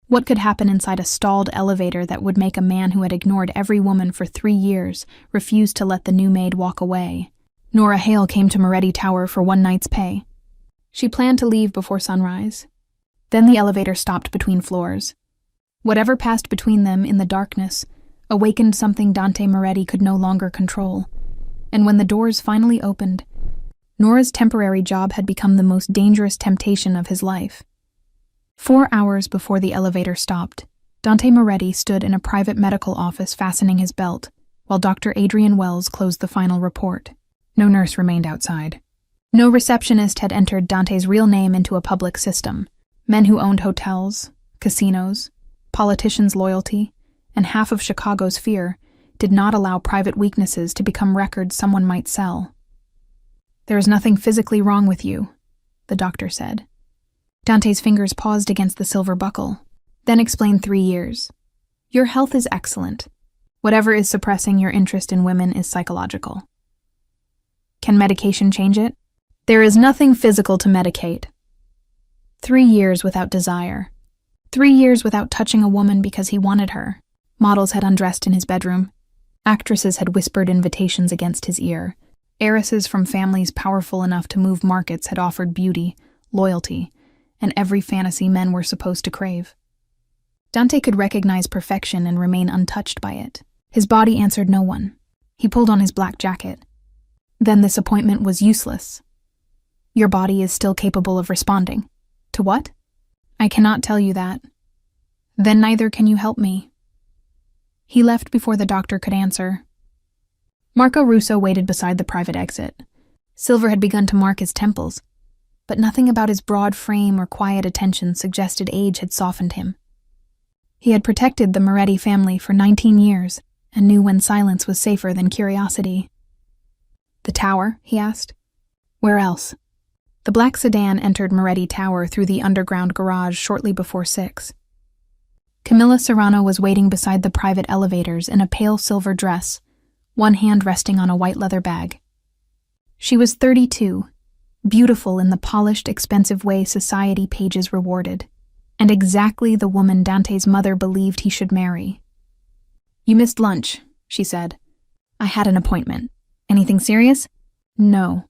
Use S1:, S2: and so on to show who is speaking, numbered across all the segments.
S1: What could happen inside a stalled elevator that would make a man who had ignored every woman for 3 years refuse to let the new maid walk away? Nora Hale came to Moretti Tower for one night's pay. She planned to leave before sunrise. Then the elevator stopped between floors. Whatever passed between them in the darkness awakened something Dante Moretti could no longer control. And when the doors finally opened, Nora's temporary job had become the most dangerous temptation of his life. 4 hours before the elevator stopped, Dante Moretti stood in a private medical office fastening his belt, while Dr. Adrian Wells closed the final report. No nurse remained outside. No receptionist had entered Dante's real name into a public system. Men who owned hotels, casinos, politicians' loyalty, and half of Chicago's fear did not allow private weaknesses to become records someone might sell. "There is nothing physically wrong with you," the doctor said. Dante's fingers paused against the silver buckle, then explained 3 years. "Your health is excellent. Whatever is suppressing your interest in women is psychological." "Can medication change it?" "There is nothing physical to medicate." 3 years without desire. 3 years without touching a woman because he wanted her. Models had undressed in his bedroom. Actresses had whispered invitations against his ear. Heiresses from families powerful enough to move markets had offered beauty, loyalty, and every fantasy men were supposed to crave. Dante could recognize perfection and remain untouched by it. His body answered no one. He pulled on his black jacket. Then this appointment was useless. "Your body is still capable of responding." "To what?" "I cannot tell you that." "Then neither can you help me." He left before the doctor could answer. Marco Russo waited beside the private exit. Silver had begun to mark his temples, but nothing about his broad frame or quiet attention suggested age had softened him. He had protected the Moretti family for 19 years and knew when silence was safer than curiosity. "The tower?" he asked. "Where else?" The black sedan entered Moretti Tower through the underground garage shortly before 6. Camilla Serrano was waiting beside the private elevators in a pale silver dress, one hand resting on a white leather bag. She was 32, beautiful in the polished, expensive way society pages rewarded, and exactly the woman Dante's mother believed he should marry. "You missed lunch," she said. "I had an appointment. Anything serious?" "No."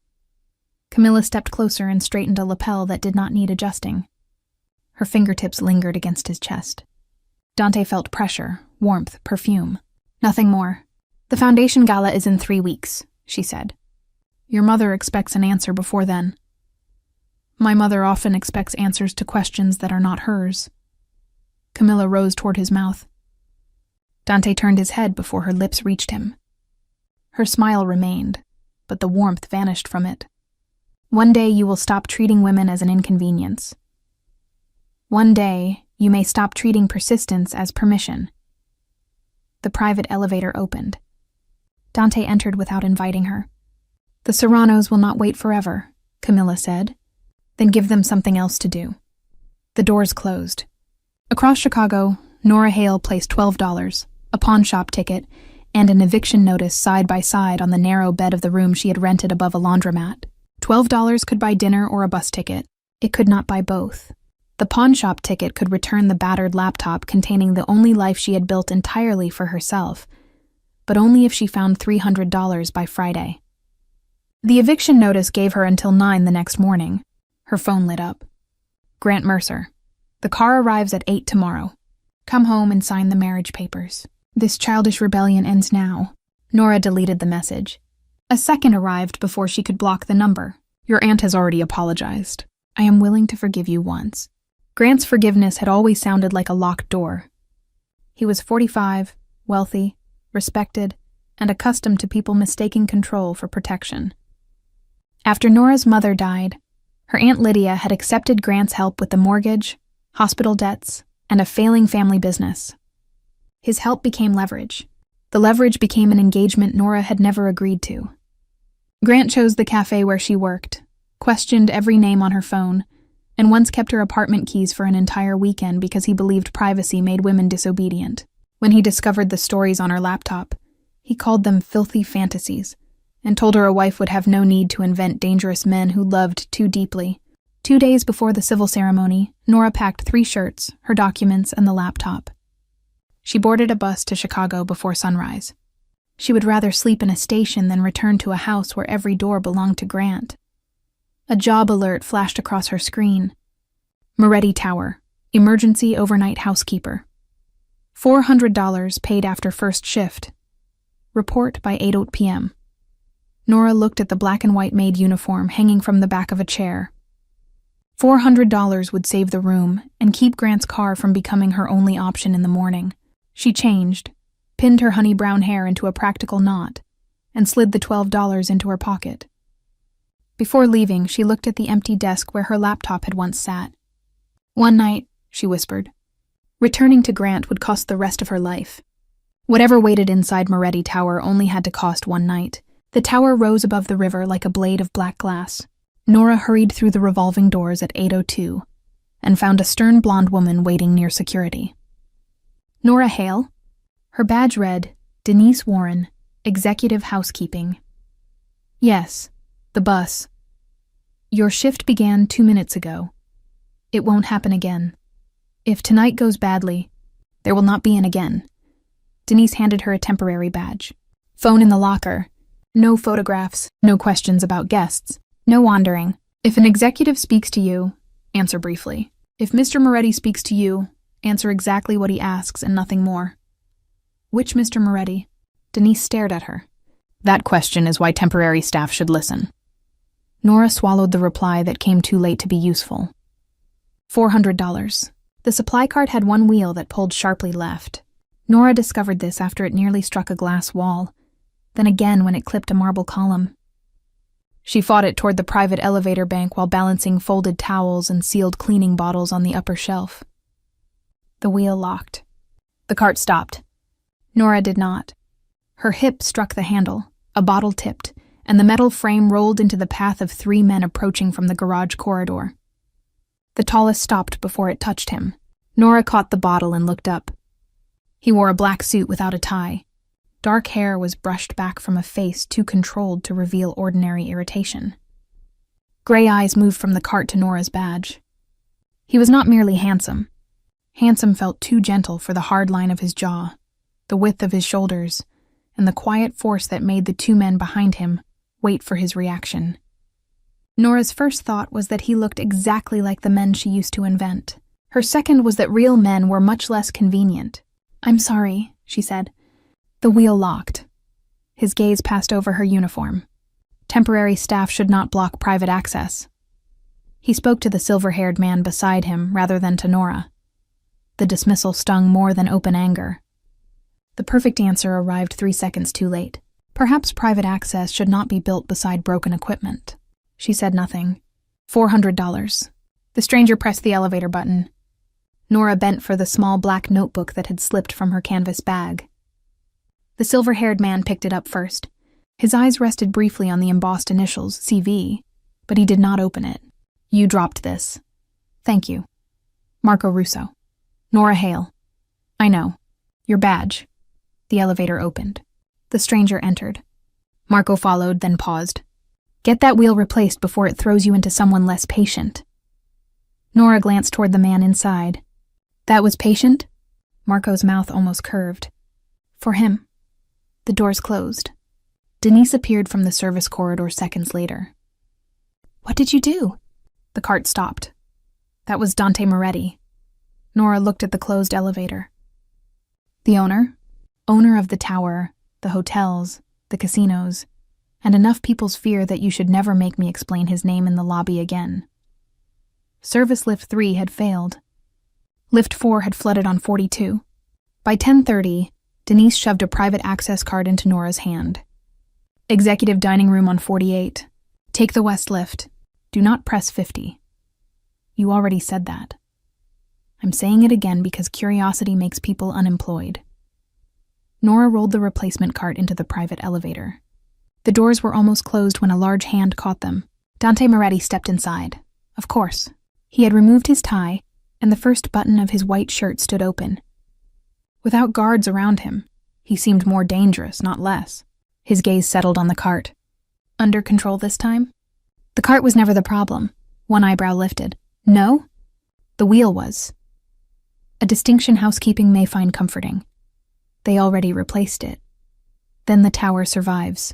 S1: Camilla stepped closer and straightened a lapel that did not need adjusting. Her fingertips lingered against his chest. Dante felt pressure, warmth, perfume. "Nothing more. The foundation gala is in 3 weeks," she said. "Your mother expects an answer before then." "My mother often expects answers to questions that are not hers." Camilla rose toward his mouth. Dante turned his head before her lips reached him. Her smile remained, but the warmth vanished from it. "One day you will stop treating women as an inconvenience. One day you may stop treating persistence as permission." The private elevator opened. Dante entered without inviting her. "The Serranos will not wait forever," Camilla said. "Then give them something else to do." The doors closed. Across Chicago, Nora Hale placed $12, a pawn shop ticket, and an eviction notice side by side on the narrow bed of the room she had rented above a laundromat. $12 could buy dinner or a bus ticket. It could not buy both. The pawn shop ticket could return the battered laptop containing the only life she had built entirely for herself, but only if she found $300 by Friday. The eviction notice gave her until 9 the next morning. Her phone lit up. "Grant Mercer. The car arrives at 8 tomorrow. Come home and sign the marriage papers. This childish rebellion ends now." Nora deleted the message. A second arrived before she could block the number. "Your aunt has already apologized. I am willing to forgive you once." Grant's forgiveness had always sounded like a locked door. He was 45, wealthy, respected, and accustomed to people mistaking control for protection. After Nora's mother died, her Aunt Lydia had accepted Grant's help with the mortgage, hospital debts, and a failing family business. His help became leverage. The leverage became an engagement Nora had never agreed to. Grant chose the cafe where she worked, questioned every name on her phone, and once kept her apartment keys for an entire weekend because he believed privacy made women disobedient. When he discovered the stories on her laptop, he called them filthy fantasies and told her a wife would have no need to invent dangerous men who loved too deeply. 2 days before the civil ceremony, Nora packed 3 shirts, her documents, and the laptop. She boarded a bus to Chicago before sunrise. She would rather sleep in a station than return to a house where every door belonged to Grant. A job alert flashed across her screen. Moretti Tower, emergency overnight housekeeper. $400 paid after first shift. Report by 8 p.m. Nora looked at the black and white maid uniform hanging from the back of a chair. $400 would save the room and keep Grant's car from becoming her only option in the morning. She changed, pinned her honey brown hair into a practical knot, and slid the $12 into her pocket. Before leaving, she looked at the empty desk where her laptop had once sat. "One night," she whispered. Returning to Grant would cost the rest of her life. Whatever waited inside Moretti Tower only had to cost one night. The tower rose above the river like a blade of black glass. Nora hurried through the revolving doors at 8:02 and found a stern blonde woman waiting near security. Nora Hale? Her badge read, Denise Warren, Executive Housekeeping. "Yes, the bus. Your shift began 2 minutes ago. It won't happen again. If tonight goes badly, there will not be an again." Denise handed her a temporary badge. "Phone in the locker. No photographs, no questions about guests, no wandering. If an executive speaks to you, answer briefly. If Mr. Moretti speaks to you, answer exactly what he asks and nothing more." "Which Mr. Moretti?" Denise stared at her. "That question is why temporary staff should listen." Nora swallowed the reply that came too late to be useful. $400. The supply cart had one wheel that pulled sharply left. Nora discovered this after it nearly struck a glass wall, then again when it clipped a marble column. She fought it toward the private elevator bank while balancing folded towels and sealed cleaning bottles on the upper shelf. The wheel locked. The cart stopped. Nora did not. Her hip struck the handle, a bottle tipped, and the metal frame rolled into the path of 3 men approaching from the garage corridor. The tallest stopped before it touched him. Nora caught the bottle and looked up. He wore a black suit without a tie. Dark hair was brushed back from a face too controlled to reveal ordinary irritation. Gray eyes moved from the cart to Nora's badge. He was not merely handsome. Handsome felt too gentle for the hard line of his jaw, the width of his shoulders, and the quiet force that made the 2 men behind him wait for his reaction. Nora's first thought was that he looked exactly like the men she used to invent. Her second was that real men were much less convenient. "I'm sorry," she said. The wheel locked. His gaze passed over her uniform. Temporary staff should not block private access. He spoke to the silver-haired man beside him rather than to Nora. The dismissal stung more than open anger. The perfect answer arrived 3 seconds too late. Perhaps private access should not be built beside broken equipment. She said nothing. $400. The stranger pressed the elevator button. Nora bent for the small black notebook that had slipped from her canvas bag. The silver-haired man picked it up first. His eyes rested briefly on the embossed initials, CV, but he did not open it. "You dropped this." "Thank you." "Marco Russo." "Nora Hale." "I know. Your badge." The elevator opened. The stranger entered. Marco followed, then paused. "Get that wheel replaced before it throws you into someone less patient." Nora glanced toward the man inside. "That was patient?" Marco's mouth almost curved. "For him." The doors closed. Denise appeared from the service corridor seconds later. "What did you do?" The cart stopped. That was Dante Moretti. Nora looked at the closed elevator. The owner of the tower, the hotels, the casinos, and enough people's fear that you should never make me explain his name in the lobby again. Service Lift 3 had failed. Lift 4 had flooded on 42. By 10:30, Denise shoved a private access card into Nora's hand. "Executive dining room on 48. Take the west lift. Do not press 50. You already said that. I'm saying it again because curiosity makes people unemployed." Nora rolled the replacement cart into the private elevator. The doors were almost closed when a large hand caught them. Dante Moretti stepped inside. Of course. He had removed his tie, and the first button of his white shirt stood open. Without guards around him, he seemed more dangerous, not less. His gaze settled on the cart. "Under control this time?" "The cart was never the problem. One eyebrow lifted. No? The wheel was. A distinction housekeeping may find comforting. They already replaced it. Then the tower survives.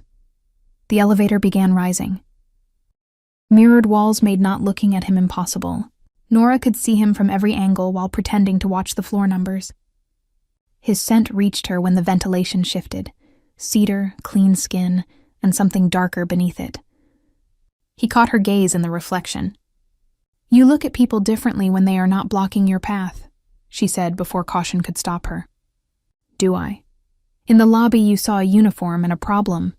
S1: The elevator began rising. Mirrored walls made not looking at him impossible. Nora could see him from every angle while pretending to watch the floor numbers. His scent reached her when the ventilation shifted. Cedar, clean skin, and something darker beneath it. He caught her gaze in the reflection. You look at people differently when they are not blocking your path, she said before caution could stop her. Do I? In the lobby you saw a uniform and a problem.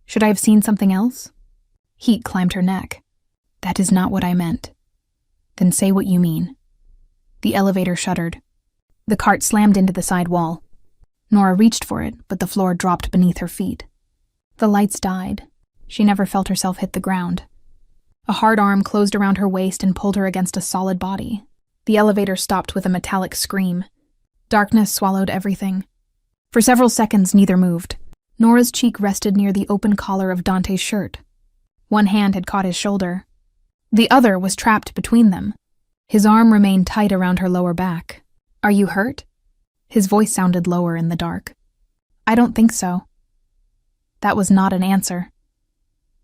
S1: Should I have seen something else? Heat climbed her neck. That is not what I meant. Then say what you mean. The elevator shuddered. The cart slammed into the side wall. Nora reached for it, but the floor dropped beneath her feet. The lights died. She never felt herself hit the ground. A hard arm closed around her waist and pulled her against a solid body. The elevator stopped with a metallic scream. Darkness swallowed everything. For several seconds, neither moved. Nora's cheek rested near the open collar of Dante's shirt. One hand had caught his shoulder. The other was trapped between them. His arm remained tight around her lower back. Are you hurt? His voice sounded lower in the dark. I don't think so. That was not an answer.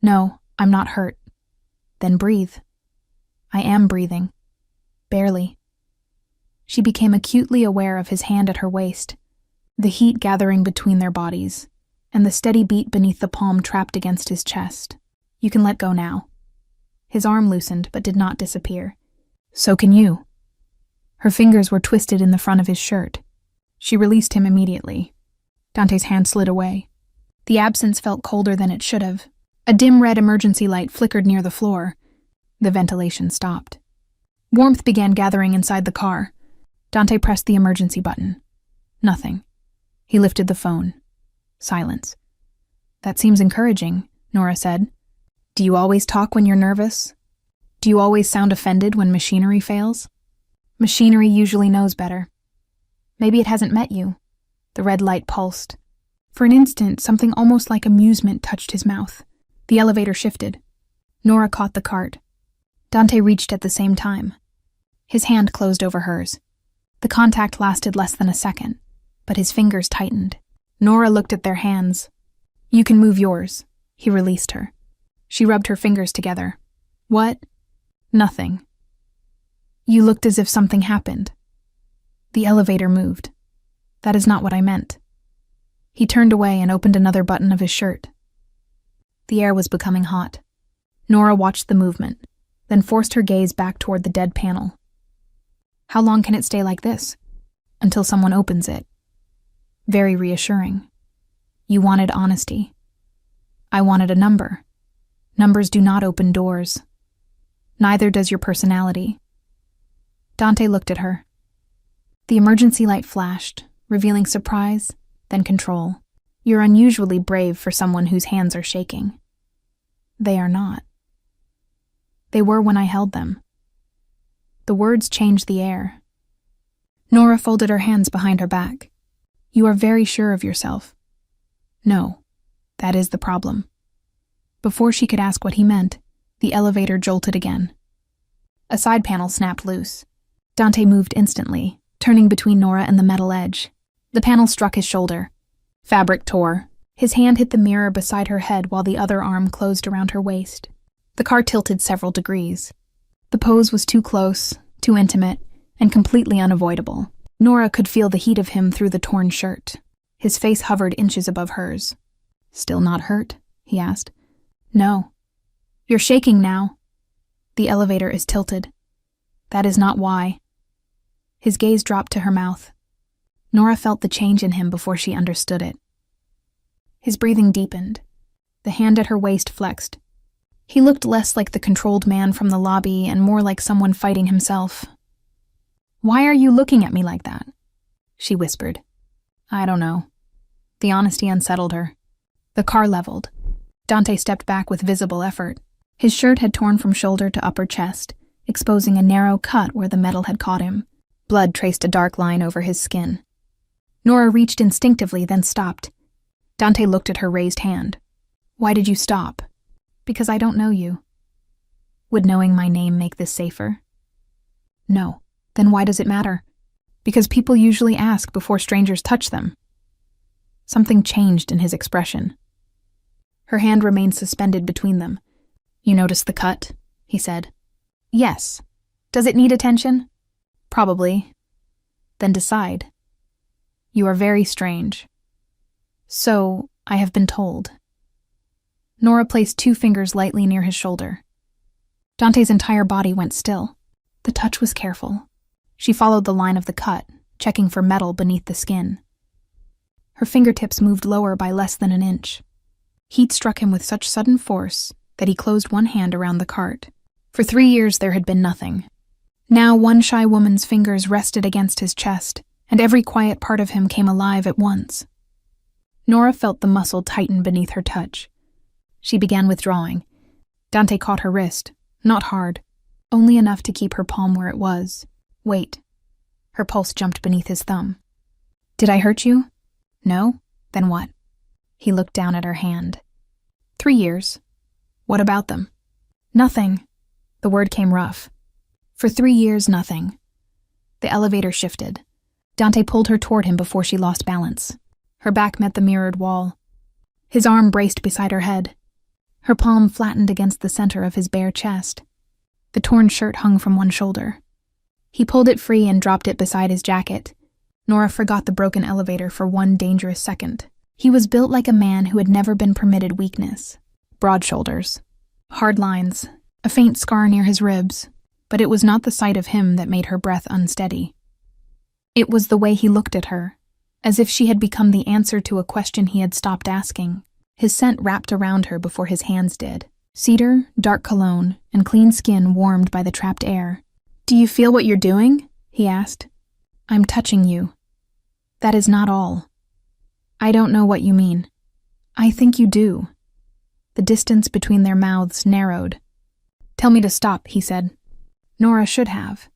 S1: No, I'm not hurt. Then breathe. I am breathing. Barely. She became acutely aware of his hand at her waist, the heat gathering between their bodies, and the steady beat beneath the palm trapped against his chest. You can let go now. His arm loosened but did not disappear. So can you. Her fingers were twisted in the front of his shirt. She released him immediately. Dante's hand slid away. The absence felt colder than it should have. A dim red emergency light flickered near the floor. The ventilation stopped. Warmth began gathering inside the car. Dante pressed the emergency button. Nothing. He lifted the phone. Silence. That seems encouraging, Nora said. Do you always talk when you're nervous? Do you always sound offended when machinery fails? Machinery usually knows better. Maybe it hasn't met you. The red light pulsed. For an instant, something almost like amusement touched his mouth. The elevator shifted. Nora caught the cart. Dante reached at the same time. His hand closed over hers. The contact lasted less than a second, but his fingers tightened. Nora looked at their hands. You can move yours. He released her. She rubbed her fingers together. What? Nothing. You looked as if something happened. The elevator moved. That is not what I meant. He turned away and opened another button of his shirt. The air was becoming hot. Nora watched the movement, then forced her gaze back toward the dead panel. How long can it stay like this? Until someone opens it. Very reassuring. You wanted honesty. I wanted a number. Numbers do not open doors. Neither does your personality. Dante looked at her. The emergency light flashed, revealing surprise, then control. You're unusually brave for someone whose hands are shaking. They are not. They were when I held them. The words changed the air. Nora folded her hands behind her back. You are very sure of yourself. No, that is the problem. Before she could ask what he meant, the elevator jolted again. A side panel snapped loose. Dante moved instantly, turning between Nora and the metal edge. The panel struck his shoulder. Fabric tore. His hand hit the mirror beside her head while the other arm closed around her waist. The car tilted several degrees. The pose was too close, too intimate, and completely unavoidable. Nora could feel the heat of him through the torn shirt. His face hovered inches above hers. Still not hurt? He asked. No. You're shaking now. The elevator is tilted. That is not why. His gaze dropped to her mouth. Nora felt the change in him before she understood it. His breathing deepened. The hand at her waist flexed. He looked less like the controlled man from the lobby and more like someone fighting himself. Why are you looking at me like that? She whispered. I don't know. The honesty unsettled her. The car leveled. Dante stepped back with visible effort. His shirt had torn from shoulder to upper chest, exposing a narrow cut where the metal had caught him. Blood traced a dark line over his skin. Nora reached instinctively, then stopped. Dante looked at her raised hand. Why did you stop? Because I don't know you. Would knowing my name make this safer? No. Then why does it matter? Because people usually ask before strangers touch them. Something changed in his expression. Her hand remained suspended between them. You notice the cut? He said. Yes. Does it need attention? Probably. Then decide. You are very strange. So, I have been told. Nora placed 2 fingers lightly near his shoulder. Dante's entire body went still. The touch was careful. She followed the line of the cut, checking for metal beneath the skin. Her fingertips moved lower by less than an inch. Heat struck him with such sudden force that he closed one hand around the cart. For 3 years there had been nothing. Now one shy woman's fingers rested against his chest, and every quiet part of him came alive at once. Nora felt the muscle tighten beneath her touch. She began withdrawing. Dante caught her wrist, not hard, only enough to keep her palm where it was. Wait. Her pulse jumped beneath his thumb. Did I hurt you? No? Then what? He looked down at her hand. 3 years. What about them? Nothing. The word came rough. For 3 years, nothing. The elevator shifted. Dante pulled her toward him before she lost balance. Her back met the mirrored wall. His arm braced beside her head. Her palm flattened against the center of his bare chest. The torn shirt hung from one shoulder. He pulled it free and dropped it beside his jacket. Nora forgot the broken elevator for one dangerous second. He was built like a man who had never been permitted weakness. Broad shoulders. Hard lines. A faint scar near his ribs. But it was not the sight of him that made her breath unsteady. It was the way he looked at her, as if she had become the answer to a question he had stopped asking. His scent wrapped around her before his hands did. Cedar, dark cologne, and clean skin warmed by the trapped air. Do you feel what you're doing? He asked. I'm touching you. That is not all. I don't know what you mean. I think you do. The distance between their mouths narrowed. Tell me to stop, he said. Nora should have.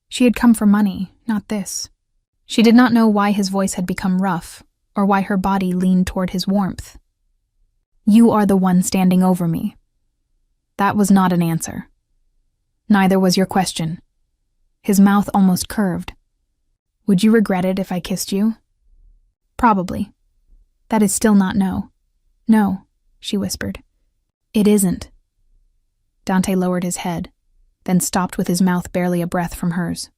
S1: She had come for money, not this. She did not know why his voice had become rough, or why her body leaned toward his warmth. You are the one standing over me. That was not an answer. Neither was your question. His mouth almost curved. Would you regret it if I kissed you? Probably. That is still not no. No, she whispered. It isn't. Dante lowered his head, then stopped with his mouth barely a breath from hers.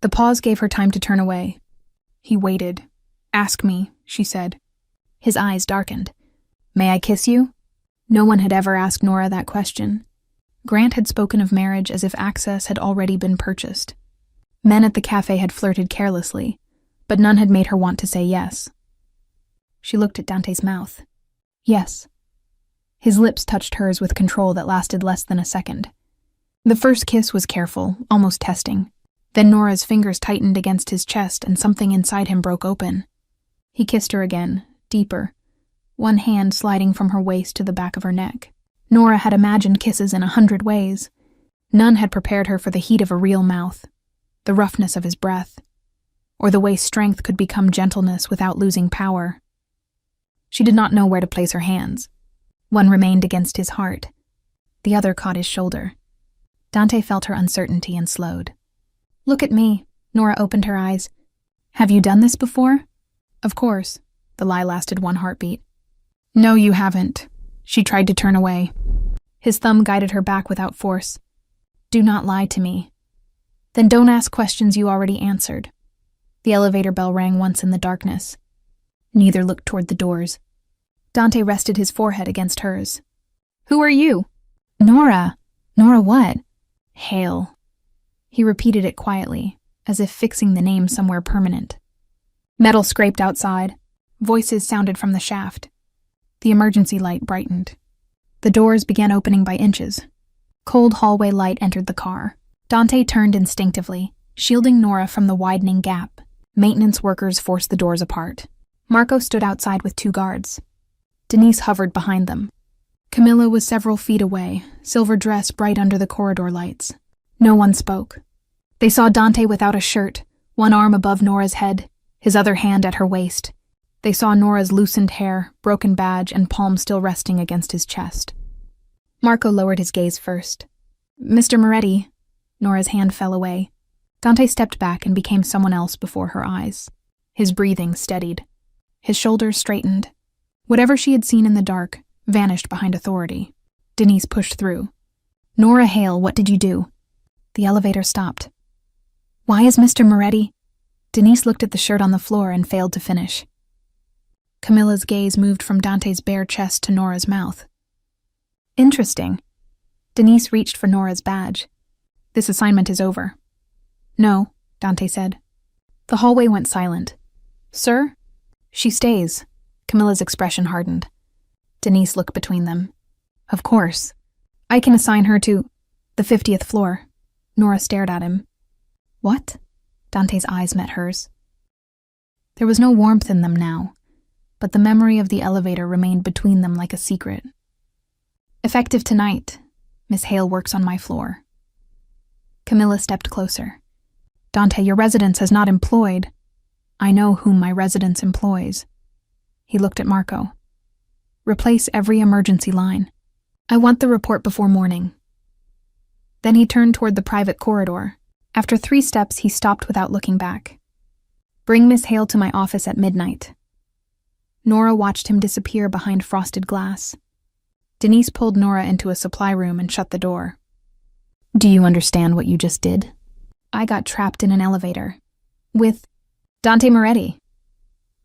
S1: The pause gave her time to turn away. He waited. Ask me, she said. His eyes darkened. May I kiss you? No one had ever asked Nora that question. Grant had spoken of marriage as if access had already been purchased. Men at the cafe had flirted carelessly, but none had made her want to say yes. She looked at Dante's mouth. Yes. His lips touched hers with control that lasted less than a second. The first kiss was careful, almost testing. Then Nora's fingers tightened against his chest and something inside him broke open. He kissed her again, deeper, one hand sliding from her waist to the back of her neck. Nora had imagined kisses in 100 ways. None had prepared her for the heat of a real mouth, the roughness of his breath, or the way strength could become gentleness without losing power. She did not know where to place her hands. One remained against his heart. The other caught his shoulder. Dante felt her uncertainty and slowed. Look at me. Nora opened her eyes. Have you done this before? Of course. The lie lasted one heartbeat. No, you haven't. She tried to turn away. His thumb guided her back without force. Do not lie to me. Then don't ask questions you already answered. The elevator bell rang once in the darkness. Neither looked toward the doors. Dante rested his forehead against hers. Who are you? Nora. Nora what? Hale. He repeated it quietly, as if fixing the name somewhere permanent. Metal scraped outside. Voices sounded from the shaft. The emergency light brightened. The doors began opening by inches. Cold hallway light entered the car. Dante turned instinctively, shielding Nora from the widening gap. Maintenance workers forced the doors apart. Marco stood outside with 2 guards. Denise hovered behind them. Camilla was several feet away, silver dress bright under the corridor lights. No one spoke. They saw Dante without a shirt, one arm above Nora's head, his other hand at her waist. They saw Nora's loosened hair, broken badge, and palm still resting against his chest. Marco lowered his gaze first. Mr. Moretti. Nora's hand fell away. Dante stepped back and became someone else before her eyes. His breathing steadied. His shoulders straightened. Whatever she had seen in the dark vanished behind authority. Denise pushed through. Nora Hale, what did you do? The elevator stopped. Why is Mr. Moretti? Denise looked at the shirt on the floor and failed to finish. Camilla's gaze moved from Dante's bare chest to Nora's mouth. Interesting. Denise reached for Nora's badge. This assignment is over. No, Dante said. The hallway went silent. Sir? She stays. Camilla's expression hardened. Denise looked between them. Of course. I can assign her to the 50th floor. Nora stared at him. What? Dante's eyes met hers. There was no warmth in them now, but the memory of the elevator remained between them like a secret. Effective tonight. Miss Hale works on my floor. Camilla stepped closer. Dante, your residence has not employed. I know whom my residence employs. He looked at Marco. Replace every emergency line. I want the report before morning. Then he turned toward the private corridor. After 3 steps, he stopped without looking back. Bring Miss Hale to my office at midnight. Nora watched him disappear behind frosted glass. Denise pulled Nora into a supply room and shut the door. Do you understand what you just did? I got trapped in an elevator. With Dante Moretti.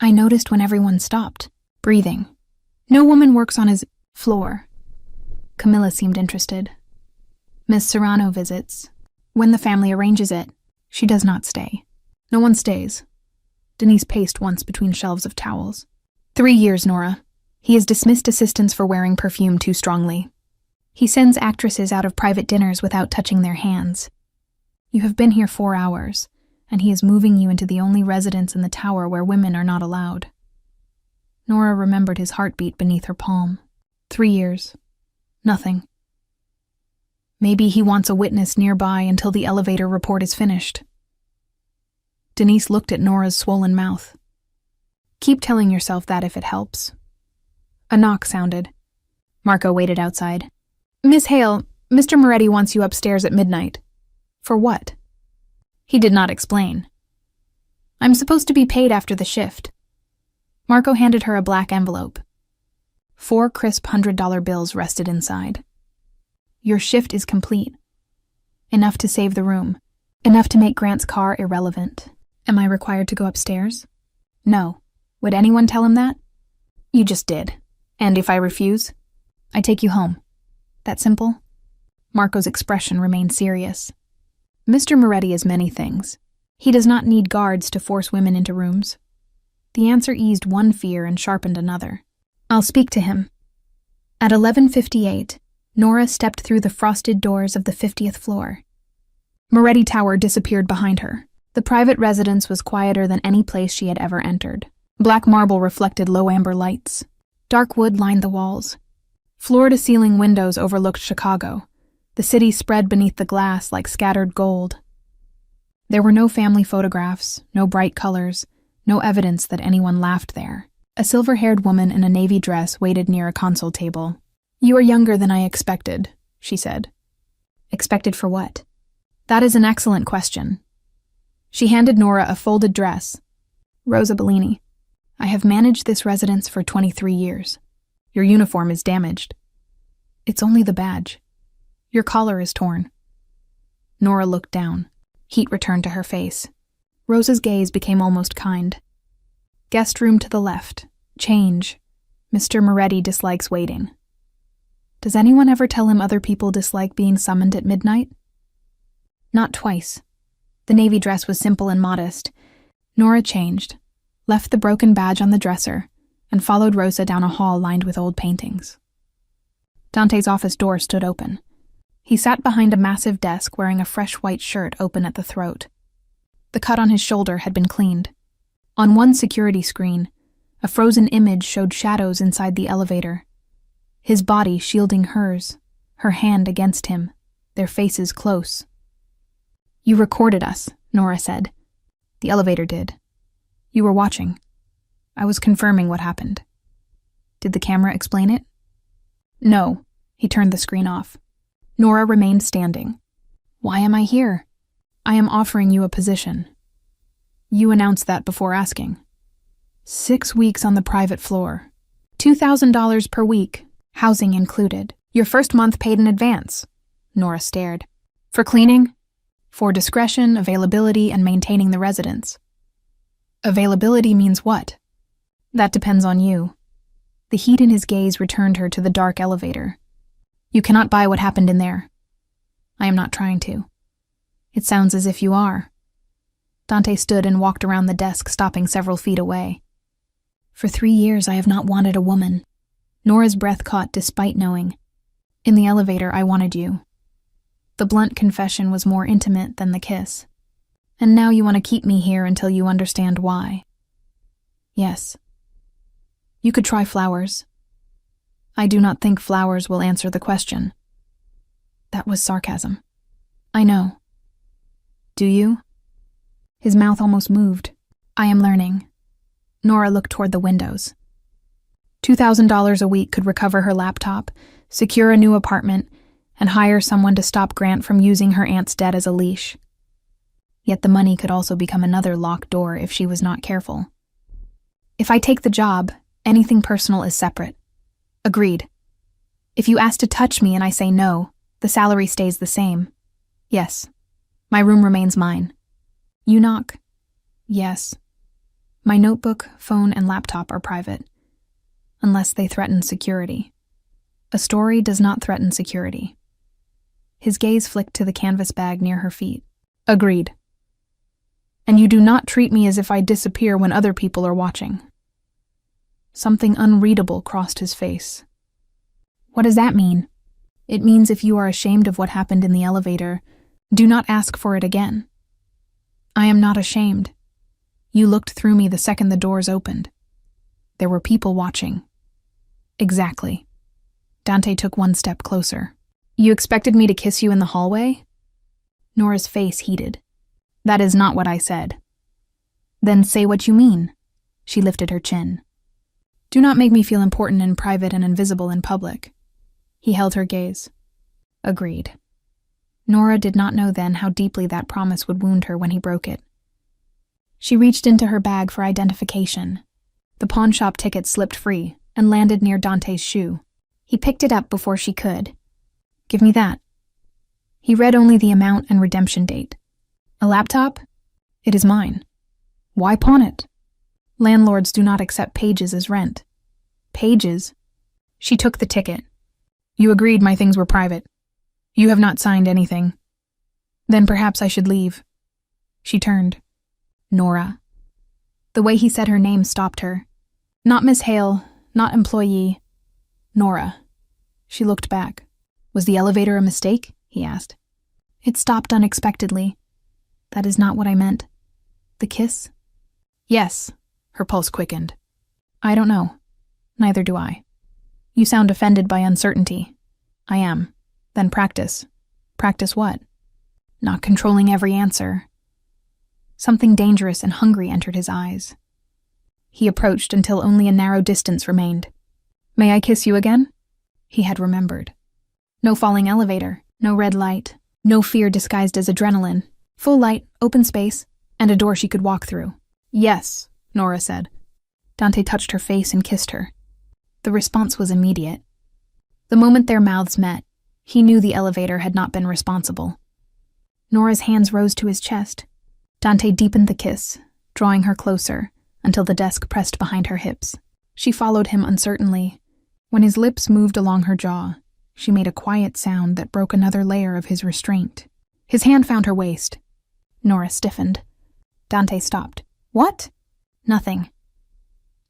S1: I noticed when everyone stopped, breathing. No woman works on his floor. Camilla seemed interested. Miss Serrano visits. When the family arranges it, she does not stay. No one stays. Denise paced once between shelves of towels. 3 years, Nora. He has dismissed assistants for wearing perfume too strongly. He sends actresses out of private dinners without touching their hands. You have been here 4 hours, and he is moving you into the only residence in the tower where women are not allowed. Nora remembered his heartbeat beneath her palm. 3 years. Nothing. Maybe he wants a witness nearby until the elevator report is finished. Denise looked at Nora's swollen mouth. Keep telling yourself that if it helps. A knock sounded. Marco waited outside. Miss Hale, Mr. Moretti wants you upstairs at midnight. For what? He did not explain. I'm supposed to be paid after the shift. Marco handed her a black envelope. 4 crisp $100 bills rested inside. Your shift is complete. Enough to save the room. Enough to make Grant's car irrelevant. Am I required to go upstairs? No. Would anyone tell him that? You just did. And if I refuse, I take you home. That simple? Marco's expression remained serious. Mr. Moretti is many things. He does not need guards to force women into rooms. The answer eased one fear and sharpened another. I'll speak to him. At 11:58, Nora stepped through the frosted doors of the 50th floor. Moretti Tower disappeared behind her. The private residence was quieter than any place she had ever entered. Black marble reflected low amber lights. Dark wood lined the walls. Floor-to-ceiling windows overlooked Chicago. The city spread beneath the glass like scattered gold. There were no family photographs, no bright colors, no evidence that anyone laughed there. A silver-haired woman in a navy dress waited near a console table. You are younger than I expected, she said. Expected for what? That is an excellent question. She handed Nora a folded dress. Rosa Bellini. I have managed this residence for 23 years. Your uniform is damaged. It's only the badge. Your collar is torn. Nora looked down. Heat returned to her face. Rosa's gaze became almost kind. Guest room to the left. Change. Mr. Moretti dislikes waiting. Does anyone ever tell him other people dislike being summoned at midnight? Not twice. The navy dress was simple and modest. Nora changed, left the broken badge on the dresser, and followed Rosa down a hall lined with old paintings. Dante's office door stood open. He sat behind a massive desk wearing a fresh white shirt open at the throat. The cut on his shoulder had been cleaned. On one security screen, a frozen image showed shadows inside the elevator. His body shielding hers, her hand against him, their faces close. You recorded us, Nora said. The elevator did. You were watching. I was confirming what happened. Did the camera explain it? No. He turned the screen off. Nora remained standing. Why am I here? I am offering you a position. You announced that before asking. 6 weeks on the private floor. $2,000 per week, housing included. Your first month paid in advance. Nora stared. For cleaning? For discretion, availability, and maintaining the residence. Availability means what? That depends on you. The heat in his gaze returned her to the dark elevator. You cannot buy what happened in there. I am not trying to. It sounds as if you are. Dante stood and walked around the desk, stopping several feet away. For 3 years I have not wanted a woman. Nora's breath caught despite knowing. In the elevator I wanted you. The blunt confession was more intimate than the kiss. And now you want to keep me here until you understand why. Yes. You could try flowers. I do not think flowers will answer the question. That was sarcasm. I know. Do you? His mouth almost moved. I am learning. Nora looked toward the windows. $2,000 a week could recover her laptop, secure a new apartment, and hire someone to stop Grant from using her aunt's debt as a leash. Yet the money could also become another locked door if she was not careful. If I take the job, anything personal is separate. Agreed. If you ask to touch me and I say no, the salary stays the same. Yes. My room remains mine. You knock. Yes. My notebook, phone, and laptop are private. Unless they threaten security. A story does not threaten security. His gaze flicked to the canvas bag near her feet. Agreed. And you do not treat me as if I disappear when other people are watching. Something unreadable crossed his face. What does that mean? It means if you are ashamed of what happened in the elevator, do not ask for it again. I am not ashamed. You looked through me the second the doors opened. There were people watching. Exactly. Dante took one step closer. You expected me to kiss you in the hallway? Nora's face heated. That is not what I said. Then say what you mean. She lifted her chin. Do not make me feel important in private and invisible in public. He held her gaze. Agreed. Nora did not know then how deeply that promise would wound her when he broke it. She reached into her bag for identification. The pawnshop ticket slipped free and landed near Dante's shoe. He picked it up before she could. Give me that. He read only the amount and redemption date. A laptop? It is mine. Why pawn it? Landlords do not accept pages as rent. Pages? She took the ticket. You agreed my things were private. You have not signed anything. Then perhaps I should leave. She turned. Nora. The way he said her name stopped her. Not Miss Hale, not employee. Nora. She looked back. Was the elevator a mistake? He asked. It stopped unexpectedly. That is not what I meant. The kiss? Yes. Her pulse quickened. I don't know. Neither do I. You sound offended by uncertainty. I am. Then practice. Practice what? Not controlling every answer. Something dangerous and hungry entered his eyes. He approached until only a narrow distance remained. May I kiss you again? He had remembered. No falling elevator, no red light, no fear disguised as adrenaline. Full light, open space, and a door she could walk through. Yes, Nora said. Dante touched her face and kissed her. The response was immediate. The moment their mouths met, he knew the elevator had not been responsible. Nora's hands rose to his chest. Dante deepened the kiss, drawing her closer, until the desk pressed behind her hips. She followed him uncertainly. When his lips moved along her jaw, she made a quiet sound that broke another layer of his restraint. His hand found her waist. Nora stiffened. Dante stopped. What? Nothing.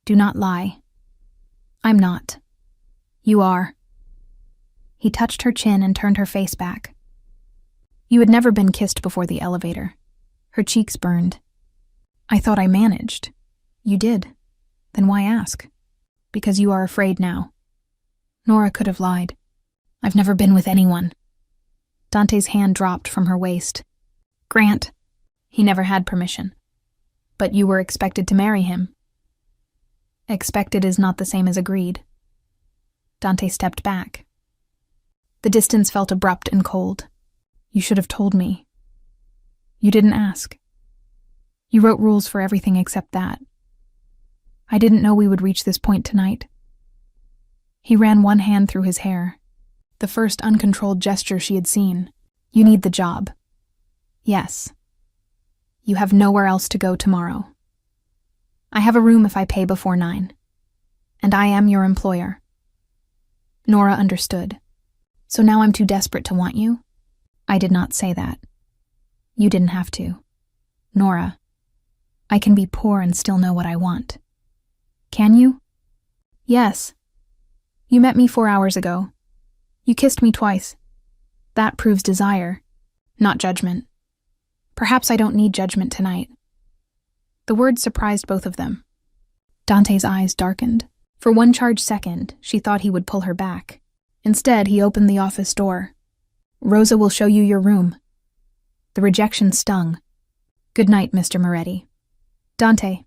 S1: Do not lie. I'm not. You are. He touched her chin and turned her face back. You had never been kissed before the elevator. Her cheeks burned. I thought I managed. You did. Then why ask? Because you are afraid now. Nora could have lied. I've never been with anyone. Dante's hand dropped from her waist. Grant. He never had permission. But you were expected to marry him. Expected is not the same as agreed. Dante stepped back. The distance felt abrupt and cold. You should have told me. You didn't ask. You wrote rules for everything except that. I didn't know we would reach this point tonight. He ran one hand through his hair. The first uncontrolled gesture she had seen. You need the job. Yes. You have nowhere else to go tomorrow. I have a room if I pay before 9. And I am your employer. Nora understood. So now I'm too desperate to want you? I did not say that. You didn't have to. Nora, I can be poor and still know what I want. Can you? Yes. You met me 4 hours ago. You kissed me twice. That proves desire, not judgment. Perhaps I don't need judgment tonight. The words surprised both of them. Dante's eyes darkened. For one charged second, she thought he would pull her back. Instead, he opened the office door. Rosa will show you your room. The rejection stung. Good night, Mr. Moretti. Dante.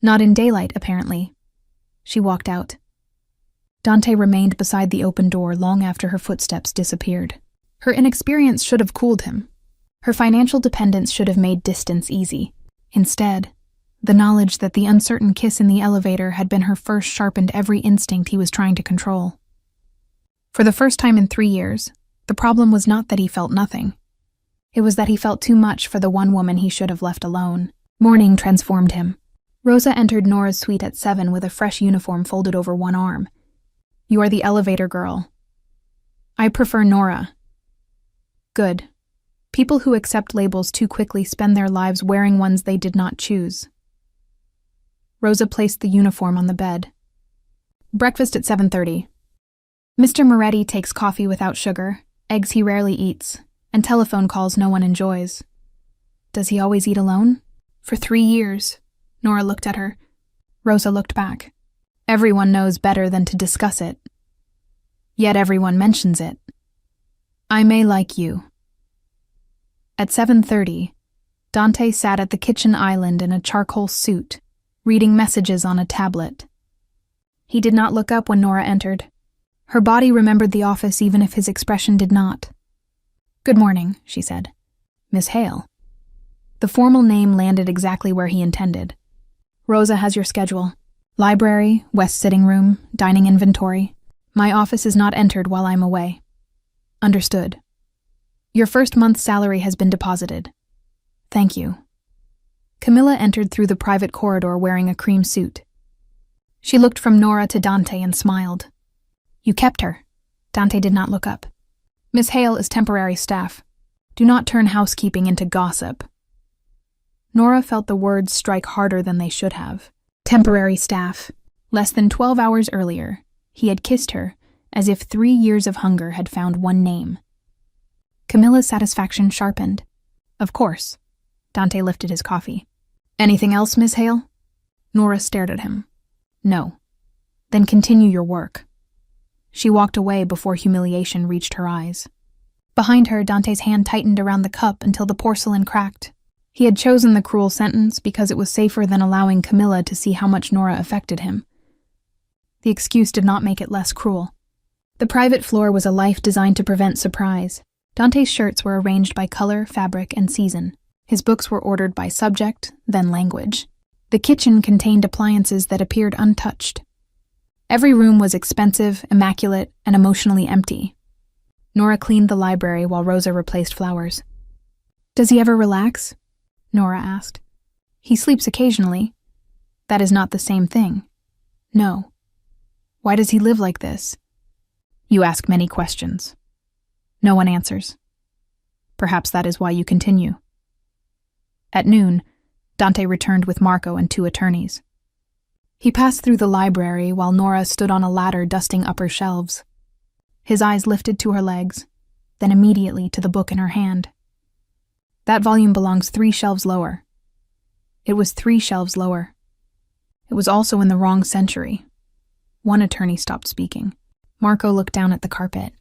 S1: Not in daylight, apparently. She walked out. Dante remained beside the open door long after her footsteps disappeared. Her inexperience should have cooled him. Her financial dependence should have made distance easy. Instead, the knowledge that the uncertain kiss in the elevator had been her first sharpened every instinct he was trying to control. For the first time in 3 years, the problem was not that he felt nothing. It was that he felt too much for the one woman he should have left alone. Morning transformed him. Rosa entered Nora's suite at 7 with a fresh uniform folded over one arm. You are the elevator girl. I prefer Nora. Good. People who accept labels too quickly spend their lives wearing ones they did not choose. Rosa placed the uniform on the bed. Breakfast at 7:30. Mr. Moretti takes coffee without sugar, eggs he rarely eats, and telephone calls no one enjoys. Does he always eat alone? For 3 years. Nora looked at her. Rosa looked back. Everyone knows better than to discuss it. Yet everyone mentions it. I may like you. At 7:30, Dante sat at the kitchen island in a charcoal suit, reading messages on a tablet. He did not look up when Nora entered. Her body remembered the office even if his expression did not. Good morning, she said. Miss Hale. The formal name landed exactly where he intended. Rosa has your schedule. Library, west sitting room, dining inventory. My office is not entered while I'm away. Understood. Your first month's salary has been deposited. Thank you. Camilla entered through the private corridor wearing a cream suit. She looked from Nora to Dante and smiled. You kept her. Dante did not look up. Miss Hale is temporary staff. Do not turn housekeeping into gossip. Nora felt the words strike harder than they should have. Temporary staff. Less than 12 hours earlier, he had kissed her as if 3 years of hunger had found one name. Camilla's satisfaction sharpened. Of course. Dante lifted his coffee. Anything else, Miss Hale? Nora stared at him. No. Then continue your work. She walked away before humiliation reached her eyes. Behind her, Dante's hand tightened around the cup until the porcelain cracked. He had chosen the cruel sentence because it was safer than allowing Camilla to see how much Nora affected him. The excuse did not make it less cruel. The private floor was a life designed to prevent surprise. Dante's shirts were arranged by color, fabric, and season. His books were ordered by subject, then language. The kitchen contained appliances that appeared untouched. Every room was expensive, immaculate, and emotionally empty. Nora cleaned the library while Rosa replaced flowers. Does he ever relax? Nora asked. He sleeps occasionally. That is not the same thing. No. Why does he live like this? You ask many questions. No one answers. Perhaps that is why you continue. At noon, Dante returned with Marco and 2 attorneys. He passed through the library while Nora stood on a ladder dusting upper shelves. His eyes lifted to her legs, then immediately to the book in her hand. That volume belongs 3 shelves lower. It was 3 shelves lower. It was also in the wrong century. One attorney stopped speaking. Marco looked down at the carpet.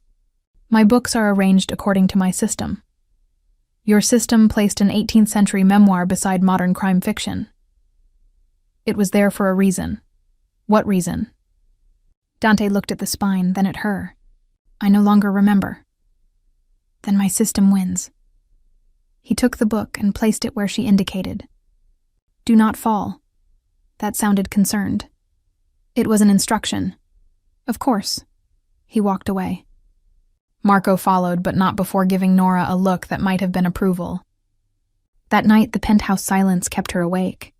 S1: My books are arranged according to my system. Your system placed an 18th century memoir beside modern crime fiction. It was there for a reason. What reason? Dante looked at the spine, then at her. I no longer remember. Then my system wins. He took the book and placed it where she indicated. Do not fall. That sounded concerned. It was an instruction. Of course. He walked away. Marco followed, but not before giving Nora a look that might have been approval. That night, the penthouse silence kept her awake.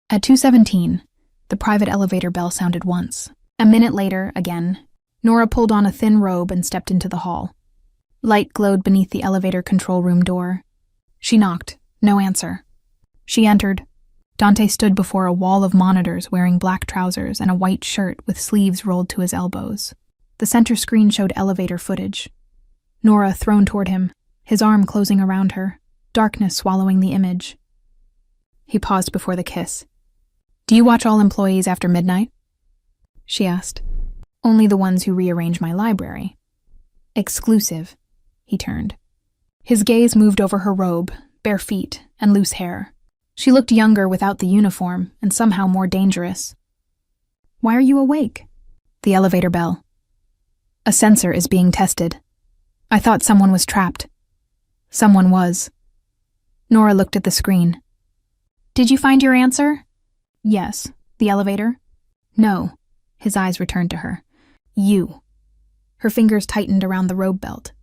S1: At 2:17, the private elevator bell sounded once. A minute later, again, Nora pulled on a thin robe and stepped into the hall. Light glowed beneath the elevator control room door. She knocked. No answer. She entered. Dante stood before a wall of monitors wearing black trousers and a white shirt with sleeves rolled to his elbows. The center screen showed elevator footage. Nora thrown toward him, his arm closing around her, darkness swallowing the image. He paused before the kiss. Do you watch all employees after midnight? She asked. Only the ones who rearrange my library. Exclusive. He turned. His gaze moved over her robe, bare feet, and loose hair. She looked younger without the uniform, and somehow more dangerous. Why are you awake? The elevator bell. A sensor is being tested. I thought someone was trapped. Someone was. Nora looked at the screen. Did you find your answer? Yes. The elevator? No. His eyes returned to her. You. Her fingers tightened around the robe belt.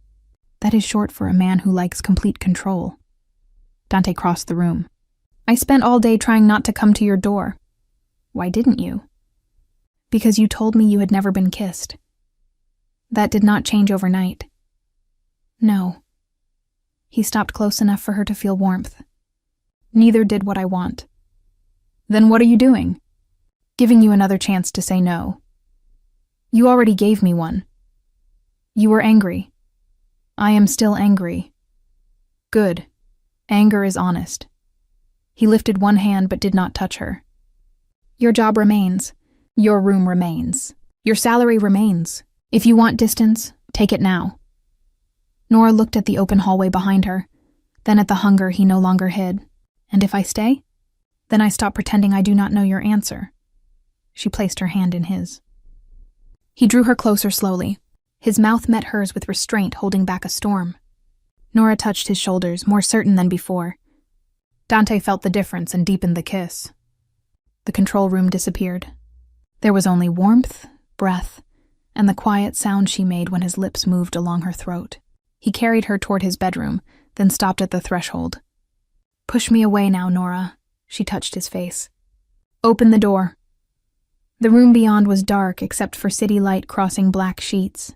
S1: That is short for a man who likes complete control. Dante crossed the room. I spent all day trying not to come to your door. Why didn't you? Because you told me you had never been kissed. That did not change overnight. No. He stopped close enough for her to feel warmth. Neither did what I want. Then what are you doing? Giving you another chance to say no. You already gave me one. You were angry. I am still angry. Good. Anger is honest. He lifted one hand but did not touch her. Your job remains. Your room remains. Your salary remains. If you want distance, take it now. Nora looked at the open hallway behind her, then at the hunger he no longer hid. And if I stay? Then I stop pretending I do not know your answer. She placed her hand in his. He drew her closer slowly. His mouth met hers with restraint, holding back a storm. Nora touched his shoulders, more certain than before. Dante felt the difference and deepened the kiss. The control room disappeared. There was only warmth, breath, and the quiet sound she made when his lips moved along her throat. He carried her toward his bedroom, then stopped at the threshold. Push me away now, Nora. She touched his face. Open the door. The room beyond was dark except for city light crossing black sheets.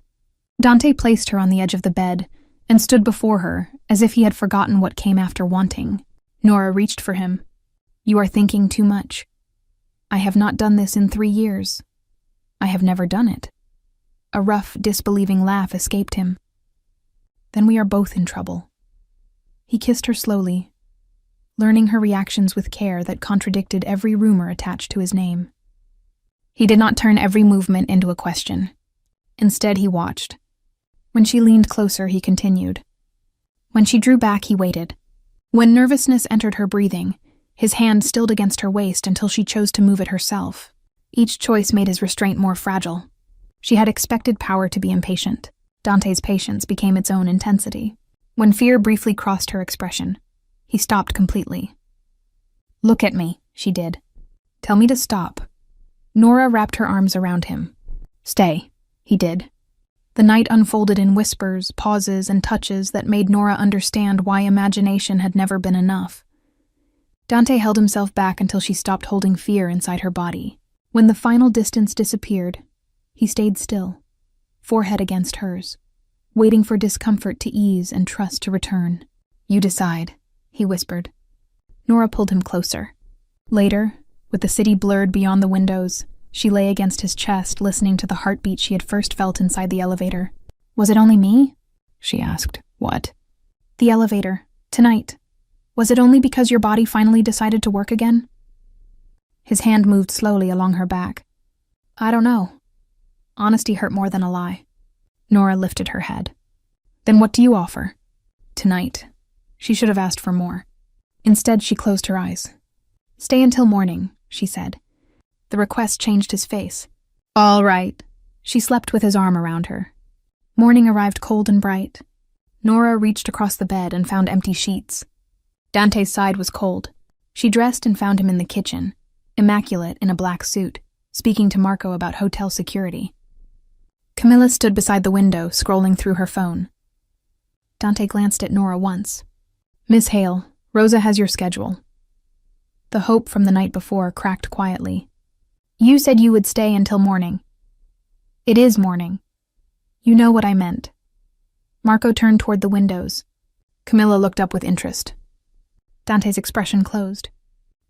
S1: Dante placed her on the edge of the bed and stood before her as if he had forgotten what came after wanting. Nora reached for him. You are thinking too much. I have not done this in 3 years. I have never done it. A rough, disbelieving laugh escaped him. Then we are both in trouble. He kissed her slowly, learning her reactions with care that contradicted every rumor attached to his name. He did not turn every movement into a question. Instead, he watched. When she leaned closer, he continued. When she drew back, he waited. When nervousness entered her breathing, his hand stilled against her waist until she chose to move it herself. Each choice made his restraint more fragile. She had expected power to be impatient. Dante's patience became its own intensity. When fear briefly crossed her expression, he stopped completely. Look at me, she did. Tell me to stop. Nora wrapped her arms around him. Stay, he did. The night unfolded in whispers, pauses, and touches that made Nora understand why imagination had never been enough. Dante held himself back until she stopped holding fear inside her body. When the final distance disappeared, he stayed still, forehead against hers, waiting for discomfort to ease and trust to return. You decide, he whispered. Nora pulled him closer. Later, with the city blurred beyond the windows, she lay against his chest, listening to the heartbeat she had first felt inside the elevator. Was it only me? She asked. What? The elevator. Tonight. Was it only because your body finally decided to work again? His hand moved slowly along her back. I don't know. Honesty hurt more than a lie. Nora lifted her head. Then what do you offer? Tonight. She should have asked for more. Instead, she closed her eyes. Stay until morning, she said. The request changed his face. All right. She slept with his arm around her. Morning arrived cold and bright. Nora reached across the bed and found empty sheets. Dante's side was cold. She dressed and found him in the kitchen, immaculate in a black suit, speaking to Marco about hotel security. Camilla stood beside the window, scrolling through her phone. Dante glanced at Nora once. "Miss Hale, Rosa has your schedule." The hope from the night before cracked quietly. "You said you would stay until morning." "It is morning. You know what I meant." Marco turned toward the windows. Camilla looked up with interest. Dante's expression closed.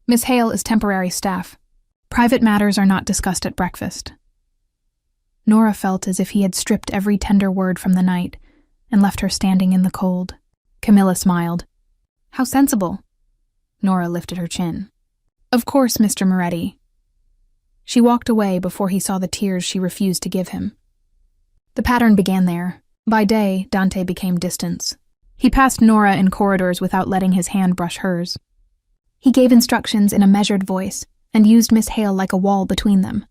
S1: "Miss Hale is temporary staff. Private matters are not discussed at breakfast." Nora felt as if he had stripped every tender word from the night and left her standing in the cold. Camilla smiled. "How sensible." Nora lifted her chin. "Of course, Mr. Moretti." She walked away before he saw the tears she refused to give him. The pattern began there. By day, Dante became distance. He passed Nora in corridors without letting his hand brush hers. He gave instructions in a measured voice and used Miss Hale like a wall between them.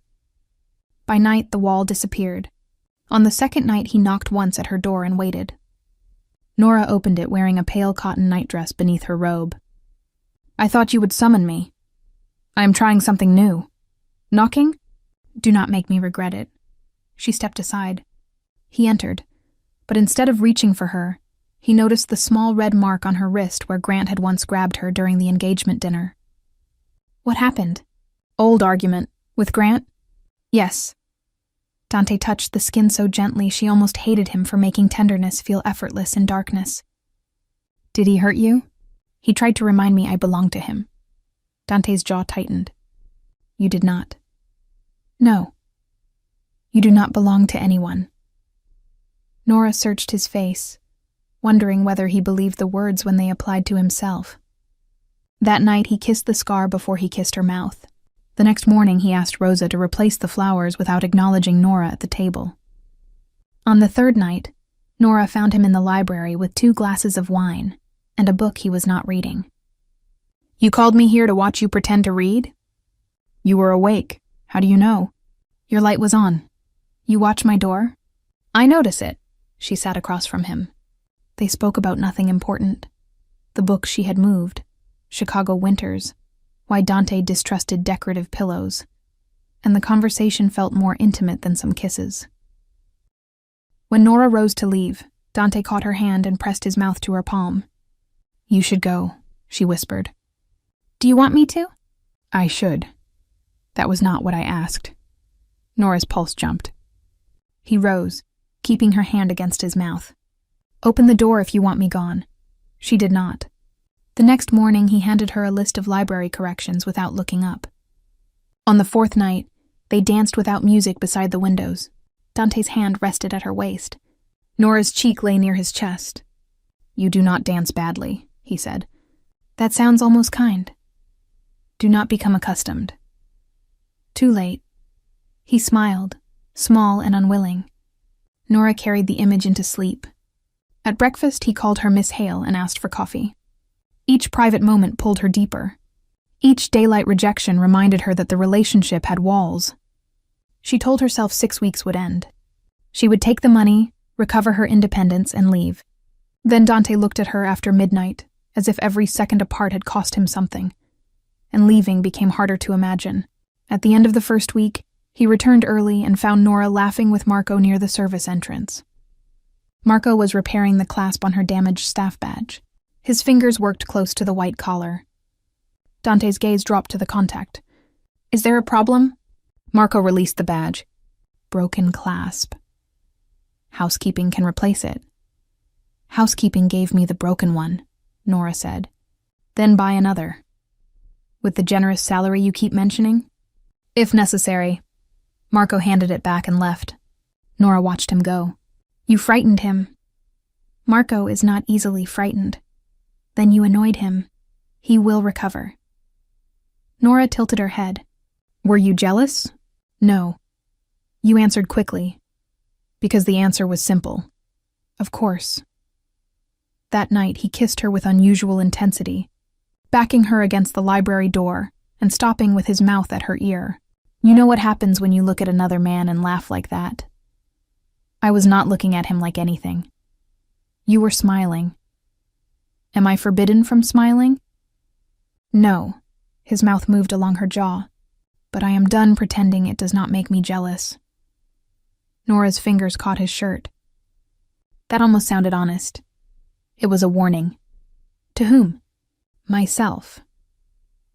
S1: By night, the wall disappeared. On the second night, he knocked once at her door and waited. Nora opened it wearing a pale cotton nightdress beneath her robe. "I thought you would summon me. I am trying something new. Knocking? Do not make me regret it." She stepped aside. He entered, but instead of reaching for her, he noticed the small red mark on her wrist where Grant had once grabbed her during the engagement dinner. "What happened?" "Old argument. With Grant?" "Yes." Dante touched the skin so gently she almost hated him for making tenderness feel effortless in darkness. "Did he hurt you?" "He tried to remind me I belonged to him." Dante's jaw tightened. "You did not." "No. You do not belong to anyone." Nora searched his face, wondering whether he believed the words when they applied to himself. That night he kissed the scar before he kissed her mouth. The next morning he asked Rosa to replace the flowers without acknowledging Nora at the table. On the third night, Nora found him in the library with 2 glasses of wine and a book he was not reading. "You called me here to watch you pretend to read?" "You were awake. How do you know?" "Your light was on. You watch my door?" "I notice it." She sat across from him. They spoke about nothing important. The books she had moved, Chicago winters, why Dante distrusted decorative pillows, and the conversation felt more intimate than some kisses. When Nora rose to leave, Dante caught her hand and pressed his mouth to her palm. "You should go," she whispered. "Do you want me to?" "I should. That was not what I asked." Nora's pulse jumped. He rose, keeping her hand against his mouth. "Open the door if you want me gone." She did not. The next morning he handed her a list of library corrections without looking up. On the 4th night, they danced without music beside the windows. Dante's hand rested at her waist. Nora's cheek lay near his chest. "You do not dance badly," he said. "That sounds almost kind." "Do not become accustomed." Too late. He smiled, small and unwilling. Nora carried the image into sleep. At breakfast, he called her Miss Hale and asked for coffee. Each private moment pulled her deeper. Each daylight rejection reminded her that the relationship had walls. She told herself 6 weeks would end. She would take the money, recover her independence, and leave. Then Dante looked at her after midnight, as if every second apart had cost him something, and leaving became harder to imagine. At the end of the first week, he returned early and found Nora laughing with Marco near the service entrance. Marco was repairing the clasp on her damaged staff badge. His fingers worked close to the white collar. Dante's gaze dropped to the contact. "Is there a problem?" Marco released the badge. "Broken clasp. Housekeeping can replace it." "Housekeeping gave me the broken one," Nora said. "Then buy another." "With the generous salary you keep mentioning?" "If necessary." Marco handed it back and left. Nora watched him go. "You frightened him." "Marco is not easily frightened." "Then you annoyed him. He will recover." Nora tilted her head. "Were you jealous?" "No." You answered quickly. Because the answer was simple. "Of course." That night he kissed her with unusual intensity, backing her against the library door and stopping with his mouth at her ear. "You know what happens when you look at another man and laugh like that?" "I was not looking at him like anything." You were smiling. Am I forbidden from smiling? No. His mouth moved along her jaw. But I am done pretending it does not make me jealous. Nora's fingers caught his shirt. That almost sounded honest. It was a warning. To whom? Myself.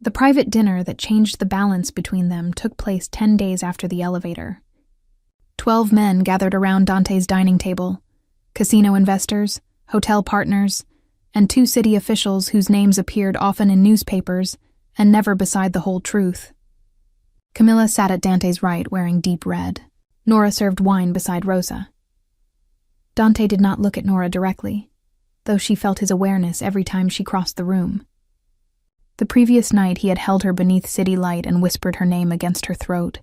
S1: The private dinner that changed the balance between them took place 10 days after the elevator. 12 men gathered around Dante's dining table, casino investors, hotel partners, and 2 city officials whose names appeared often in newspapers and never beside the whole truth. Camilla sat at Dante's right wearing deep red. Nora served wine beside Rosa. Dante did not look at Nora directly, though she felt his awareness every time she crossed the room. The previous night he had held her beneath city light and whispered her name against her throat.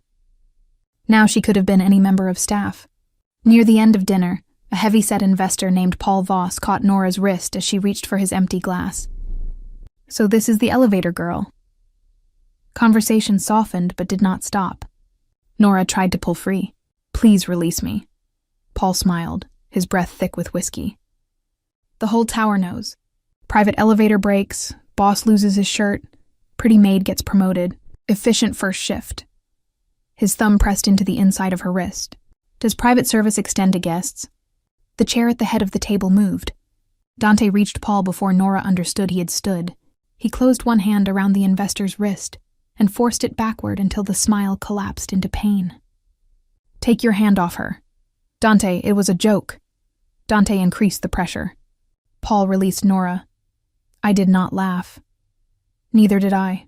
S1: Now she could have been any member of staff. Near the end of dinner, a heavy-set investor named Paul Voss caught Nora's wrist as she reached for his empty glass. So this is the elevator girl. Conversation softened but did not stop. Nora tried to pull free. Please release me. Paul smiled, his breath thick with whiskey. The whole tower knows. Private elevator breaks, boss loses his shirt, pretty maid gets promoted, efficient first shift. His thumb pressed into the inside of her wrist. Does private service extend to guests? The chair at the head of the table moved. Dante reached Paul before Nora understood he had stood. He closed one hand around the investor's wrist and forced it backward until the smile collapsed into pain. Take your hand off her. Dante, it was a joke. Dante increased the pressure. Paul released Nora. I did not laugh. Neither did I.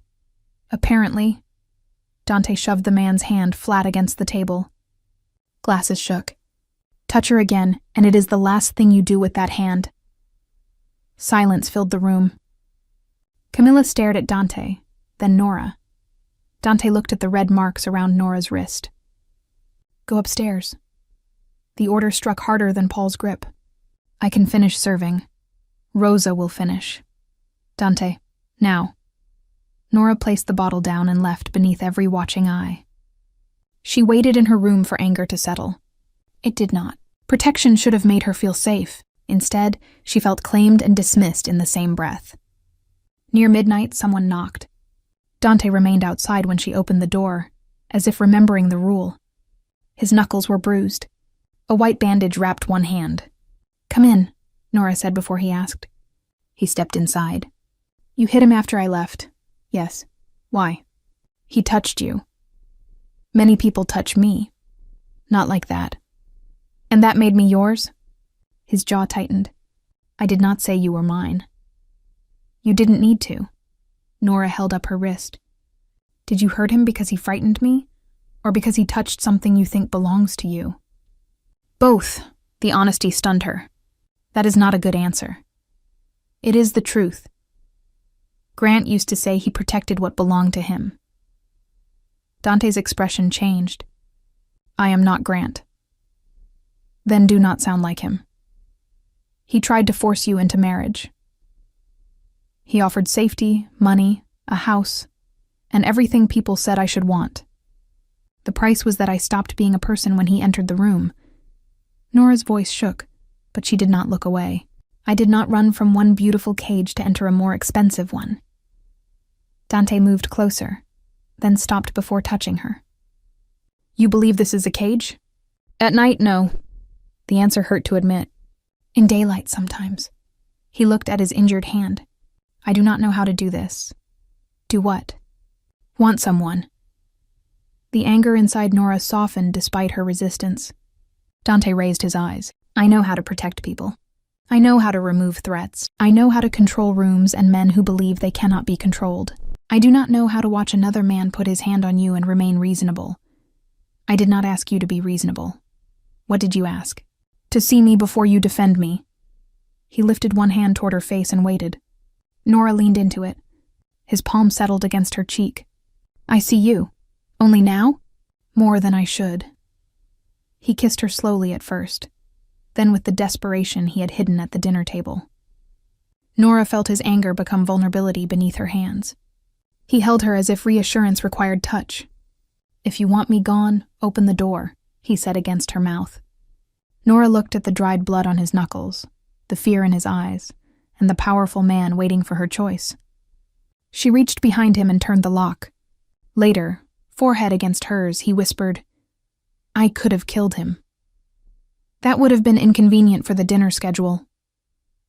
S1: Apparently. Dante shoved the man's hand flat against the table. Glasses shook. Touch her again, and it is the last thing you do with that hand. Silence filled the room. Camilla stared at Dante, then Nora. Dante looked at the red marks around Nora's wrist. Go upstairs. The order struck harder than Paul's grip. I can finish serving. Rosa will finish. Dante, now. Nora placed the bottle down and left beneath every watching eye. She waited in her room for anger to settle. It did not. Protection should have made her feel safe. Instead, she felt claimed and dismissed in the same breath. Near midnight, someone knocked. Dante remained outside when she opened the door, as if remembering the rule. His knuckles were bruised. A white bandage wrapped one hand. Come in, Nora said before he asked. He stepped inside. You hit him after I left. Yes. Why? He touched you. Many people touch me. Not like that. And that made me yours? His jaw tightened. I did not say you were mine. You didn't need to. Nora held up her wrist. Did you hurt him because he frightened me? Or because he touched something you think belongs to you? Both. The honesty stunned her. That is not a good answer. It is the truth. Grant used to say he protected what belonged to him. Dante's expression changed. I am not Grant. Then do not sound like him. He tried to force you into marriage. He offered safety, money, a house, and everything people said I should want. The price was that I stopped being a person when he entered the room. Nora's voice shook, but she did not look away. I did not run from one beautiful cage to enter a more expensive one. Dante moved closer, then stopped before touching her. You believe this is a cage? At night, no. The answer hurt to admit. In daylight sometimes. He looked at his injured hand. I do not know how to do this. Do what? Want someone. The anger inside Nora softened despite her resistance. Dante raised his eyes. I know how to protect people. I know how to remove threats. I know how to control rooms and men who believe they cannot be controlled. I do not know how to watch another man put his hand on you and remain reasonable. I did not ask you to be reasonable. What did you ask? To see me before you defend me. He lifted one hand toward her face and waited. Nora leaned into it. His palm settled against her cheek. I see you. Only now? More than I should. He kissed her slowly at first, then with the desperation he had hidden at the dinner table. Nora felt his anger become vulnerability beneath her hands. He held her as if reassurance required touch. If you want me gone, open the door, he said against her mouth. Nora looked at the dried blood on his knuckles, the fear in his eyes, and the powerful man waiting for her choice. She reached behind him and turned the lock. Later, forehead against hers, he whispered, "I could have killed him." That would have been inconvenient for the dinner schedule.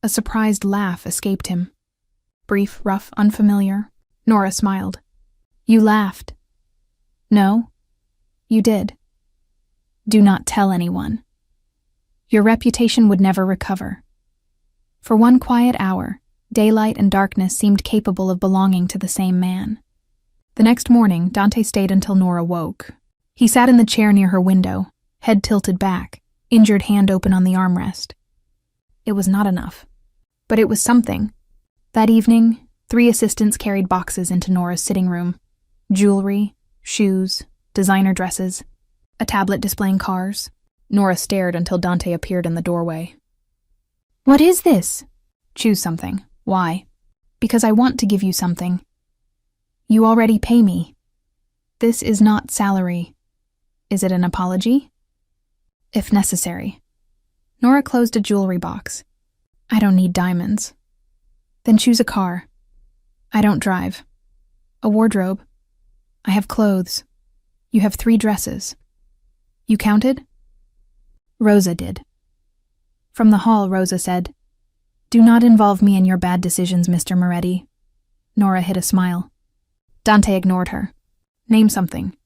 S1: A surprised laugh escaped him. Brief, rough, unfamiliar. Nora smiled. "You laughed." "No, you did. Do not tell anyone. Your reputation would never recover." For one quiet hour, daylight and darkness seemed capable of belonging to the same man. The next morning, Dante stayed until Nora woke. He sat in the chair near her window, head tilted back, injured hand open on the armrest. It was not enough, but it was something. That evening, 3 assistants carried boxes into Nora's sitting room. Jewelry, shoes, designer dresses, a tablet displaying cars. Nora stared until Dante appeared in the doorway. "What is this?" "Choose something." "Why?" "Because I want to give you something." "You already pay me." "This is not salary." "Is it an apology?" "If necessary." Nora closed a jewelry box. "I don't need diamonds." "Then choose a car." "I don't drive." "A wardrobe." "I have clothes." "You have 3 dresses." "You counted?" Rosa did. From the hall, Rosa said, "Do not involve me in your bad decisions, Mr. Moretti." Nora hid a smile. Dante ignored her. "Name something."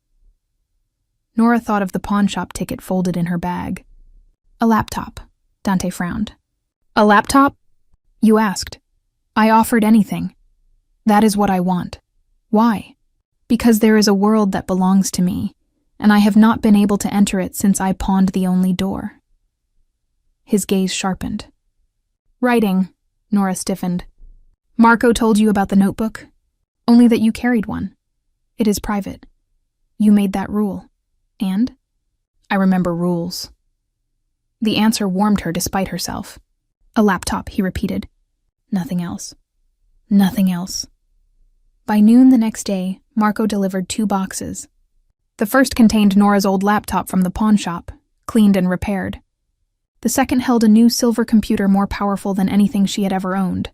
S1: Nora thought of the pawnshop ticket folded in her bag. "A laptop." Dante frowned. "A laptop?" "You asked. I offered anything. That is what I want." "Why?" "Because there is a world that belongs to me, and I have not been able to enter it since I pawned the only door." His gaze sharpened. "Writing," Nora stiffened. "Marco told you about the notebook?" "Only that you carried one. It is private. You made that rule." "And?" "I remember rules." The answer warmed her despite herself. "A laptop," he repeated. "Nothing else." Nothing else. By noon the next day, Marco delivered 2 boxes. The first contained Nora's old laptop from the pawn shop, cleaned and repaired. The second held a new silver computer more powerful than anything she had ever owned,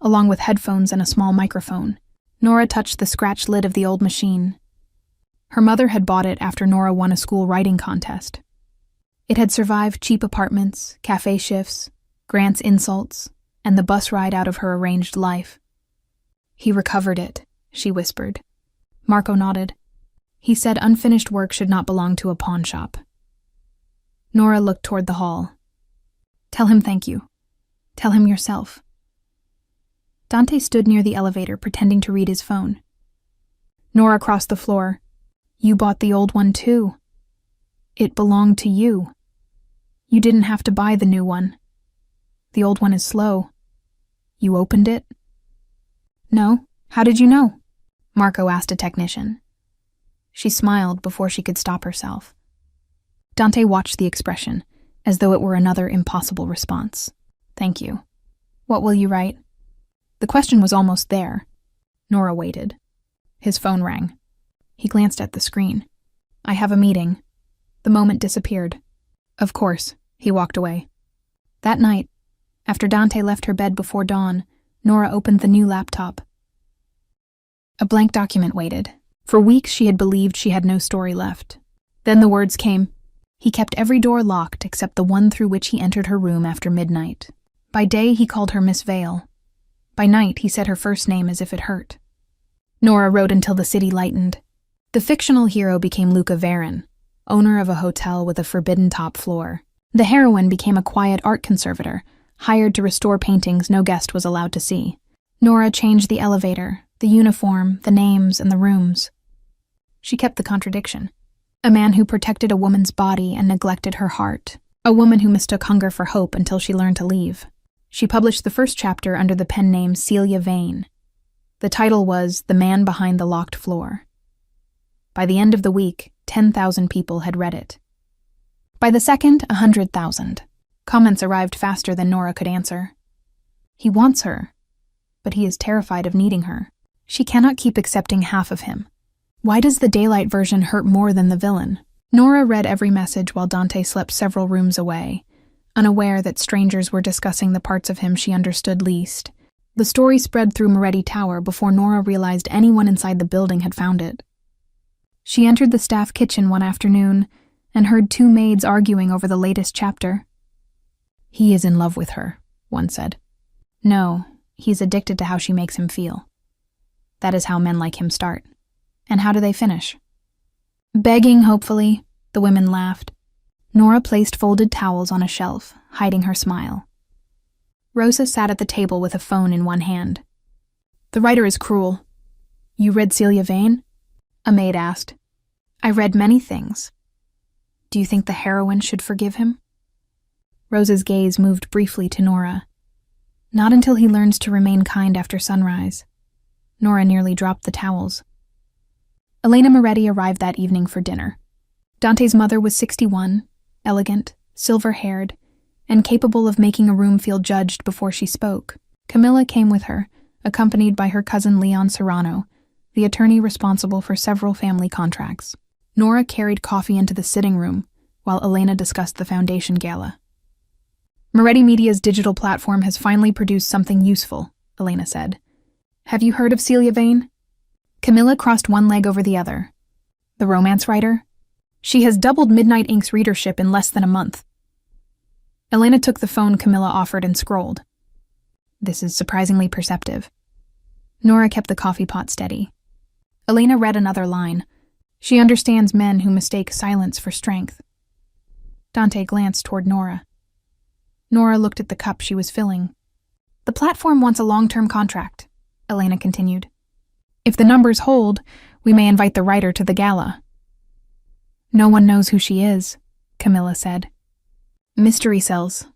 S1: along with headphones and a small microphone. Nora touched the scratched lid of the old machine. Her mother had bought it after Nora won a school writing contest. It had survived cheap apartments, cafe shifts, Grant's insults, and the bus ride out of her arranged life. "He recovered it," she whispered. Marco nodded. "He said unfinished work should not belong to a pawn shop." Nora looked toward the hall. "Tell him thank you. Tell him yourself." Dante stood near the elevator, pretending to read his phone. Nora crossed the floor. "You bought the old one too. It belonged to you. You didn't have to buy the new one. The old one is slow. You opened it?" "No. How did you know?" Marco asked a technician. She smiled before she could stop herself. Dante watched the expression, as though it were another impossible response. "Thank you. What will you write?" The question was almost there. Nora waited. His phone rang. He glanced at the screen. "I have a meeting." The moment disappeared. "Of course," he walked away. That night, after Dante left her bed before dawn, Nora opened the new laptop. A blank document waited. For weeks she had believed she had no story left. Then the words came. He kept every door locked except the one through which he entered her room after midnight. By day he called her Miss Vale. By night he said her first name as if it hurt. Nora wrote until the city lightened. The fictional hero became Luca Varon, owner of a hotel with a forbidden top floor. The heroine became a quiet art conservator, hired to restore paintings no guest was allowed to see. Nora changed the elevator, the uniform, the names, and the rooms. She kept the contradiction. A man who protected a woman's body and neglected her heart. A woman who mistook hunger for hope until she learned to leave. She published the first chapter under the pen name Celia Vane. The title was The Man Behind the Locked Floor. By the end of the week, 10,000 people had read it. By the second, 100,000. Comments arrived faster than Nora could answer. He wants her, but he is terrified of needing her. She cannot keep accepting half of him. Why does the daylight version hurt more than the villain? Nora read every message while Dante slept several rooms away, unaware that strangers were discussing the parts of him she understood least. The story spread through Moretti Tower before Nora realized anyone inside the building had found it. She entered the staff kitchen one afternoon and heard two maids arguing over the latest chapter. "He is in love with her," one said. "No, he's addicted to how she makes him feel. That is how men like him start. And how do they finish?" "Begging, hopefully," the women laughed. Nora placed folded towels on a shelf, hiding her smile. Rosa sat at the table with a phone in one hand. "The writer is cruel." "You read Celia Vane?" a maid asked. "I read many things. Do you think the heroine should forgive him?" Rosa's gaze moved briefly to Nora. "Not until he learns to remain kind after sunrise." Nora nearly dropped the towels. Elena Moretti arrived that evening for dinner. Dante's mother was 61, elegant, silver-haired, and capable of making a room feel judged before she spoke. Camilla came with her, accompanied by her cousin Leon Serrano, the attorney responsible for several family contracts. Nora carried coffee into the sitting room, while Elena discussed the foundation gala. "Moretti Media's digital platform has finally produced something useful," Elena said. "Have you heard of Celia Vane?" Camilla crossed one leg over the other. "The romance writer? She has doubled Midnight Inc.'s readership in less than a month." Elena took the phone Camilla offered and scrolled. "This is surprisingly perceptive." Nora kept the coffee pot steady. Elena read another line. "She understands men who mistake silence for strength." Dante glanced toward Nora. Nora looked at the cup she was filling. "The platform wants a long-term contract," Elena continued. "If the numbers hold, we may invite the writer to the gala." "No one knows who she is," Camilla said. "Mystery cells."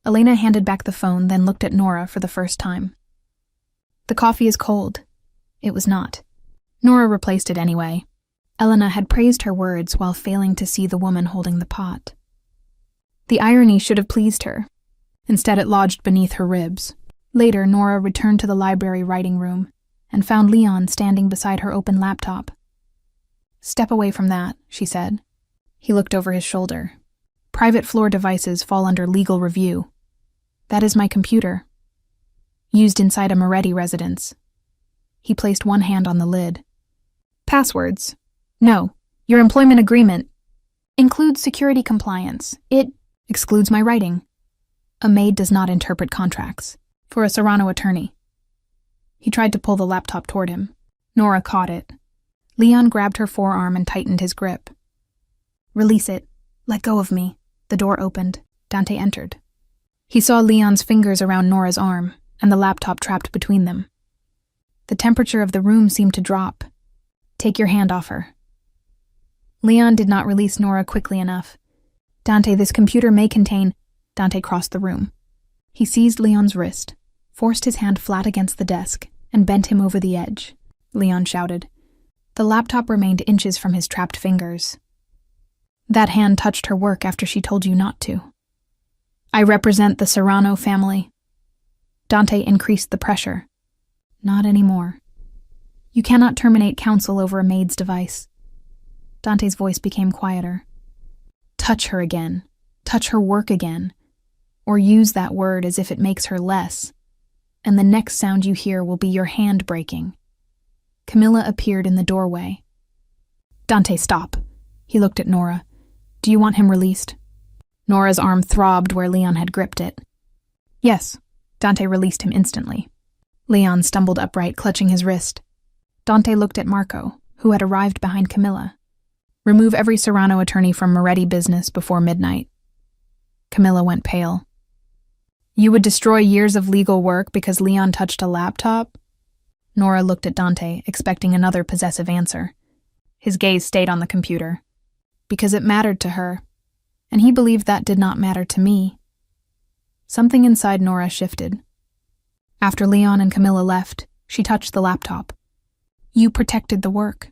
S1: Elena handed back the phone, then looked at Nora for the first time. "The coffee is cold." It was not. Nora replaced it anyway. Elena had praised her words while failing to see the woman holding the pot. The irony should have pleased her. Instead, it lodged beneath her ribs. Later, Nora returned to the library writing room and found Leon standing beside her open laptop. "Step away from that," she said. He looked over his shoulder. "Private floor devices fall under legal review. That is my computer. Used inside a Moretti residence." He placed one hand on the lid. "Passwords? No. Your employment agreement includes security compliance. It excludes my writing. A maid does not interpret contracts. For a Serrano attorney." He tried to pull the laptop toward him. Nora caught it. Leon grabbed her forearm and tightened his grip. "Release it. Let go of me." The door opened. Dante entered. He saw Leon's fingers around Nora's arm and the laptop trapped between them. The temperature of the room seemed to drop. "Take your hand off her." Leon did not release Nora quickly enough. "Dante, this computer may contain—" Dante crossed the room. He seized Leon's wrist, forced his hand flat against the desk, and bent him over the edge. Leon shouted. The laptop remained inches from his trapped fingers. "That hand touched her work after she told you not to." "I represent the Serrano family." Dante increased the pressure. "Not anymore. You cannot terminate counsel over a maid's device." Dante's voice became quieter. "Touch her again. Touch her work again. Or use that word as if it makes her less. And the next sound you hear will be your hand breaking." Camilla appeared in the doorway. "Dante, stop." He looked at Nora. "Do you want him released?" Nora's arm throbbed where Leon had gripped it. "Yes." Dante released him instantly. Leon stumbled upright, clutching his wrist. Dante looked at Marco, who had arrived behind Camilla. "Remove every Serrano attorney from Moretti business before midnight." Camilla went pale. "You would destroy years of legal work because Leon touched a laptop?" Nora looked at Dante, expecting another possessive answer. His gaze stayed on the computer. "Because it mattered to her, and he believed that did not matter to me." Something inside Nora shifted. After Leon and Camilla left, she touched the laptop. "You protected the work."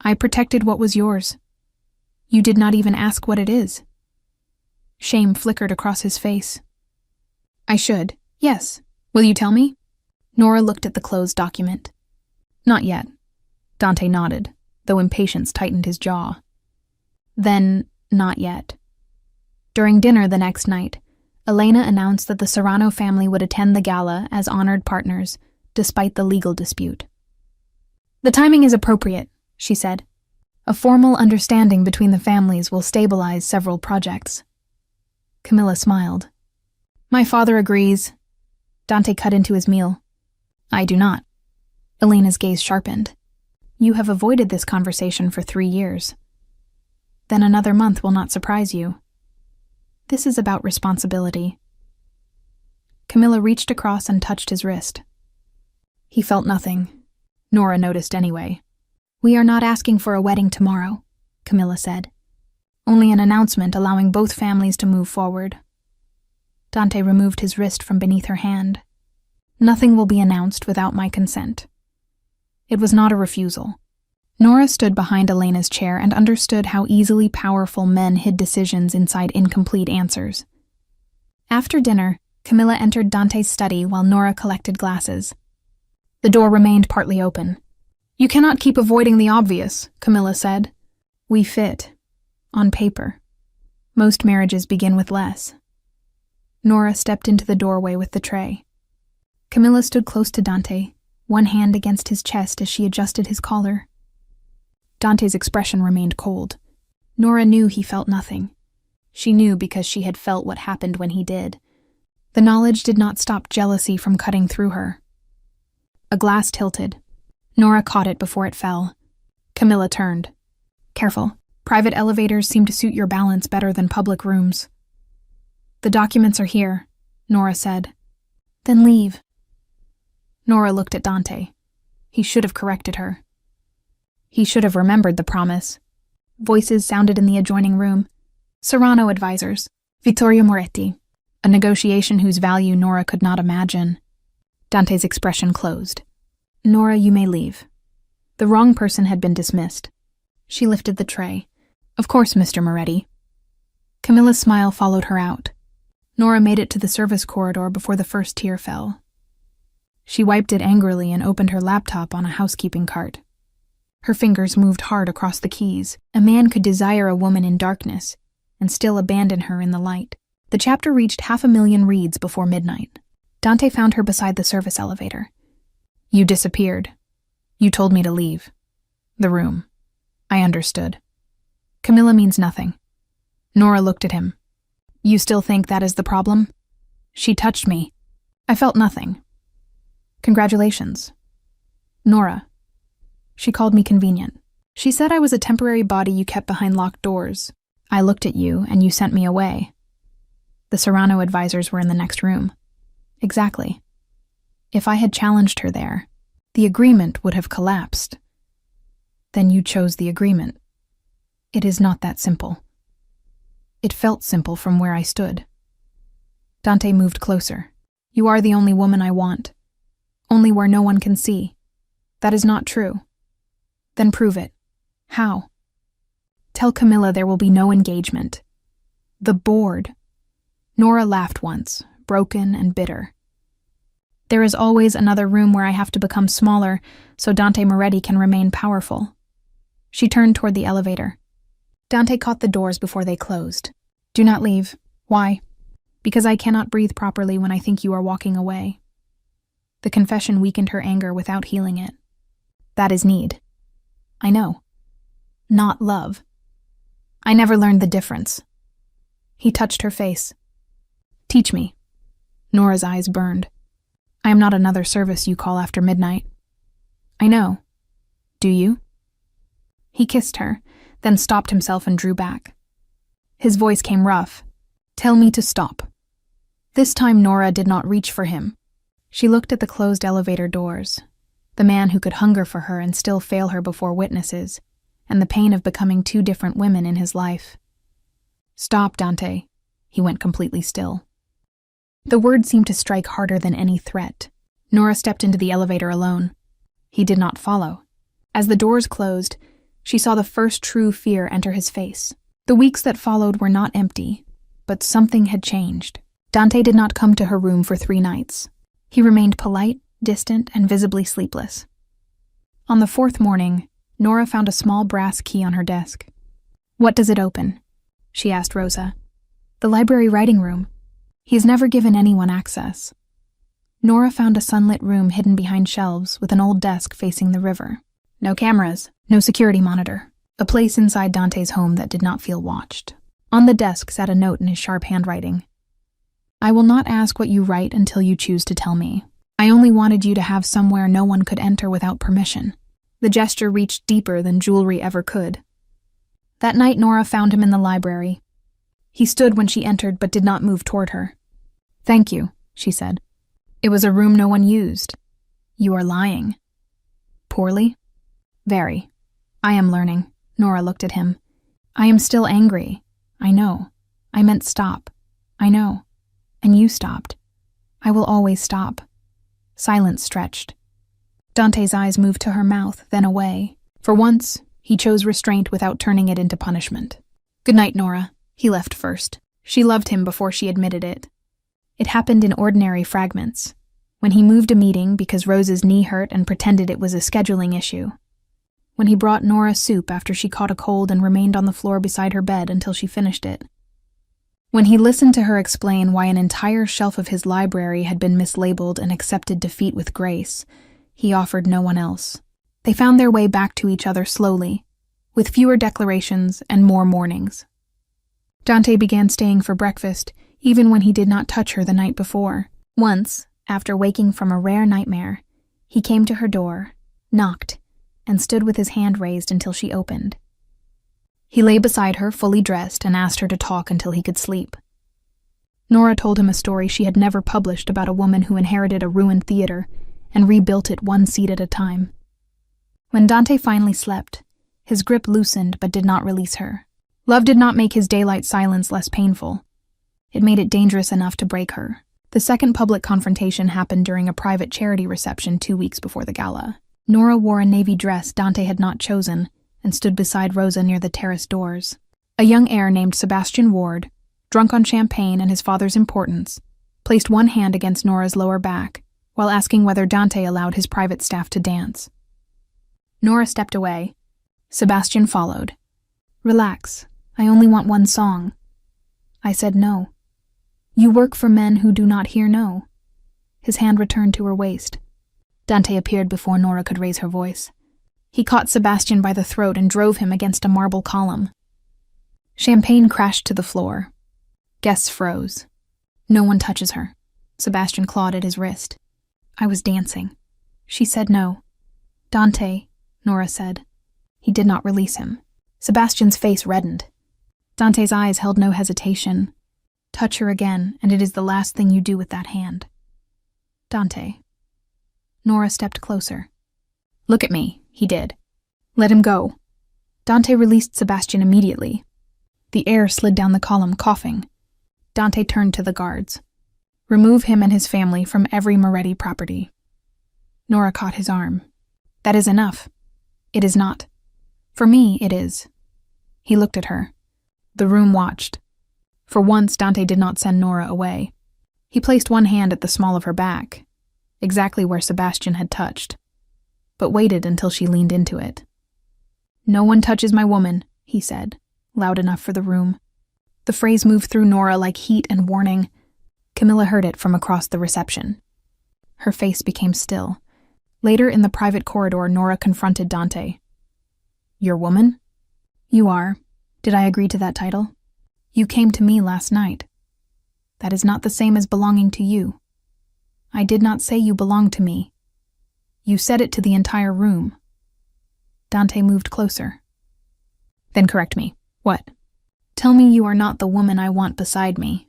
S1: "I protected what was yours. You did not even ask what it is." Shame flickered across his face. "I should, yes. Will you tell me?" Nora looked at the closed document. "Not yet." Dante nodded, though impatience tightened his jaw. "Then, not yet." During dinner the next night, Elena announced that the Serrano family would attend the gala as honored partners, despite the legal dispute. "The timing is appropriate," she said. "A formal understanding between the families will stabilize several projects." Camilla smiled. "My father agrees." Dante cut into his meal. "I do not." Elena's gaze sharpened. "You have avoided this conversation for 3 years. Then another month will not surprise you. This is about responsibility." Camilla reached across and touched his wrist. He felt nothing. Nora noticed anyway. "We are not asking for a wedding tomorrow," Camilla said. "Only an announcement allowing both families to move forward." Dante removed his wrist from beneath her hand. "Nothing will be announced without my consent." It was not a refusal. Nora stood behind Elena's chair and understood how easily powerful men hid decisions inside incomplete answers. After dinner, Camilla entered Dante's study while Nora collected glasses. The door remained partly open. "You cannot keep avoiding the obvious," Camilla said. "We fit. On paper. Most marriages begin with less." Nora stepped into the doorway with the tray. Camilla stood close to Dante, one hand against his chest as she adjusted his collar. Dante's expression remained cold. Nora knew he felt nothing. She knew because she had felt what happened when he did. The knowledge did not stop jealousy from cutting through her. A glass tilted. Nora caught it before it fell. Camilla turned. "Careful. Private elevators seem to suit your balance better than public rooms." "The documents are here," Nora said. "Then leave." Nora looked at Dante. He should have corrected her. He should have remembered the promise. Voices sounded in the adjoining room. Serrano advisors. Vittorio Moretti. A negotiation whose value Nora could not imagine. Dante's expression closed. "Nora, you may leave." The wrong person had been dismissed. She lifted the tray. "Of course, Mr. Moretti." Camilla's smile followed her out. Nora made it to the service corridor before the first tear fell. She wiped it angrily and opened her laptop on a housekeeping cart. Her fingers moved hard across the keys. A man could desire a woman in darkness and still abandon her in the light. The chapter reached 500,000 reads before midnight. Dante found her beside the service elevator. "You disappeared. You told me to leave. The room. I understood. Camilla means nothing." Nora looked at him. "You still think that is the problem?" "She touched me. I felt nothing." "Congratulations." "Nora. She called me convenient. She said I was a temporary body you kept behind locked doors. I looked at you, and you sent me away." The Serrano advisors were in the next room. "Exactly. If I had challenged her there, the agreement would have collapsed." "Then you chose the agreement." "It is not that simple." "It felt simple from where I stood." Dante moved closer. "You are the only woman I want. Only where no one can see. That is not true." "Then prove it." "How?" "Tell Camilla there will be no engagement." "The board." Nora laughed once, broken and bitter. "There is always another room where I have to become smaller so Dante Moretti can remain powerful." She turned toward the elevator. Dante caught the doors before they closed. "Do not leave." "Why?" "Because I cannot breathe properly when I think you are walking away." The confession weakened her anger without healing it. "That is need." "I know. Not love. I never learned the difference." He touched her face. "Teach me." Nora's eyes burned. "I am not another service you call after midnight." "I know. Do you?" He kissed her, then stopped himself and drew back. His voice came rough. "Tell me to stop." This time Nora did not reach for him. She looked at the closed elevator doors, the man who could hunger for her and still fail her before witnesses, and the pain of becoming two different women in his life. "Stop, Dante." He went completely still. The word seemed to strike harder than any threat. Nora stepped into the elevator alone. He did not follow. As the doors closed, she saw the first true fear enter his face. The weeks that followed were not empty, but something had changed. Dante did not come to her room for 3 nights. He remained polite, distant, and visibly sleepless. On the 4th morning, Nora found a small brass key on her desk. "What does it open?" she asked Rosa. The library writing room. He's never given anyone access. Nora found a sunlit room hidden behind shelves with an old desk facing the river. No cameras, no security monitor. A place inside Dante's home that did not feel watched. On the desk sat a note in his sharp handwriting. I will not ask what you write until you choose to tell me. I only wanted you to have somewhere no one could enter without permission. The gesture reached deeper than jewelry ever could. That night Nora found him in the library. He stood when she entered but did not move toward her. Thank you, she said. It was a room no one used. You are lying. Poorly? Very. I am learning. Nora looked at him. I am still angry. I know. I meant stop. I know. And you stopped. I will always stop. Silence stretched. Dante's eyes moved to her mouth, then away. For once, he chose restraint without turning it into punishment. Good night, Nora. He left first. She loved him before she admitted it. It happened in ordinary fragments. When he moved a meeting because Rose's knee hurt and pretended it was a scheduling issue. When he brought Nora soup after she caught a cold and remained on the floor beside her bed until she finished it. When he listened to her explain why an entire shelf of his library had been mislabeled and accepted defeat with grace, he offered no one else. They found their way back to each other slowly, with fewer declarations and more mornings. Dante began staying for breakfast, even when he did not touch her the night before. Once, after waking from a rare nightmare, he came to her door, knocked, and stood with his hand raised until she opened. He lay beside her, fully dressed, and asked her to talk until he could sleep. Nora told him a story she had never published about a woman who inherited a ruined theater and rebuilt it one seat at a time. When Dante finally slept, his grip loosened but did not release her. Love did not make his daylight silence less painful. It made it dangerous enough to break her. The second public confrontation happened during a private charity reception 2 weeks before the gala. Nora wore a navy dress Dante had not chosen and stood beside Rosa near the terrace doors. A young heir named Sebastian Ward, drunk on champagne and his father's importance, placed one hand against Nora's lower back while asking whether Dante allowed his private staff to dance. Nora stepped away. Sebastian followed. Relax, I only want one song. I said no. You work for men who do not hear no. His hand returned to her waist. Dante appeared before Nora could raise her voice. He caught Sebastian by the throat and drove him against a marble column. Champagne crashed to the floor. Guests froze. No one touches her. Sebastian clawed at his wrist. I was dancing. She said no. Dante, Nora said. He did not release him. Sebastian's face reddened. Dante's eyes held no hesitation. Touch her again, and it is the last thing you do with that hand. Dante. Nora stepped closer. Look at me, he did. Let him go. Dante released Sebastian immediately. The heir slid down the column, coughing. Dante turned to the guards. Remove him and his family from every Moretti property. Nora caught his arm. That is enough. It is not. For me, it is. He looked at her. The room watched. For once, Dante did not send Nora away. He placed one hand at the small of her back, exactly where Sebastian had touched, but waited until she leaned into it. No one touches my woman, he said, loud enough for the room. The phrase moved through Nora like heat and warning. Camilla heard it from across the reception. Her face became still. Later in the private corridor, Nora confronted Dante. Your woman? You are. Did I agree to that title? You came to me last night. That is not the same as belonging to you. I did not say you belonged to me. You said it to the entire room. Dante moved closer. Then correct me. What? Tell me you are not the woman I want beside me.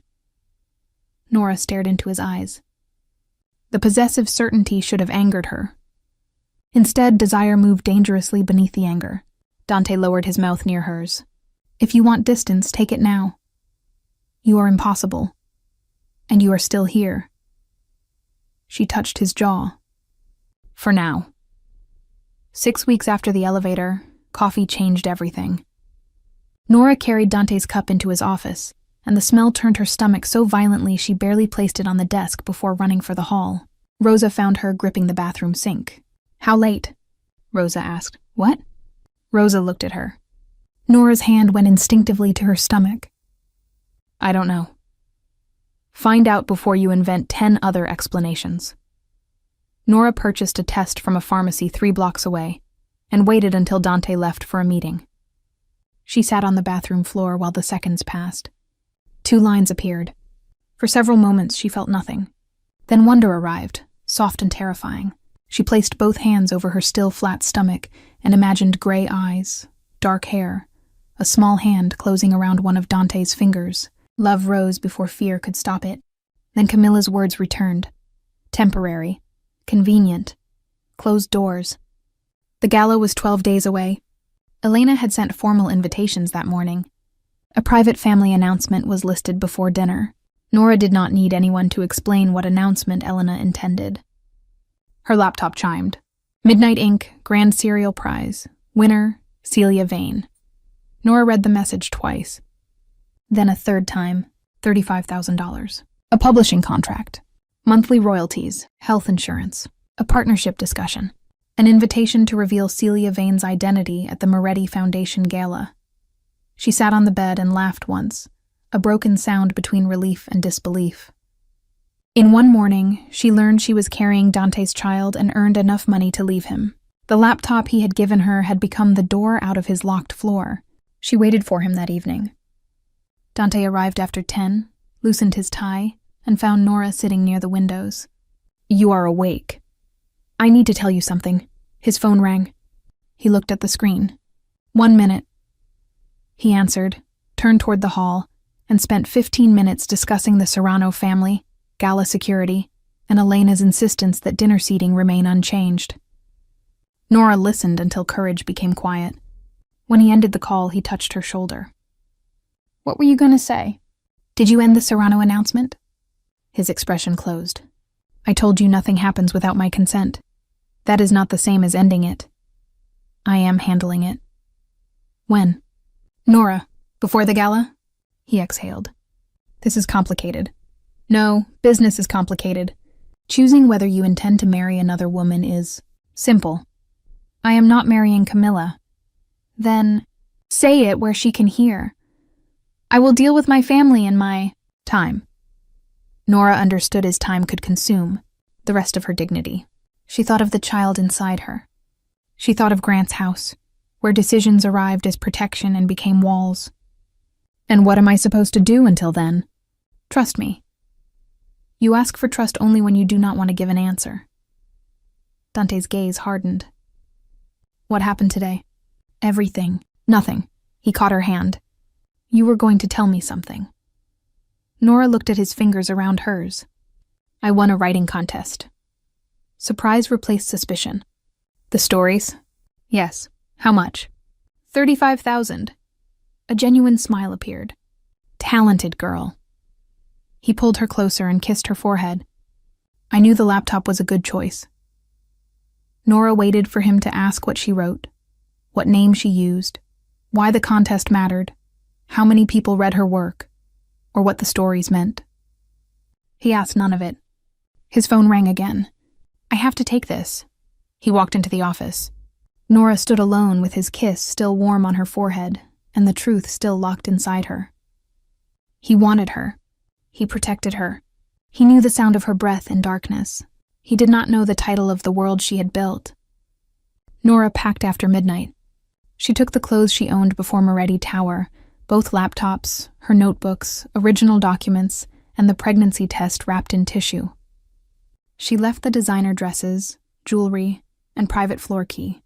S1: Nora stared into his eyes. The possessive certainty should have angered her. Instead, desire moved dangerously beneath the anger. Dante lowered his mouth near hers. If you want distance, take it now. You are impossible. And you are still here. She touched his jaw. For now. 6 weeks after the elevator, coffee changed everything. Nora carried Dante's cup into his office, and the smell turned her stomach so violently she barely placed it on the desk before running for the hall. Rosa found her gripping the bathroom sink. How late? Rosa asked. What? Rosa looked at her. Nora's hand went instinctively to her stomach. I don't know. Find out before you invent 10 other explanations. Nora purchased a test from a pharmacy 3 blocks away and waited until Dante left for a meeting. She sat on the bathroom floor while the seconds passed. 2 lines appeared. For several moments she felt nothing. Then wonder arrived, soft and terrifying. She placed both hands over her still flat stomach and imagined gray eyes, dark hair, a small hand closing around one of Dante's fingers. Love rose before fear could stop it. Then Camilla's words returned. Temporary, convenient, closed doors. The gala was 12 days away. Elena had sent formal invitations that morning. A private family announcement was listed before dinner. Nora did not need anyone to explain what announcement Elena intended. Her laptop chimed. Midnight Inc. Grand Serial Prize. Winner, Celia Vane. Nora read the message twice. Then a third time, $35,000. A publishing contract. Monthly royalties, health insurance. A partnership discussion. An invitation to reveal Celia Vane's identity at the Moretti Foundation Gala. She sat on the bed and laughed once, a broken sound between relief and disbelief. In one morning, she learned she was carrying Dante's child and earned enough money to leave him. The laptop he had given her had become the door out of his locked floor. She waited for him that evening. Dante arrived after 10, loosened his tie, and found Nora sitting near the windows. You are awake. I need to tell you something. His phone rang. He looked at the screen. 1 minute. He answered, turned toward the hall, and spent 15 minutes discussing the Serrano family, gala security, and Elena's insistence that dinner seating remain unchanged. Nora listened until courage became quiet. When he ended the call, he touched her shoulder. What were you going to say? Did you end the Serrano announcement? His expression closed. I told you nothing happens without my consent. That is not the same as ending it. I am handling it. When? Nora, before the gala? He exhaled. This is complicated. No, business is complicated. Choosing whether you intend to marry another woman is simple. I am not marrying Camilla. Then, say it where she can hear. I will deal with my family in my time. Nora understood his time could consume the rest of her dignity. She thought of the child inside her. She thought of Grant's house, where decisions arrived as protection and became walls. And what am I supposed to do until then? Trust me. You ask for trust only when you do not want to give an answer. Dante's gaze hardened. What happened today? Everything. Nothing. He caught her hand. You were going to tell me something. Nora looked at his fingers around hers. I won a writing contest. Surprise replaced suspicion. The stories? Yes. How much? 35,000. A genuine smile appeared. Talented girl. He pulled her closer and kissed her forehead. I knew the laptop was a good choice. Nora waited for him to ask what she wrote, what name she used, why the contest mattered, how many people read her work, or what the stories meant. He asked none of it. His phone rang again. I have to take this. He walked into the office. Nora stood alone with his kiss still warm on her forehead and the truth still locked inside her. He wanted her. He protected her. He knew the sound of her breath in darkness. He did not know the title of the world she had built. Nora packed after midnight. She took the clothes she owned before Moretti Tower, both laptops, her notebooks, original documents, and the pregnancy test wrapped in tissue. She left the designer dresses, jewelry, and private floor key.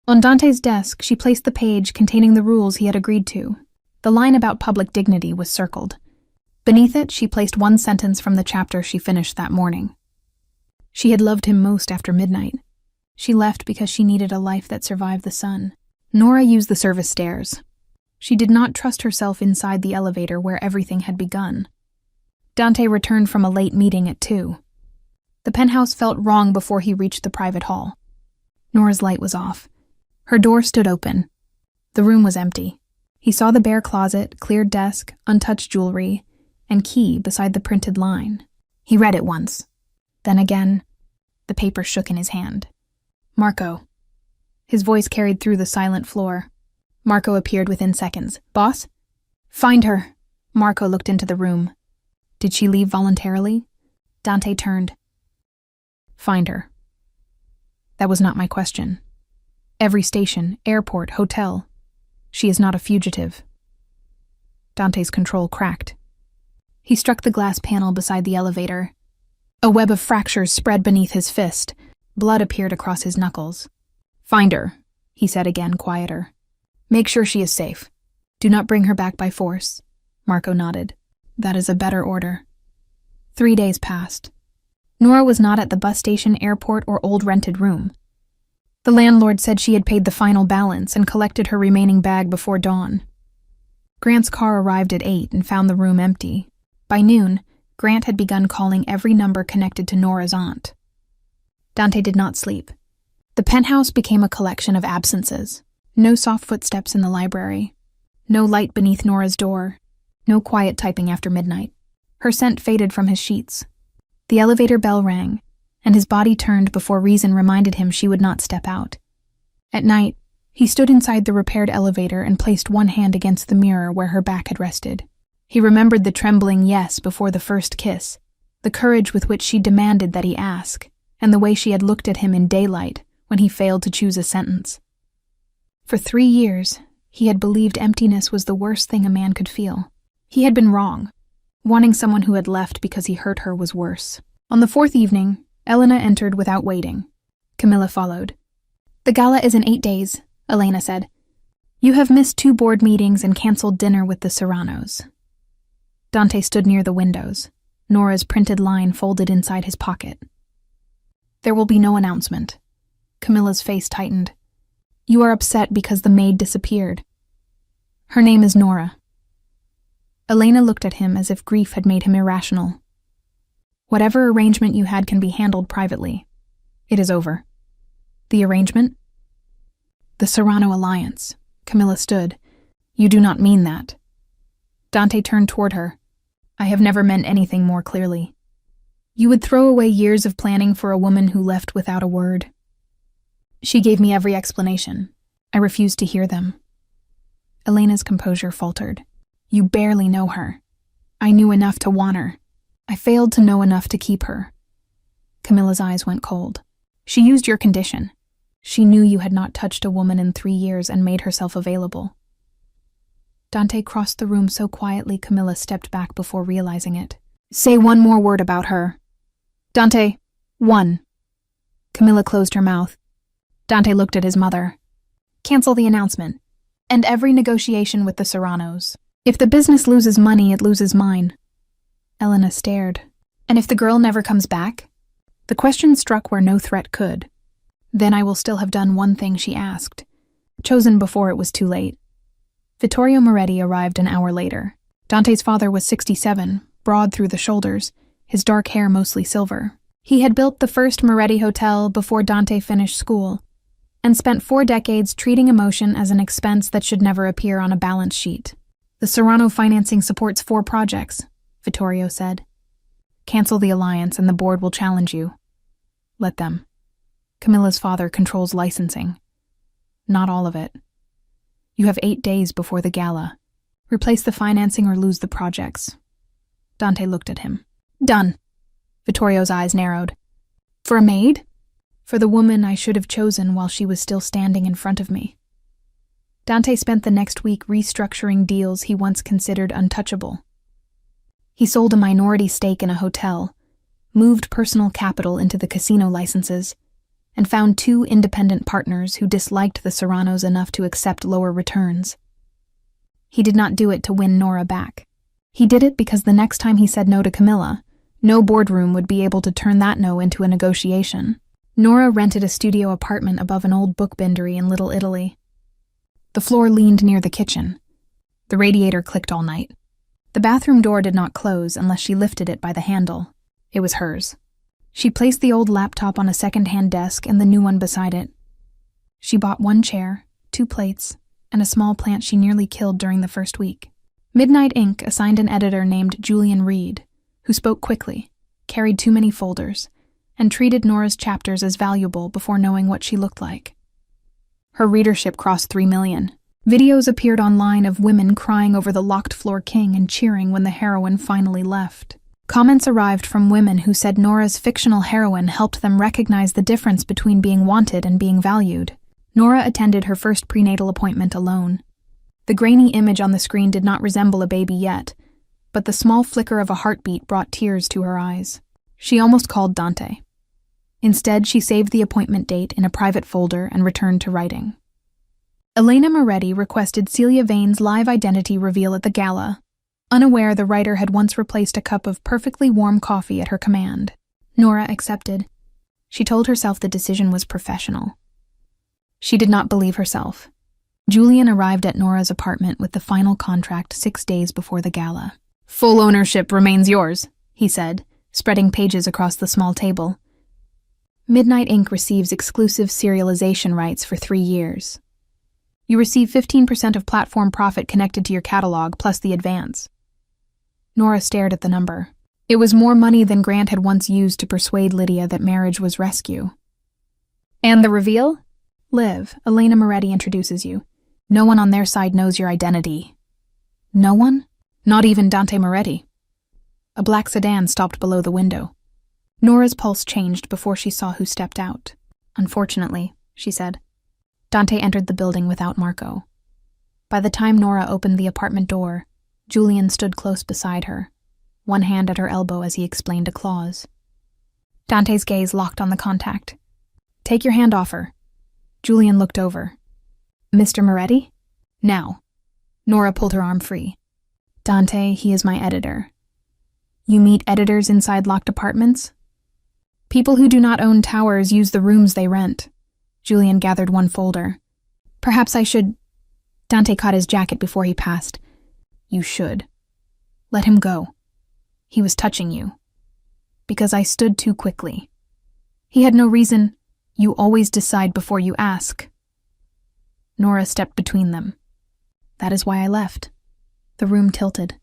S1: On Dante's desk, she placed the page containing the rules he had agreed to. The line about public dignity was circled. Beneath it, she placed one sentence from the chapter she finished that morning. She had loved him most after midnight. She left because she needed a life that survived the sun. Nora used the service stairs. She did not trust herself inside the elevator where everything had begun. Dante returned from a late meeting at 2. The penthouse felt wrong before he reached the private hall. Nora's light was off. Her door stood open. The room was empty. He saw the bare closet, cleared desk, untouched jewelry, and key beside the printed line. He read it once. Then again, the paper shook in his hand. Marco. His voice carried through the silent floor. Marco appeared within seconds. Boss? Find her. Marco looked into the room. Did she leave voluntarily? Dante turned. Find her. That was not my question. Every station, airport, hotel. She is not a fugitive. Dante's control cracked. He struck the glass panel beside the elevator. A web of fractures spread beneath his fist. Blood appeared across his knuckles. Find her, he said again, quieter. Make sure she is safe. Do not bring her back by force. Marco nodded. That is a better order. 3 days passed. Nora was not at the bus station, airport, or old rented room. The landlord said she had paid the final balance and collected her remaining bag before dawn. Grant's car arrived at 8 and found the room empty. By noon, Grant had begun calling every number connected to Nora's aunt. Dante did not sleep. The penthouse became a collection of absences. No soft footsteps in the library. No light beneath Nora's door. No quiet typing after midnight. Her scent faded from his sheets. The elevator bell rang, and his body turned before reason reminded him she would not step out. At night, he stood inside the repaired elevator and placed one hand against the mirror where her back had rested. He remembered the trembling yes before the first kiss, the courage with which she demanded that he ask, and the way she had looked at him in daylight when he failed to choose a sentence. For 3 years, he had believed emptiness was the worst thing a man could feel. He had been wrong. Wanting someone who had left because he hurt her was worse. On the 4th evening, Elena entered without waiting. Camilla followed. The gala is in 8 days, Elena said. You have missed 2 board meetings and canceled dinner with the Serranos. Dante stood near the windows, Nora's printed line folded inside his pocket. There will be no announcement. Camilla's face tightened. You are upset because the maid disappeared. Her name is Nora. Elena looked at him as if grief had made him irrational. Whatever arrangement you had can be handled privately. It is over. The arrangement? The Serrano alliance. Camilla stood. You do not mean that. Dante turned toward her. I have never meant anything more clearly. You would throw away years of planning for a woman who left without a word. She gave me every explanation. I refused to hear them. Elena's composure faltered. You barely know her. I knew enough to want her. I failed to know enough to keep her. Camilla's eyes went cold. She used your condition. She knew you had not touched a woman in 3 years and made herself available. Dante crossed the room so quietly Camilla stepped back before realizing it. Say one more word about her. Dante, 1. Camilla closed her mouth. Dante looked at his mother. Cancel the announcement. End every negotiation with the Serranos. If the business loses money, it loses mine. Elena stared. And if the girl never comes back? The question struck where no threat could. Then I will still have done one thing she asked. Chosen before it was too late. Vittorio Moretti arrived an hour later. Dante's father was 67, broad through the shoulders, his dark hair mostly silver. He had built the first Moretti Hotel before Dante finished school, and spent 4 decades treating emotion as an expense that should never appear on a balance sheet. The Serrano financing supports 4 projects, Vittorio said. Cancel the alliance and the board will challenge you. Let them. Camilla's father controls licensing. Not all of it. You have 8 days before the gala. Replace the financing or lose the projects. Dante looked at him. Done. Vittorio's eyes narrowed. For a maid? For the woman I should have chosen while she was still standing in front of me. Dante spent the next week restructuring deals he once considered untouchable. He sold a minority stake in a hotel, moved personal capital into the casino licenses, and found 2 independent partners who disliked the Serranos enough to accept lower returns. He did not do it to win Nora back. He did it because the next time he said no to Camilla, no boardroom would be able to turn that no into a negotiation. Nora rented a studio apartment above an old book bindery in Little Italy. The floor leaned near the kitchen. The radiator clicked all night. The bathroom door did not close unless she lifted it by the handle. It was hers. She placed the old laptop on a second-hand desk and the new one beside it. She bought 1 chair, 2 plates, and a small plant she nearly killed during the first week. Midnight Ink assigned an editor named Julian Reed, who spoke quickly, carried too many folders, and treated Nora's chapters as valuable before knowing what she looked like. Her readership crossed 3 million. Videos appeared online of women crying over the locked floor king and cheering when the heroine finally left. Comments arrived from women who said Nora's fictional heroine helped them recognize the difference between being wanted and being valued. Nora attended her first prenatal appointment alone. The grainy image on the screen did not resemble a baby yet, but the small flicker of a heartbeat brought tears to her eyes. She almost called Dante. Instead, she saved the appointment date in a private folder and returned to writing. Elena Moretti requested Celia Vane's live identity reveal at the gala, unaware the writer had once replaced a cup of perfectly warm coffee at her command. Nora accepted. She told herself the decision was professional. She did not believe herself. Julian arrived at Nora's apartment with the final contract 6 days before the gala. "Full ownership remains yours," he said, spreading pages across the small table. Midnight Inc. receives exclusive serialization rights for 3 years. You receive 15% of platform profit connected to your catalog, plus the advance. Nora stared at the number. It was more money than Grant had once used to persuade Lydia that marriage was rescue. "And the reveal?" "Liv, Elena Moretti introduces you. No one on their side knows your identity." "No one?" "Not even Dante Moretti." A black sedan stopped below the window. Nora's pulse changed before she saw who stepped out. "Unfortunately," she said. Dante entered the building without Marco. By the time Nora opened the apartment door, Julian stood close beside her, one hand at her elbow as he explained a clause. Dante's gaze locked on the contact. "Take your hand off her." Julian looked over. "Mr. Moretti?" "Now." Nora pulled her arm free. "Dante, he is my editor." "You meet editors inside locked apartments?" "People who do not own towers use the rooms they rent." Julian gathered one folder. "Perhaps I should—" Dante caught his jacket before he passed. "You should. Let him go. He was touching you. Because I stood too quickly. He had no reason. You always decide before you ask." Nora stepped between them. "That is why I left." The room tilted.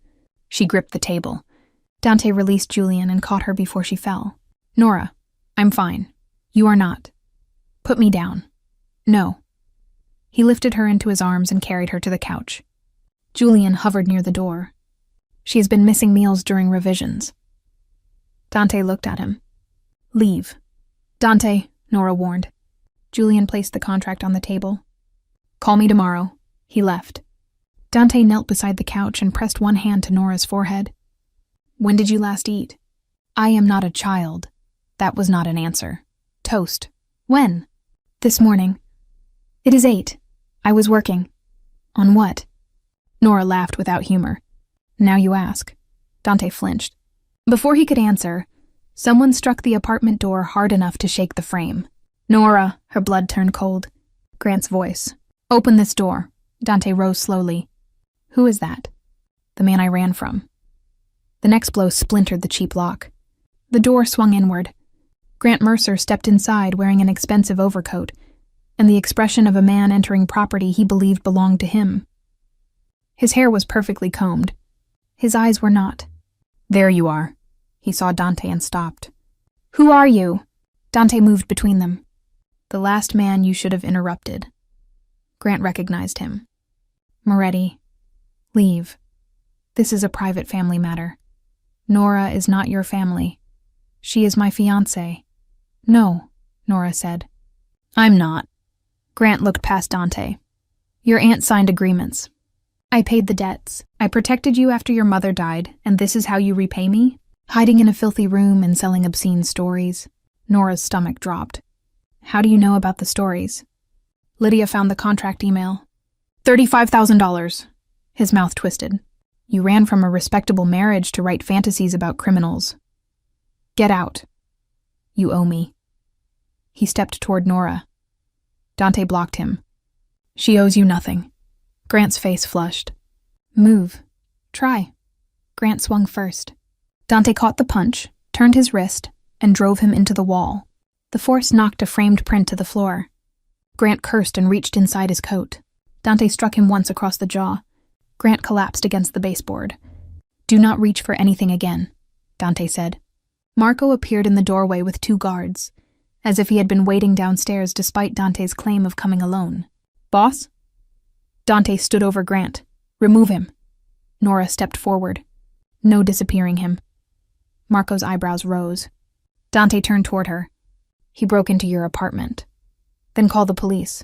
S1: She gripped the table. Dante released Julian and caught her before she fell. "Nora, I'm fine. You are not. Put me down." "No." He lifted her into his arms and carried her to the couch. Julian hovered near the door. "She has been missing meals during revisions." Dante looked at him. "Leave." "Dante," Nora warned. Julian placed the contract on the table. "Call me tomorrow." He left. Dante knelt beside the couch and pressed one hand to Nora's forehead. "When did you last eat?" "I am not a child." That was not an answer. "Toast." "When?" "This morning." "It is 8. I was working." "On what?" Nora laughed without humor. "Now you ask." Dante flinched. Before he could answer, someone struck the apartment door hard enough to shake the frame. "Nora," her blood turned cold. Grant's voice. "Open this door." Dante rose slowly. "Who is that?" "The man I ran from." The next blow splintered the cheap lock. The door swung inward. Grant Mercer stepped inside wearing an expensive overcoat, and the expression of a man entering property he believed belonged to him. His hair was perfectly combed. His eyes were not. "There you are." He saw Dante and stopped. "Who are you?" Dante moved between them. "The last man you should have interrupted." Grant recognized him. "Moretti, leave. This is a private family matter. Nora is not your family. She is my fiancée." "No," Nora said. "I'm not." Grant looked past Dante. "Your aunt signed agreements. I paid the debts. I protected you after your mother died, and this is how you repay me? Hiding in a filthy room and selling obscene stories." Nora's stomach dropped. "How do you know about the stories?" Lydia found the contract email. $35,000. His mouth twisted. "You ran from a respectable marriage to write fantasies about criminals. Get out. You owe me." He stepped toward Nora. Dante blocked him. "She owes you nothing." Grant's face flushed. "Move. Try." Grant swung first. Dante caught the punch, turned his wrist, and drove him into the wall. The force knocked a framed print to the floor. Grant cursed and reached inside his coat. Dante struck him once across the jaw. Grant collapsed against the baseboard. "Do not reach for anything again," Dante said. Marco appeared in the doorway with 2 guards, as if he had been waiting downstairs despite Dante's claim of coming alone. "Boss?" Dante stood over Grant. "Remove him." Nora stepped forward. "No disappearing him." Marco's eyebrows rose. Dante turned toward her. "He broke into your apartment." "Then call the police.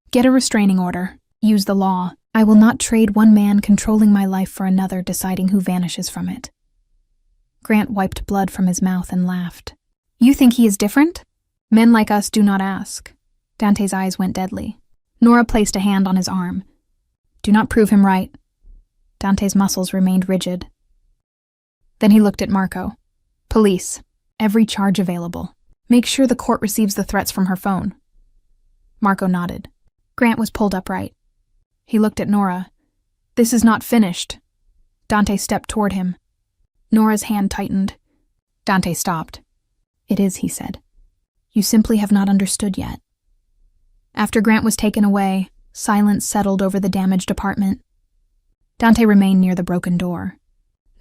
S1: Get a restraining order. Use the law. I will not trade one man controlling my life for another deciding who vanishes from it." Grant wiped blood from his mouth and laughed. "You think he is different? Men like us do not ask." Dante's eyes went deadly. Nora placed a hand on his arm. "Do not prove him right." Dante's muscles remained rigid. Then he looked at Marco. "Police. Every charge available. Make sure the court receives the threats from her phone." Marco nodded. Grant was pulled upright. He looked at Nora. "This is not finished." Dante stepped toward him. Nora's hand tightened. Dante stopped. "It is," he said. "You simply have not understood yet." After Grant was taken away, silence settled over the damaged apartment. Dante remained near the broken door.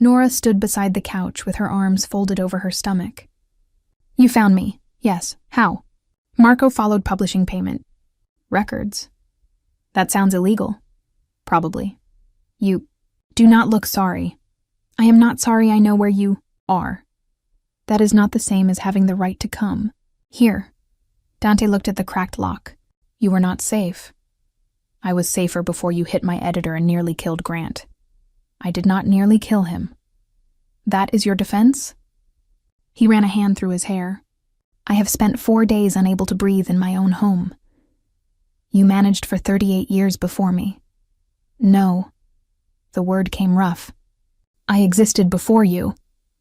S1: Nora stood beside the couch with her arms folded over her stomach. "You found me. Yes. How?" "Marco followed publishing payment." "Records. That sounds illegal." "Probably." "You do not look sorry." "I am not sorry. I know where you are." "That is not the same as having the right to come. Here." Dante looked at the cracked lock. "You were not safe." "I was safer before you hit my editor and nearly killed Grant." "I did not nearly kill him." "That is your defense?" He ran a hand through his hair. "I have spent 4 days unable to breathe in my own home." "You managed for 38 years before me." "No." The word came rough. "I existed before you."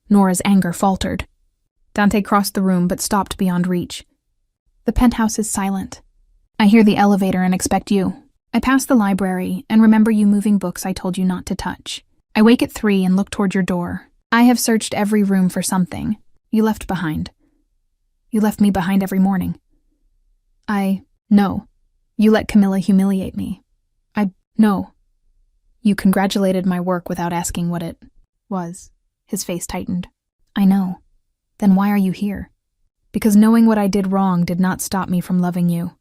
S1: Nora's anger faltered. Dante crossed the room but stopped beyond reach. "The penthouse is silent. I hear the elevator and expect you. I pass the library and remember you moving books I told you not to touch. I wake at 3 and look toward your door. I have searched every room for something you left behind. You left me behind every morning." No. You let Camilla humiliate me." No. You congratulated my work without asking what it was." His face tightened. "I know. Then why are you here?" "Because knowing what I did wrong did not stop me from loving you."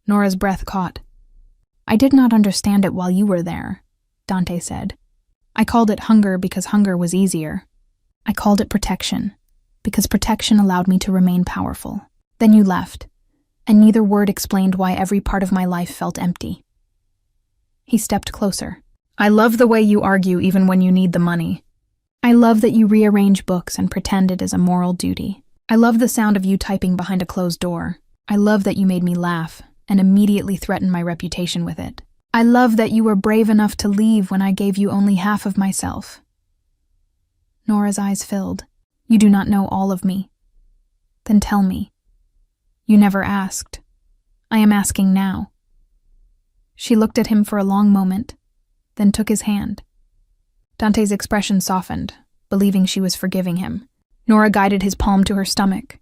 S1: Nora's breath caught. "I did not understand it while you were there," Dante said. "I called it hunger because hunger was easier. I called it protection because protection allowed me to remain powerful. Then you left, and neither word explained why every part of my life felt empty." He stepped closer. "I love the way you argue even when you need the money. I love that you rearrange books and pretend it is a moral duty. I love the sound of you typing behind a closed door. I love that you made me laugh and immediately threatened my reputation with it. I love that you were brave enough to leave when I gave you only half of myself." Nora's eyes filled. "You do not know all of me." "Then tell me." "You never asked. I am asking now." She looked at him for a long moment, then took his hand. Dante's expression softened, believing she was forgiving him. Nora guided his palm to her stomach.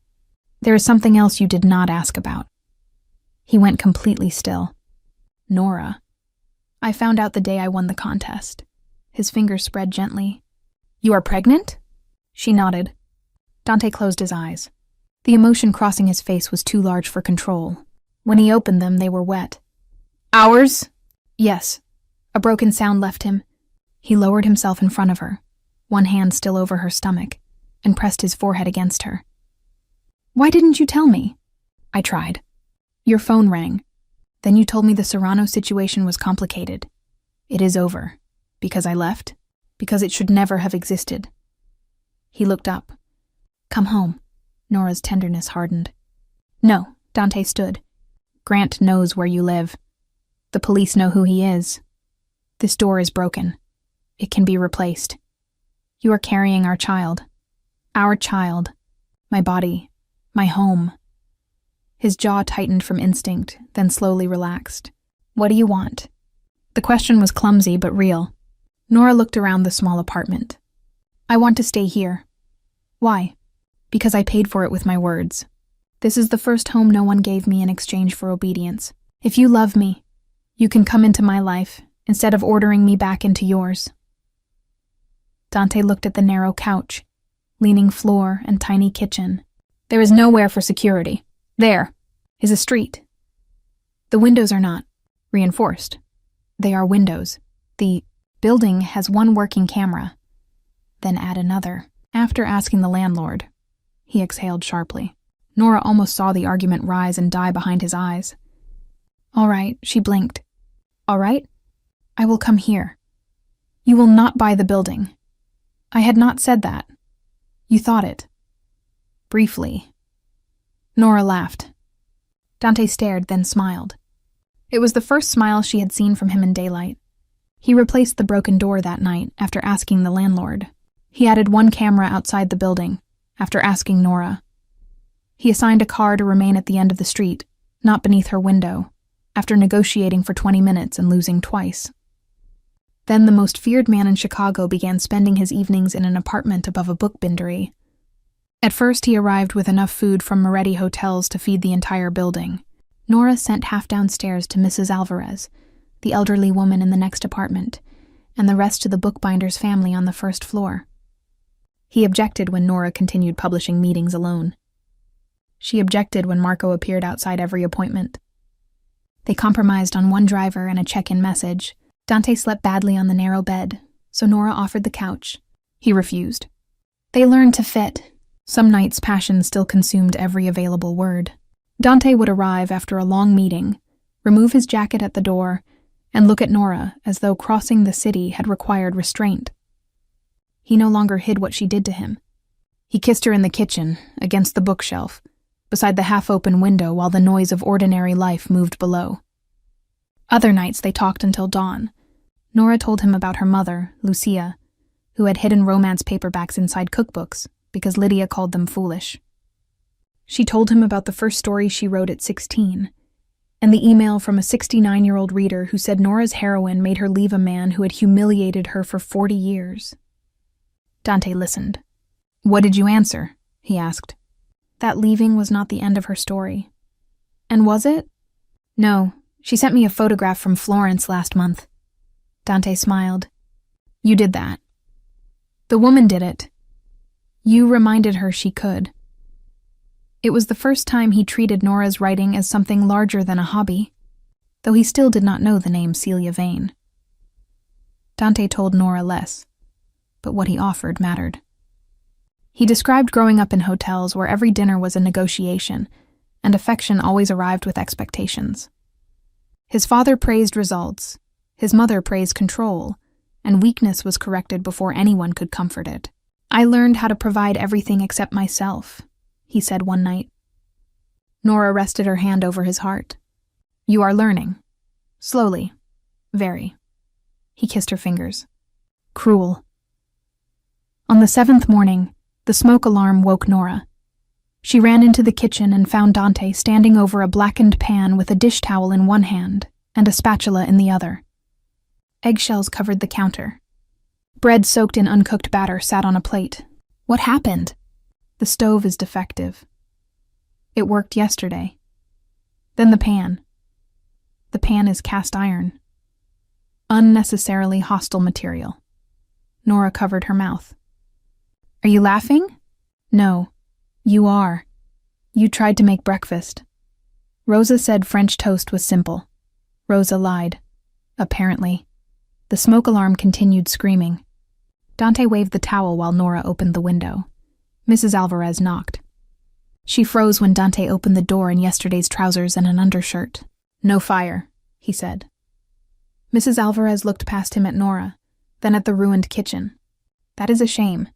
S1: "There is something else you did not ask about." He went completely still. "Nora, I found out the day I won the contest." His fingers spread gently. "You are pregnant?" She nodded. Dante closed his eyes. The emotion crossing his face was too large for control. When he opened them, they were wet. "Ours?" "Yes." A broken sound left him. He lowered himself in front of her, one hand still over her stomach, and pressed his forehead against her. "Why didn't you tell me?" "I tried. Your phone rang. Then you told me the Serrano situation was complicated. It is over. Because I left? Because it should never have existed." He looked up. "Come home." Nora's tenderness hardened. "No," Dante stood. "Grant knows where you live. The police know who he is. This door is broken. It can be replaced. You are carrying our child. Our child. My body. My home." His jaw tightened from instinct, then slowly relaxed. "What do you want?" The question was clumsy but real. Nora looked around the small apartment. "I want to stay here." "Why?" "Because I paid for it with my words. This is the first home no one gave me in exchange for obedience. If you love me, you can come into my life instead of ordering me back into yours." Dante looked at the narrow couch, leaning floor and tiny kitchen. "There is nowhere for security. There is a street. The windows are not reinforced. They are windows. The building has one working camera. Then add another. After asking the landlord, he exhaled sharply. Nora almost saw the argument rise and die behind his eyes. All right, she blinked. All right? I will come here. You will not buy the building. I had not said that. You thought it. Briefly. Nora laughed. Dante stared, then smiled. It was the first smile she had seen from him in daylight. He replaced the broken door that night after asking the landlord. He added one camera outside the building after asking Nora. He assigned a car to remain at the end of the street, not beneath her window, after negotiating for 20 minutes and losing twice. Then the most feared man in Chicago began spending his evenings in an apartment above a book bindery. At first he arrived with enough food from Moretti hotels to feed the entire building. Nora sent half downstairs to Mrs. Alvarez, the elderly woman in the next apartment, and the rest to the bookbinder's family on the first floor. He objected when Nora continued publishing meetings alone. She objected when Marco appeared outside every appointment. They compromised on one driver and a check-in message. Dante slept badly on the narrow bed, so Nora offered the couch. He refused. They learned to fit. Some nights passion still consumed every available word. Dante would arrive after a long meeting, remove his jacket at the door, and look at Nora as though crossing the city had required restraint. He no longer hid what she did to him. He kissed her in the kitchen, against the bookshelf, beside the half-open window while the noise of ordinary life moved below. Other nights they talked until dawn. Nora told him about her mother, Lucia, who had hidden romance paperbacks inside cookbooks because Lydia called them foolish. She told him about the first story she wrote at 16, and the email from a 69-year-old reader who said Nora's heroine made her leave a man who had humiliated her for 40 years. Dante listened. "What did you answer?" he asked. That leaving was not the end of her story. And was it? No, she sent me a photograph from Florence last month. Dante smiled. You did that. The woman did it. You reminded her she could. It was the first time he treated Nora's writing as something larger than a hobby, though he still did not know the name Celia Vane. Dante told Nora less, but what he offered mattered. He described growing up in hotels where every dinner was a negotiation, and affection always arrived with expectations. His father praised results, his mother praised control, and weakness was corrected before anyone could comfort it. I learned how to provide everything except myself, he said one night. Nora rested her hand over his heart. You are learning. Slowly. Very. He kissed her fingers. Cruel. On the 7th morning, the smoke alarm woke Nora. She ran into the kitchen and found Dante standing over a blackened pan with a dish towel in one hand and a spatula in the other. Eggshells covered the counter. Bread soaked in uncooked batter sat on a plate. What happened? The stove is defective. It worked yesterday. Then the pan. The pan is cast iron. Unnecessarily hostile material. Nora covered her mouth. Are you laughing? No, you are. You tried to make breakfast. Rosa said French toast was simple. Rosa lied. Apparently. The smoke alarm continued screaming. Dante waved the towel while Nora opened the window. Mrs. Alvarez knocked. She froze when Dante opened the door in yesterday's trousers and an undershirt. No fire, he said. Mrs. Alvarez looked past him at Nora, then at the ruined kitchen. That is a shame.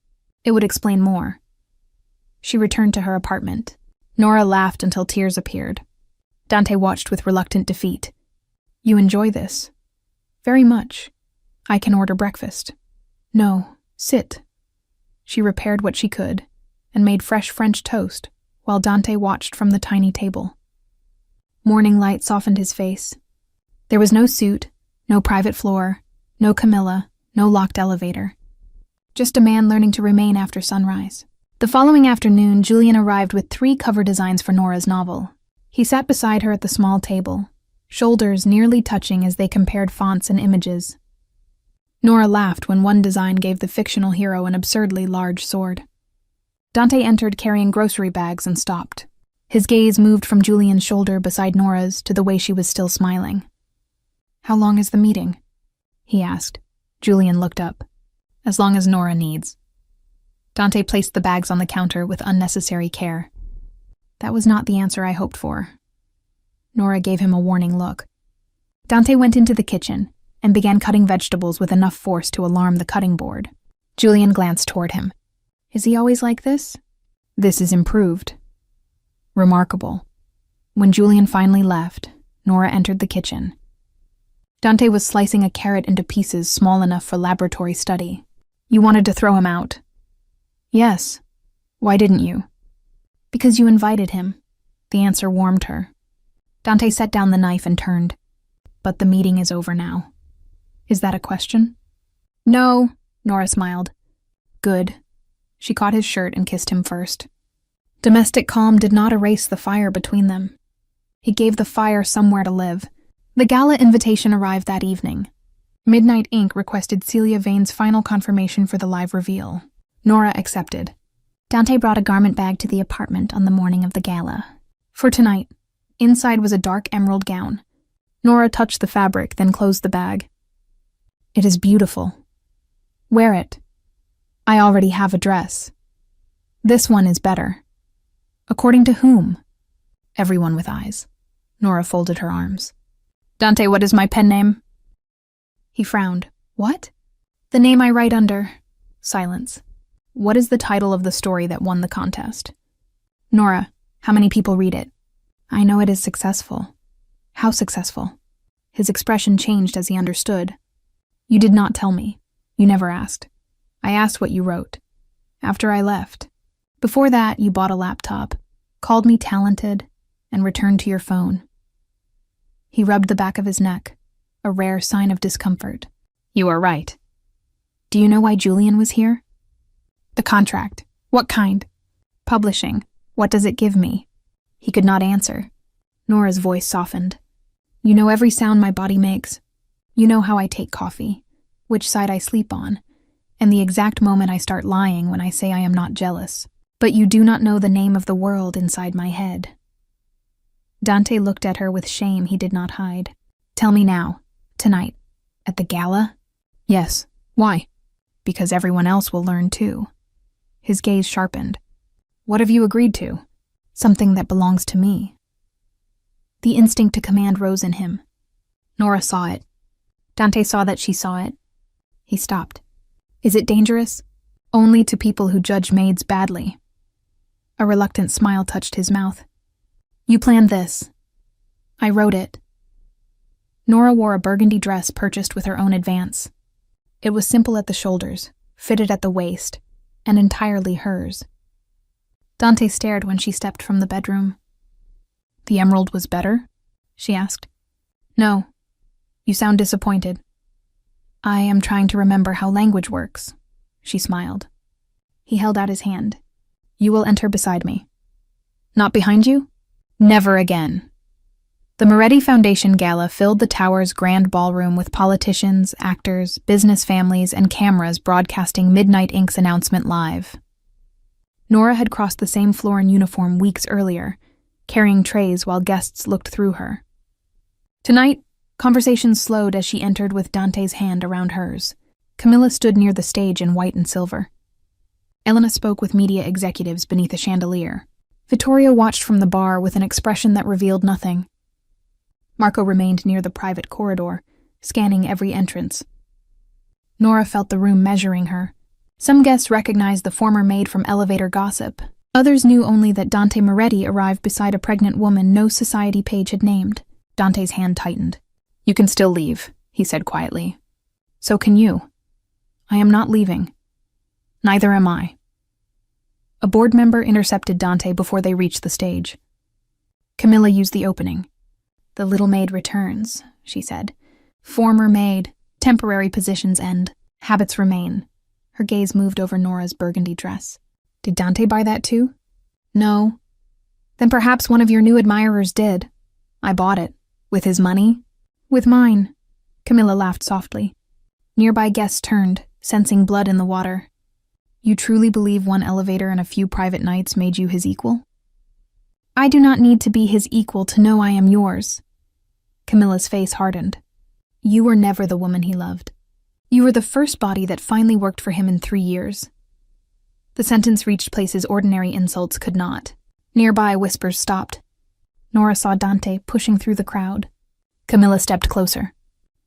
S1: It would explain more. She returned to her apartment. Nora laughed until tears appeared. Dante watched with reluctant defeat. You enjoy this? Very much. I can order breakfast. No, sit. She repaired what she could and made fresh French toast while Dante watched from the tiny table. Morning light softened his face. There was no suit, no private floor, no Camilla, no locked elevator. Just a man learning to remain after sunrise. The following afternoon, Julian arrived with 3 cover designs for Nora's novel. He sat beside her at the small table, shoulders nearly touching as they compared fonts and images. Nora laughed when one design gave the fictional hero an absurdly large sword. Dante entered carrying grocery bags and stopped. His gaze moved from Julian's shoulder beside Nora's to the way she was still smiling. How long is the meeting? He asked. Julian looked up. As long as Nora needs. Dante placed the bags on the counter with unnecessary care. That was not the answer I hoped for. Nora gave him a warning look. Dante went into the kitchen and began cutting vegetables with enough force to alarm the cutting board. Julian glanced toward him. Is he always like this? This is improved. Remarkable. When Julian finally left, Nora entered the kitchen. Dante was slicing a carrot into pieces small enough for laboratory study. You wanted to throw him out? Yes. Why didn't you? Because you invited him. The answer warmed her. Dante set down the knife and turned. But the meeting is over now. Is that a question? No, Nora smiled. Good. She caught his shirt and kissed him first. Domestic calm did not erase the fire between them. He gave the fire somewhere to live. The gala invitation arrived that evening. Midnight Inc. requested Celia Vane's final confirmation for the live reveal. Nora accepted. Dante brought a garment bag to the apartment on the morning of the gala. For tonight, inside was a dark emerald gown. Nora touched the fabric, then closed the bag. It is beautiful. Wear it. I already have a dress. This one is better. According to whom? Everyone with eyes. Nora folded her arms. Dante, what is my pen name? He frowned. What? The name I write under. Silence. What is the title of the story that won the contest? Nora, how many people read it? I know it is successful. How successful? His expression changed as he understood. You did not tell me. You never asked. I asked what you wrote. After I left. Before that, you bought a laptop, called me talented, and returned to your phone. He rubbed the back of his neck, a rare sign of discomfort. You are right. Do you know why Julian was here? The contract. What kind? Publishing. What does it give me? He could not answer. Nora's voice softened. You know every sound my body makes. You know how I take coffee, which side I sleep on, and the exact moment I start lying when I say I am not jealous. But you do not know the name of the world inside my head. Dante looked at her with shame he did not hide. Tell me now, tonight, at the gala? Yes. Why? Because everyone else will learn too. His gaze sharpened. What have you agreed to? Something that belongs to me. The instinct to command rose in him. Nora saw it. Dante saw that she saw it. He stopped. Is it dangerous? Only to people who judge maids badly. A reluctant smile touched his mouth. You planned this. I wrote it. Nora wore a burgundy dress purchased with her own advance. It was simple at the shoulders, fitted at the waist, and entirely hers. Dante stared when she stepped from the bedroom. The emerald was better? She asked. No. You sound disappointed. I am trying to remember how language works. She smiled. He held out his hand. You will enter beside me. Not behind you? Never again. The Moretti Foundation Gala filled the tower's grand ballroom with politicians, actors, business families, and cameras broadcasting Midnight Inc.'s announcement live. Nora had crossed the same floor in uniform weeks earlier, carrying trays while guests looked through her. Tonight, conversations slowed as she entered with Dante's hand around hers. Camilla stood near the stage in white and silver. Elena spoke with media executives beneath a chandelier. Vittorio watched from the bar with an expression that revealed nothing. Marco remained near the private corridor, scanning every entrance. Nora felt the room measuring her. Some guests recognized the former maid from elevator gossip. Others knew only that Dante Moretti arrived beside a pregnant woman no society page had named. Dante's hand tightened. You can still leave, he said quietly. So can you. I am not leaving. Neither am I. A board member intercepted Dante before they reached the stage. Camilla used the opening. The little maid returns, she said. Former maid, temporary positions end, habits remain. Her gaze moved over Nora's burgundy dress. Did Dante buy that too? No. Then perhaps one of your new admirers did. I bought it. With his money? With mine. Camilla laughed softly. Nearby guests turned, sensing blood in the water. You truly believe one elevator and a few private nights made you his equal? I do not need to be his equal to know I am yours. Camilla's face hardened. You were never the woman he loved. You were the first body that finally worked for him in 3 years. The sentence reached places ordinary insults could not. Nearby, whispers stopped. Nora saw Dante pushing through the crowd. Camilla stepped closer.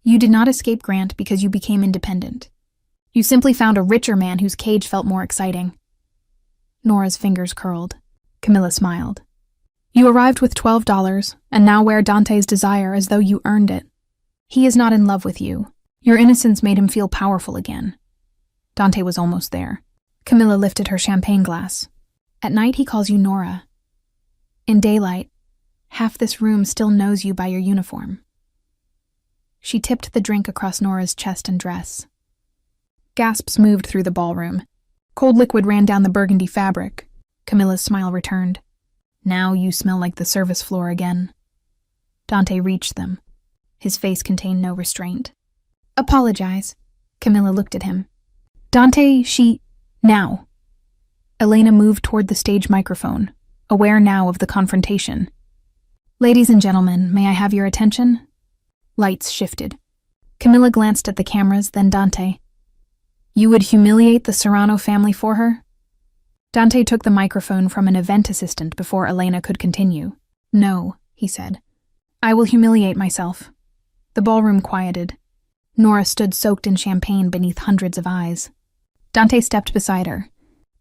S1: You did not escape Grant because you became independent. You simply found a richer man whose cage felt more exciting. Nora's fingers curled. Camilla smiled. You arrived with $12 and now wear Dante's desire as though you earned it. He is not in love with you. Your innocence made him feel powerful again. Dante was almost there. Camilla lifted her champagne glass. At night he calls you Nora. In daylight, half this room still knows you by your uniform. She tipped the drink across Nora's chest and dress. Gasps moved through the ballroom. Cold liquid ran down the burgundy fabric. Camilla's smile returned. Now you smell like the service floor again. Dante reached them. His face contained no restraint. Apologize. Camilla looked at him. Dante, now. Elena moved toward the stage microphone, aware now of the confrontation. Ladies and gentlemen, may I have your attention? Lights shifted. Camilla glanced at the cameras, then Dante. You would humiliate the Serrano family for her? Dante took the microphone from an event assistant before Elena could continue. No, he said. I will humiliate myself. The ballroom quieted. Nora stood soaked in champagne beneath hundreds of eyes. Dante stepped beside her.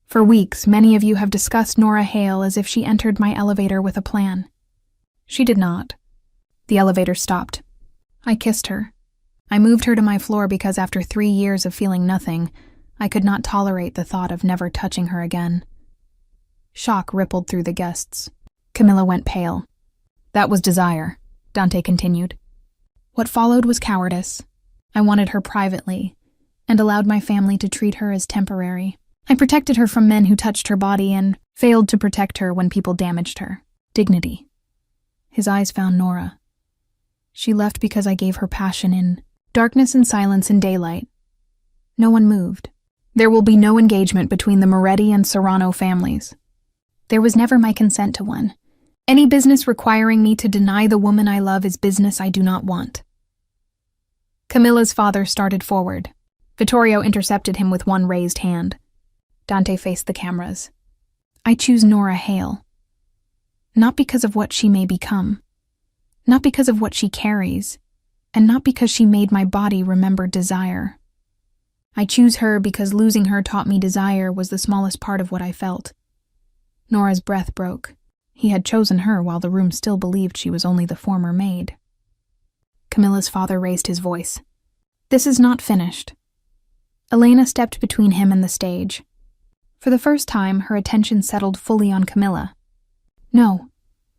S1: For weeks, many of you have discussed Nora Hale as if she entered my elevator with a plan. She did not. The elevator stopped. I kissed her. I moved her to my floor because after 3 years of feeling nothing, I could not tolerate the thought of never touching her again. Shock rippled through the guests. Camilla went pale. That was desire, Dante continued. What followed was cowardice. I wanted her privately, and allowed my family to treat her as temporary. I protected her from men who touched her body and failed to protect her when people damaged her. Dignity. His eyes found Nora. She left because I gave her passion in darkness and silence in daylight. No one moved. There will be no engagement between the Moretti and Serrano families. There was never my consent to one. Any business requiring me to deny the woman I love is business I do not want. Camilla's father started forward. Vittorio intercepted him with one raised hand. Dante faced the cameras. I choose Nora Hale. Not because of what she may become. Not because of what she carries. And not because she made my body remember desire. I choose her because losing her taught me desire was the smallest part of what I felt. Nora's breath broke. He had chosen her while the room still believed she was only the former maid. Camilla's father raised his voice. This is not finished. Elena stepped between him and the stage. For the first time, her attention settled fully on Camilla. No,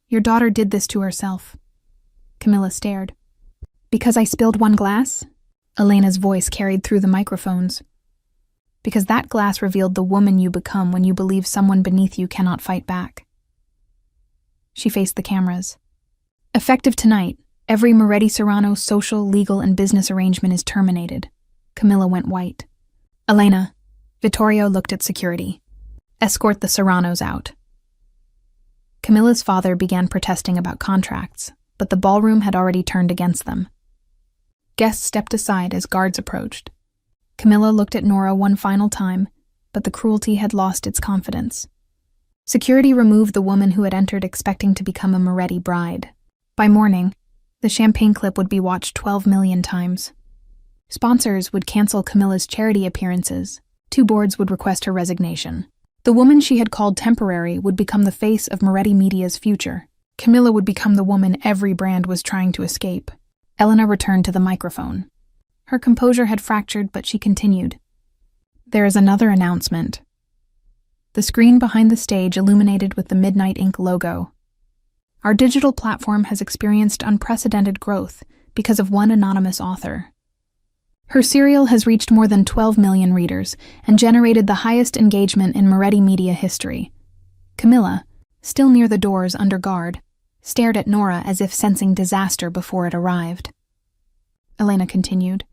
S1: your daughter did this to herself. Camilla stared. Because I spilled one glass? Elena's voice carried through the microphones. Because that glass revealed the woman you become when you believe someone beneath you cannot fight back. She faced the cameras. Effective tonight, every Moretti Serrano social, legal, and business arrangement is terminated. Camilla went white. Elena, Vittorio looked at security. Escort the Serranos out. Camilla's father began protesting about contracts, but the ballroom had already turned against them. Guests stepped aside as guards approached. Camilla looked at Nora one final time, but the cruelty had lost its confidence. Security removed the woman who had entered expecting to become a Moretti bride. By morning, the champagne clip would be watched 12 million times. Sponsors would cancel Camilla's charity appearances. 2 boards would request her resignation. The woman she had called temporary would become the face of Moretti Media's future. Camilla would become the woman every brand was trying to escape. Elena returned to the microphone. Her composure had fractured, but she continued. There is another announcement. The screen behind the stage illuminated with the Midnight Ink logo. Our digital platform has experienced unprecedented growth because of one anonymous author. Her serial has reached more than 12 million readers and generated the highest engagement in Moretti media history. Camilla, still near the doors under guard, stared at Nora as if sensing disaster before it arrived. Elena continued.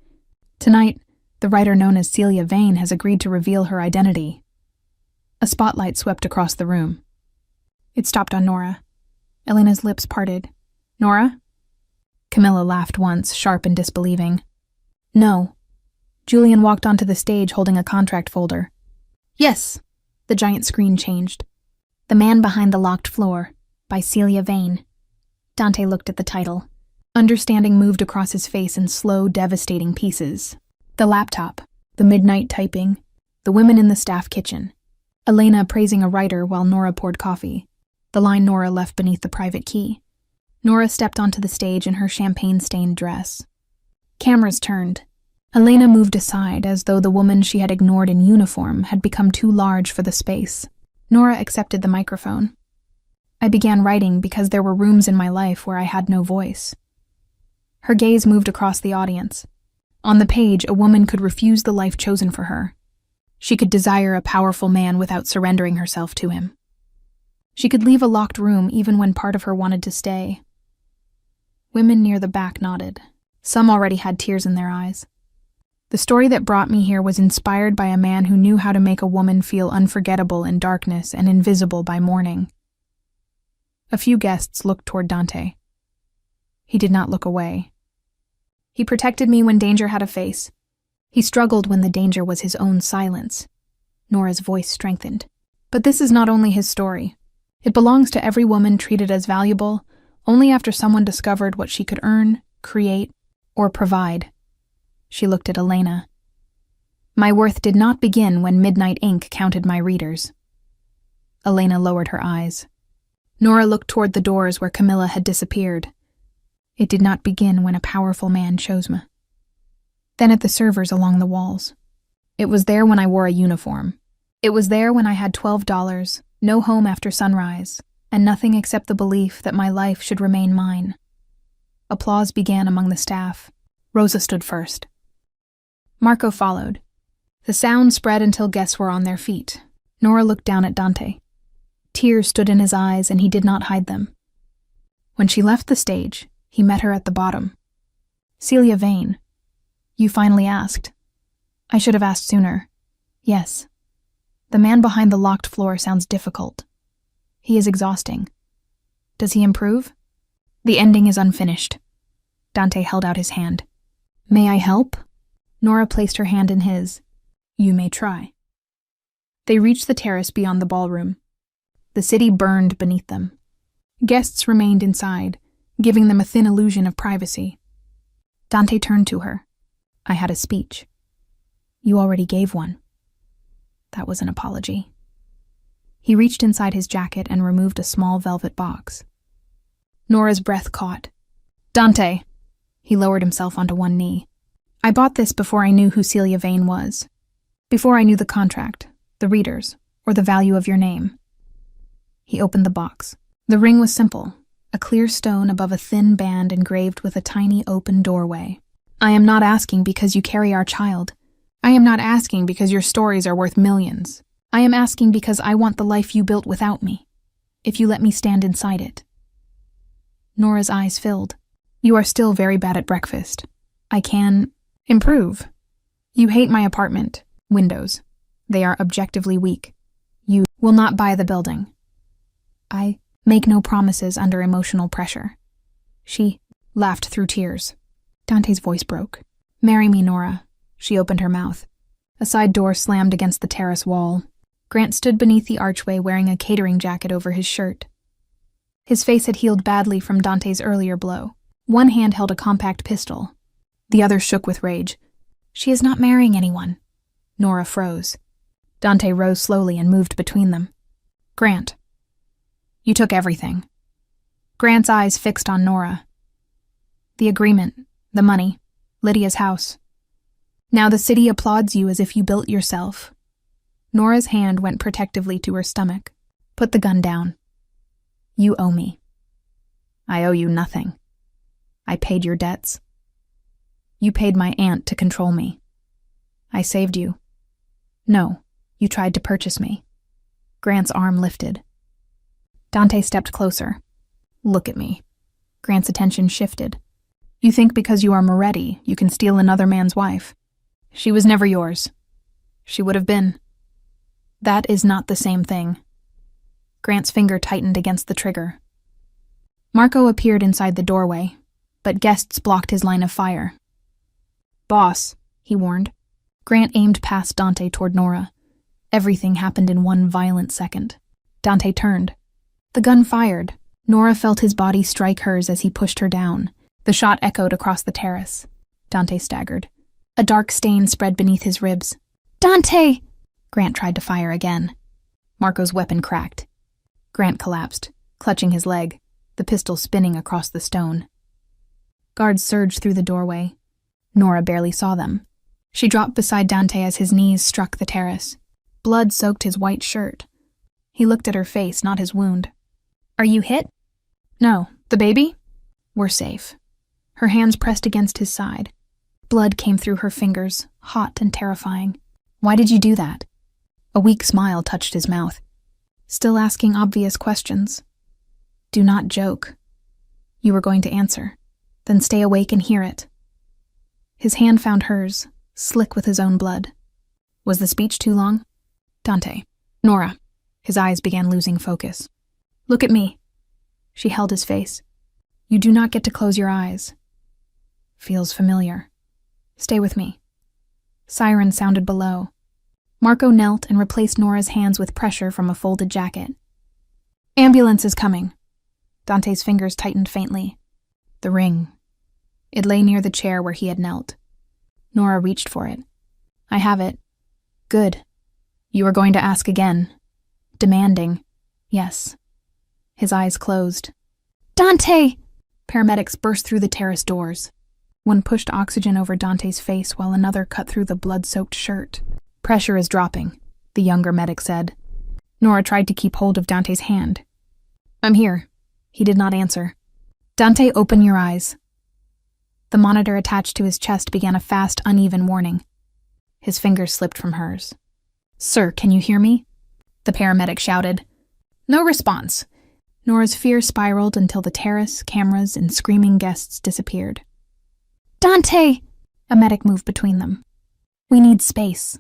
S1: Tonight, the writer known as Celia Vane has agreed to reveal her identity. A spotlight swept across the room. It stopped on Nora. Elena's lips parted. Nora? Camilla laughed once, sharp and disbelieving. No. Julian walked onto the stage holding a contract folder. Yes. The giant screen changed. The Man Behind the Locked Floor, by Celia Vane. Dante looked at the title. Understanding moved across his face in slow, devastating pieces. The laptop, the midnight typing, the women in the staff kitchen. Elena praising a writer while Nora poured coffee. The line Nora left beneath the private key. Nora stepped onto the stage in her champagne-stained dress. Cameras turned. Elena moved aside as though the woman she had ignored in uniform had become too large for the space. Nora accepted the microphone. I began writing because there were rooms in my life where I had no voice. Her gaze moved across the audience. On the page, a woman could refuse the life chosen for her. She could desire a powerful man without surrendering herself to him. She could leave a locked room even when part of her wanted to stay. Women near the back nodded. Some already had tears in their eyes. The story that brought me here was inspired by a man who knew how to make a woman feel unforgettable in darkness and invisible by morning. A few guests looked toward Dante. He did not look away. He protected me when danger had a face. He struggled when the danger was his own silence. Nora's voice strengthened. But this is not only his story. It belongs to every woman treated as valuable only after someone discovered what she could earn, create, or provide. She looked at Elena. My worth did not begin when Midnight Ink counted my readers. Elena lowered her eyes. Nora looked toward the doors where Camilla had disappeared. It did not begin when a powerful man chose me. Then at the servers along the walls. It was there when I wore a uniform. It was there when I had $12, no home after sunrise, and nothing except the belief that my life should remain mine. Applause began among the staff. Rosa stood first. Marco followed. The sound spread until guests were on their feet. Nora looked down at Dante. Tears stood in his eyes, and he did not hide them. When she left the stage, he met her at the bottom. Celia Vane. You finally asked. I should have asked sooner. Yes. The Man Behind the Locked Floor sounds difficult. He is exhausting. Does he improve? The ending is unfinished. Dante held out his hand. May I help? Nora placed her hand in his. You may try. They reached the terrace beyond the ballroom. The city burned beneath them. Guests remained inside, giving them a thin illusion of privacy. Dante turned to her. I had a speech. You already gave one. That was an apology. He reached inside his jacket and removed a small velvet box. Nora's breath caught. Dante! He lowered himself onto one knee. I bought this before I knew who Celia Vane was. Before I knew the contract, the readers, or the value of your name. He opened the box. The ring was simple, a clear stone above a thin band engraved with a tiny open doorway. I am not asking because you carry our child. I am not asking because your stories are worth millions. I am asking because I want the life you built without me, if you let me stand inside it. Nora's eyes filled. You are still very bad at breakfast. I can improve. You hate my apartment. Windows. They are objectively weak. You will not buy the building. I make no promises under emotional pressure. She laughed through tears. Dante's voice broke. Marry me, Nora. She opened her mouth. A side door slammed against the terrace wall. Grant stood beneath the archway wearing a catering jacket over his shirt. His face had healed badly from Dante's earlier blow. One hand held a compact pistol. The other shook with rage. She is not marrying anyone. Nora froze. Dante rose slowly and moved between them. Grant. You took everything. Grant's eyes fixed on Nora. The agreement, the money, Lydia's house. Now the city applauds you as if you built yourself. Nora's hand went protectively to her stomach. Put the gun down. You owe me. I owe you nothing. I paid your debts. You paid my aunt to control me. I saved you. No, you tried to purchase me. Grant's arm lifted. Dante stepped closer. Look at me. Grant's attention shifted. You think because you are Moretti, you can steal another man's wife. She was never yours. She would have been. That is not the same thing. Grant's finger tightened against the trigger. Marco appeared inside the doorway, but guests blocked his line of fire. "Boss," he warned. Grant aimed past Dante toward Nora. Everything happened in one violent second. Dante turned. The gun fired. Nora felt his body strike hers as he pushed her down. The shot echoed across the terrace. Dante staggered. A dark stain spread beneath his ribs. "Dante!" Grant tried to fire again. Marco's weapon cracked. Grant collapsed, clutching his leg, the pistol spinning across the stone. Guards surged through the doorway. Nora barely saw them. She dropped beside Dante as his knees struck the terrace. Blood soaked his white shirt. He looked at her face, not his wound. "Are you hit?" "No. The baby?" "We're safe." Her hands pressed against his side. Blood came through her fingers, hot and terrifying. "Why did you do that?" A weak smile touched his mouth. "Still asking obvious questions." "Do not joke." "You were going to answer. Then stay awake and hear it." His hand found hers, slick with his own blood. Was the speech too long? "Dante. Nora." His eyes began losing focus. "Look at me." She held his face. "You do not get to close your eyes." "Feels familiar." "Stay with me." Siren sounded below. Marco knelt and replaced Nora's hands with pressure from a folded jacket. "Ambulance is coming." Dante's fingers tightened faintly. The ring. It lay near the chair where he had knelt. Nora reached for it. "I have it." "Good. You are going to ask again." Demanding. "Yes." His eyes closed. "Dante!" Paramedics burst through the terrace doors. One pushed oxygen over Dante's face while another cut through the blood-soaked shirt. "Pressure is dropping," the younger medic said. Nora tried to keep hold of Dante's hand. "I'm here." He did not answer. "Dante, open your eyes." The monitor attached to his chest began a fast, uneven warning. His fingers slipped from hers. "Sir, can you hear me?" The paramedic shouted. No response. Nora's fear spiraled until the terrace, cameras, and screaming guests disappeared. "Dante!" A medic moved between them. "We need space.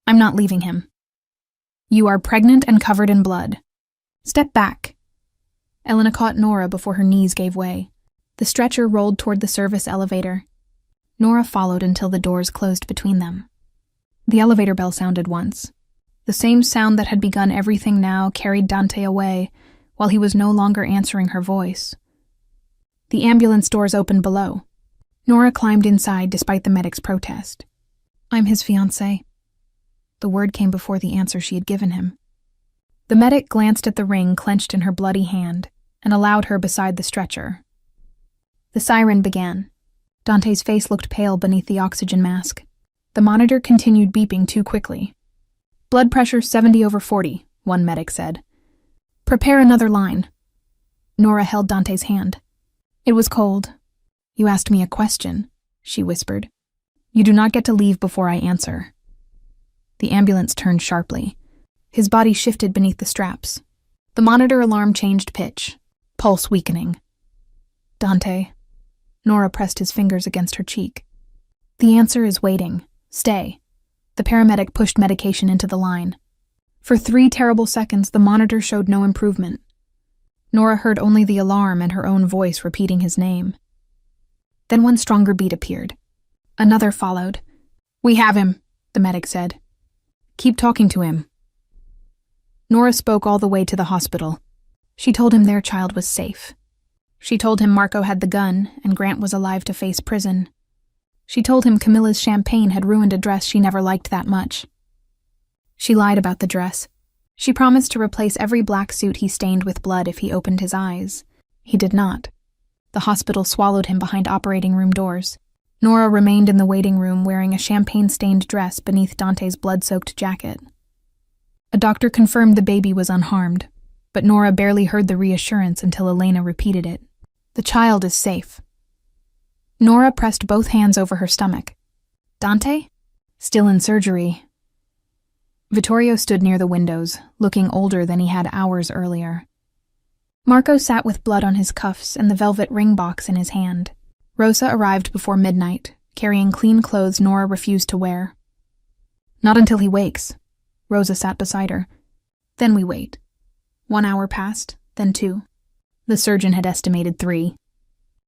S1: I'm not leaving him." "You are pregnant and covered in blood. Step back." Elena caught Nora before her knees gave way. The stretcher rolled toward the service elevator. Nora followed until the doors closed between them. The elevator bell sounded once. The same sound that had begun everything now carried Dante away, while he was no longer answering her voice. The ambulance doors opened below. Nora climbed inside despite the medic's protest. "I'm his fiancée." The word came before the answer she had given him. The medic glanced at the ring clenched in her bloody hand and allowed her beside the stretcher. The siren began. Dante's face looked pale beneath the oxygen mask. The monitor continued beeping too quickly. "Blood pressure 70/40, one medic said. "Prepare another line." Nora held Dante's hand. It was cold. "You asked me a question," she whispered. "You do not get to leave before I answer." The ambulance turned sharply. His body shifted beneath the straps. The monitor alarm changed pitch, pulse weakening. "Dante." Nora pressed his fingers against her cheek. "The answer is waiting. Stay." The paramedic pushed medication into the line. For 3 terrible seconds, the monitor showed no improvement. Nora heard only the alarm and her own voice repeating his name. Then one stronger beat appeared. Another followed. "We have him," the medic said. "Keep talking to him." Nora spoke all the way to the hospital. She told him their child was safe. She told him Marco had the gun and Grant was alive to face prison. She told him Camilla's champagne had ruined a dress she never liked that much. She lied about the dress. She promised to replace every black suit he stained with blood if he opened his eyes. He did not. The hospital swallowed him behind operating room doors. Nora remained in the waiting room wearing a champagne-stained dress beneath Dante's blood-soaked jacket. A doctor confirmed the baby was unharmed, but Nora barely heard the reassurance until Elena repeated it. "The child is safe." Nora pressed both hands over her stomach. "Dante? Still in surgery." Vittorio stood near the windows, looking older than he had hours earlier. Marco sat with blood on his cuffs and the velvet ring box in his hand. Rosa arrived before midnight, carrying clean clothes Nora refused to wear. "Not until he wakes." Rosa sat beside her. "Then we wait." 1 hour passed, then 2. The surgeon had estimated 3.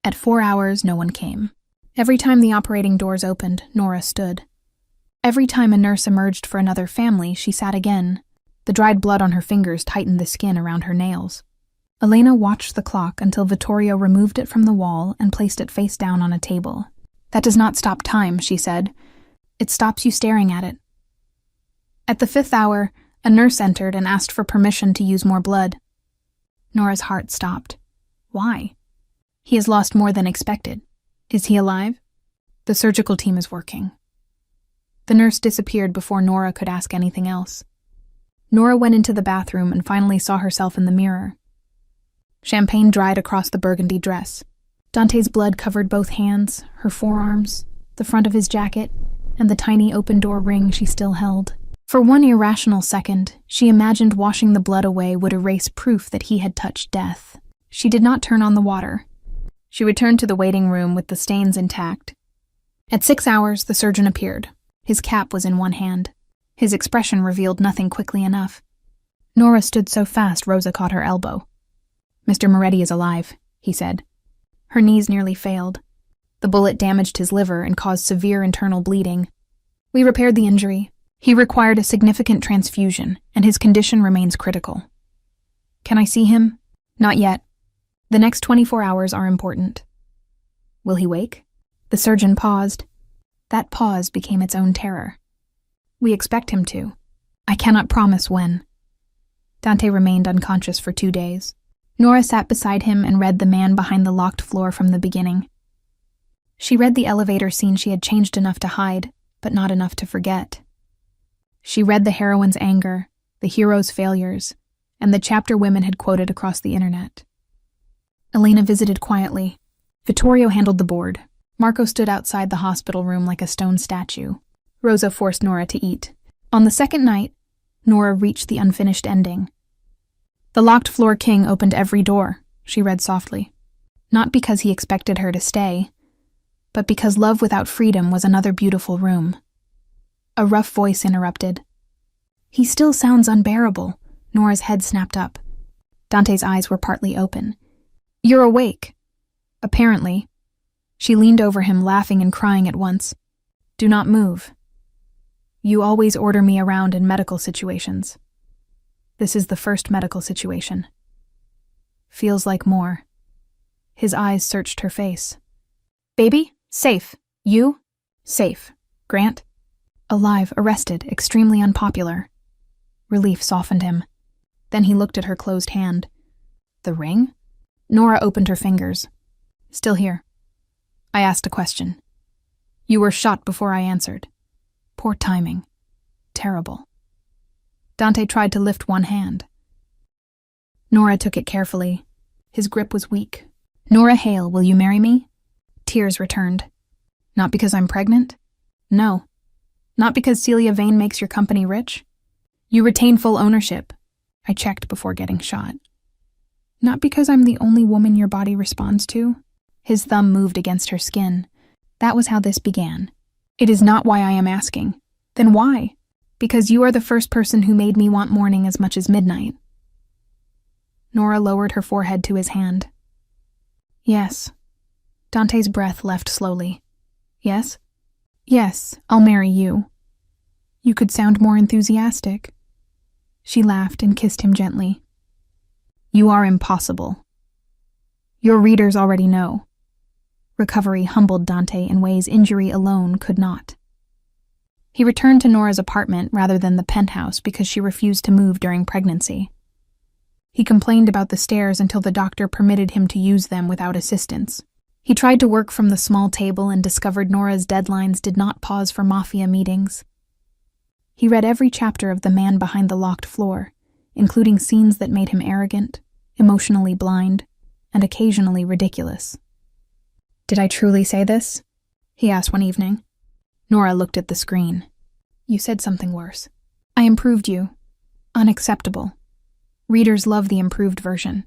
S1: At 4 hours, no one came. Every time the operating doors opened, Nora stood. Every time a nurse emerged for another family, she sat again. The dried blood on her fingers tightened the skin around her nails. Elena watched the clock until Vittorio removed it from the wall and placed it face down on a table. "That does not stop time," she said. "It stops you staring at it." At the 5th hour, a nurse entered and asked for permission to use more blood. Nora's heart stopped. Why? He has lost more than expected. Is he alive? The surgical team is working. The nurse disappeared before Nora could ask anything else. Nora went into the bathroom and finally saw herself in the mirror. Champagne dried across the burgundy dress. Dante's blood covered both hands, her forearms, the front of his jacket, and the tiny open-door ring she still held. For one irrational second, she imagined washing the blood away would erase proof that he had touched death. She did not turn on the water. She returned to the waiting room with the stains intact. At 6 hours, the surgeon appeared. His cap was in one hand. His expression revealed nothing quickly enough. Nora stood so fast Rosa caught her elbow. "Mr. Moretti is alive," he said. Her knees nearly failed. The bullet damaged his liver and caused severe internal bleeding. "We repaired the injury. He required a significant transfusion, and his condition remains critical." "Can I see him?" "Not yet. The next 24 hours are important." "Will he wake?" The surgeon paused. That pause became its own terror. "We expect him to. I cannot promise when." Dante remained unconscious for 2 days. Nora sat beside him and read The Man Behind the Locked Floor from the beginning. She read the elevator scene she had changed enough to hide, but not enough to forget. She read the heroine's anger, the hero's failures, and the chapter women had quoted across the internet. Elena visited quietly. Vittorio handled the board. Marco stood outside the hospital room like a stone statue. Rosa forced Nora to eat. On the second night, Nora reached the unfinished ending. "The locked floor king opened every door," she read softly. Not because he expected her to stay, but because love without freedom was another beautiful room. A rough voice interrupted. "He still sounds unbearable." Nora's head snapped up. Dante's eyes were partly open. "You're awake." "Apparently." She leaned over him, laughing and crying at once. "Do not move. You always order me around in medical situations. This is the first medical situation. Feels like more." His eyes searched her face. "Baby? Safe. You? Safe. Grant? Alive, arrested, extremely unpopular." Relief softened him. Then he looked at her closed hand. "The ring?" Nora opened her fingers. "Still here. I asked a question. You were shot before I answered. Poor timing. Terrible." Dante tried to lift one hand. Nora took it carefully. His grip was weak. "Nora Hale, will you marry me?" Tears returned. "Not because I'm pregnant?" "No. Not because Celia Vane makes your company rich?" "You retain full ownership." I checked before getting shot. "Not because I'm the only woman your body responds to?" His thumb moved against her skin. That was how this began. "It is not why I am asking." "Then why?" "Because you are the first person who made me want morning as much as midnight." Nora lowered her forehead to his hand. "Yes." Dante's breath left slowly. "Yes?" "Yes, I'll marry you." "You could sound more enthusiastic." She laughed and kissed him gently. "You are impossible. Your readers already know." Recovery humbled Dante in ways injury alone could not. He returned to Nora's apartment rather than the penthouse because she refused to move during pregnancy. He complained about the stairs until the doctor permitted him to use them without assistance. He tried to work from the small table and discovered Nora's deadlines did not pause for Mafia meetings. He read every chapter of The Man Behind the Locked Floor, including scenes that made him arrogant, emotionally blind, and occasionally ridiculous. "Did I truly say this?" he asked one evening. Nora looked at the screen. "You said something worse. I improved you. Unacceptable. Readers love the improved version.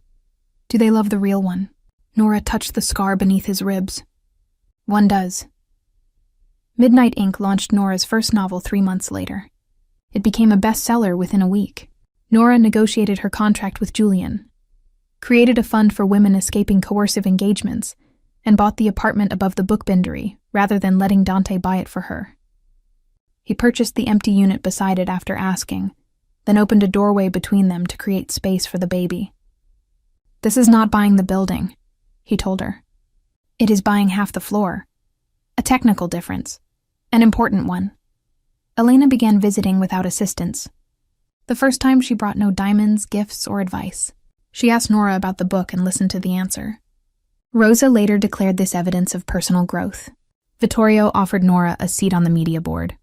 S1: Do they love the real one?" Nora touched the scar beneath his ribs. "One does." Midnight Ink launched Nora's first novel 3 months later. It became a bestseller within a week. Nora negotiated her contract with Julian, created a fund for women escaping coercive engagements, and bought the apartment above the bookbindery rather than letting Dante buy it for her. He purchased the empty unit beside it after asking, then opened a doorway between them to create space for the baby. "This is not buying the building," he told her. "It is buying half the floor. A technical difference. An important one." Elena began visiting without assistance. The first time she brought no diamonds, gifts, or advice. She asked Nora about the book and listened to the answer. Rosa later declared this evidence of personal growth. Vittorio offered Nora a seat on the media board.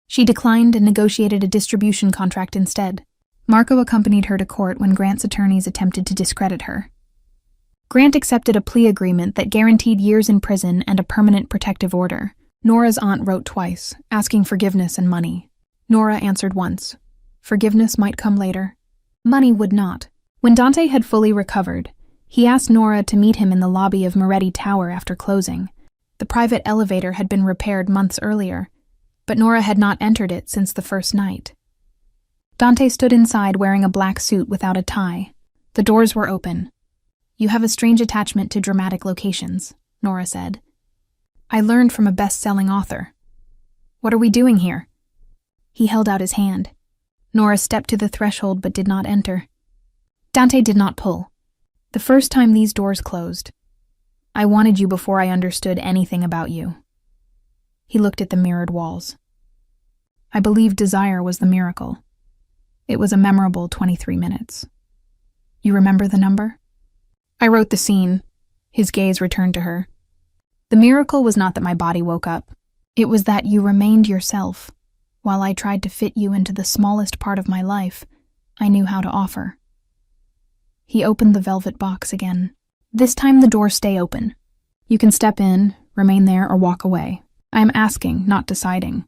S1: She declined and negotiated a distribution contract instead. Marco accompanied her to court when Grant's attorneys attempted to discredit her. Grant accepted a plea agreement that guaranteed years in prison and a permanent protective order. Nora's aunt wrote twice, asking forgiveness and money. Nora answered once. Forgiveness might come later. Money would not. When Dante had fully recovered, he asked Nora to meet him in the lobby of Moretti Tower after closing. The private elevator had been repaired months earlier, but Nora had not entered it since the first night. Dante stood inside wearing a black suit without a tie. The doors were open. "You have a strange attachment to dramatic locations," Nora said. "I learned from a best-selling author." "What are we doing here?" He held out his hand. Nora stepped to the threshold but did not enter. Dante did not pull. "The first time these doors closed, I wanted you before I understood anything about you." He looked at the mirrored walls. "I believe desire was the miracle. It was a memorable 23 minutes. You remember the number?" "I wrote the scene." His gaze returned to her. "The miracle was not that my body woke up. It was that you remained yourself. While I tried to fit you into the smallest part of my life, I knew how to offer." He opened the velvet box again. "This time the doors stay open. You can step in, remain there, or walk away. I am asking, not deciding."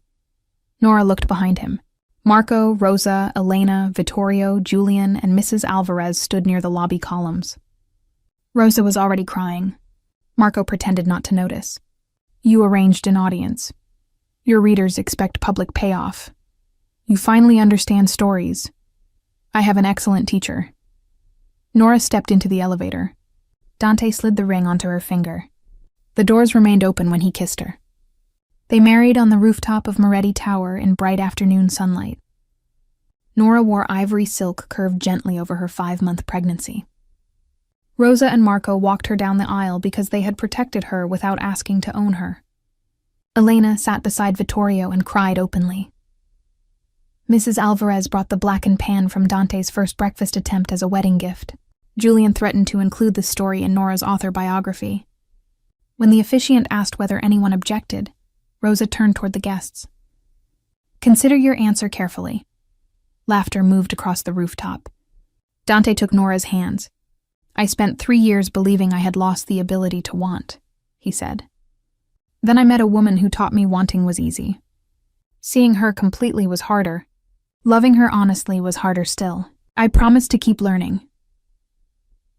S1: Nora looked behind him. Marco, Rosa, Elena, Vittorio, Julian, and Mrs. Alvarez stood near the lobby columns. Rosa was already crying. Marco pretended not to notice. "You arranged an audience. Your readers expect public payoff. You finally understand stories. I have an excellent teacher." Nora stepped into the elevator. Dante slid the ring onto her finger. The doors remained open when he kissed her. They married on the rooftop of Moretti Tower in bright afternoon sunlight. Nora wore ivory silk curved gently over her 5-month pregnancy. Rosa and Marco walked her down the aisle because they had protected her without asking to own her. Elena sat beside Vittorio and cried openly. Mrs. Alvarez brought the blackened pan from Dante's first breakfast attempt as a wedding gift. Julian threatened to include the story in Nora's author biography. When the officiant asked whether anyone objected, Rosa turned toward the guests. "Consider your answer carefully." Laughter moved across the rooftop. Dante took Nora's hands. "I spent 3 years believing I had lost the ability to want," he said. "Then I met a woman who taught me wanting was easy. Seeing her completely was harder. Loving her honestly was harder still. I promised to keep learning."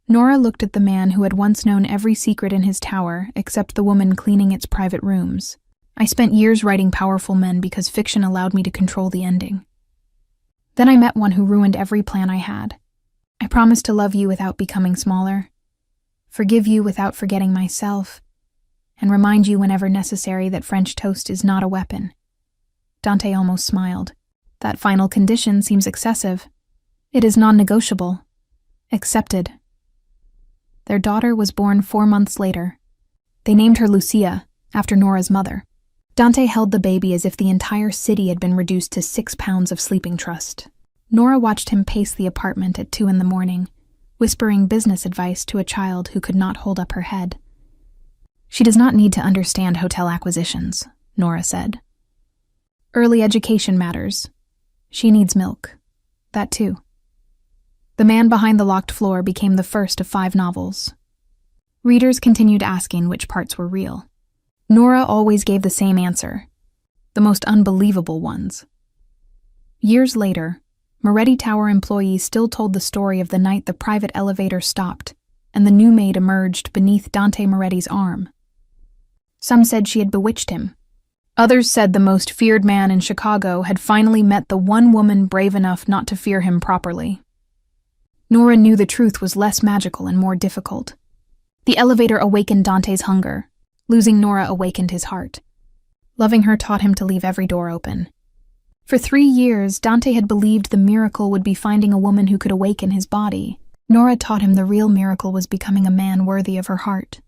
S1: Nora looked at the man who had once known every secret in his tower except the woman cleaning its private rooms. "I spent years writing powerful men because fiction allowed me to control the ending. Then I met one who ruined every plan I had. I promised to love you without becoming smaller, forgive you without forgetting myself, and remind you whenever necessary that French toast is not a weapon." Dante almost smiled. "That final condition seems excessive. It is non-negotiable. Accepted." Their daughter was born 4 months later. They named her Lucia, after Nora's mother. Dante held the baby as if the entire city had been reduced to 6 pounds of sleeping trust. Nora watched him pace the apartment at 2 a.m, whispering business advice to a child who could not hold up her head. "She does not need to understand hotel acquisitions," Nora said. "Early education matters. She needs milk. That too." The Man Behind the Locked Floor became the first of 5 novels. Readers continued asking which parts were real. Nora always gave the same answer, the most unbelievable ones. Years later, Moretti Tower employees still told the story of the night the private elevator stopped and the new maid emerged beneath Dante Moretti's arm. Some said she had bewitched him. Others said the most feared man in Chicago had finally met the one woman brave enough not to fear him properly. Nora knew the truth was less magical and more difficult. The elevator awakened Dante's hunger. Losing Nora awakened his heart. Loving her taught him to leave every door open. For 3 years, Dante had believed the miracle would be finding a woman who could awaken his body. Nora taught him the real miracle was becoming a man worthy of her heart.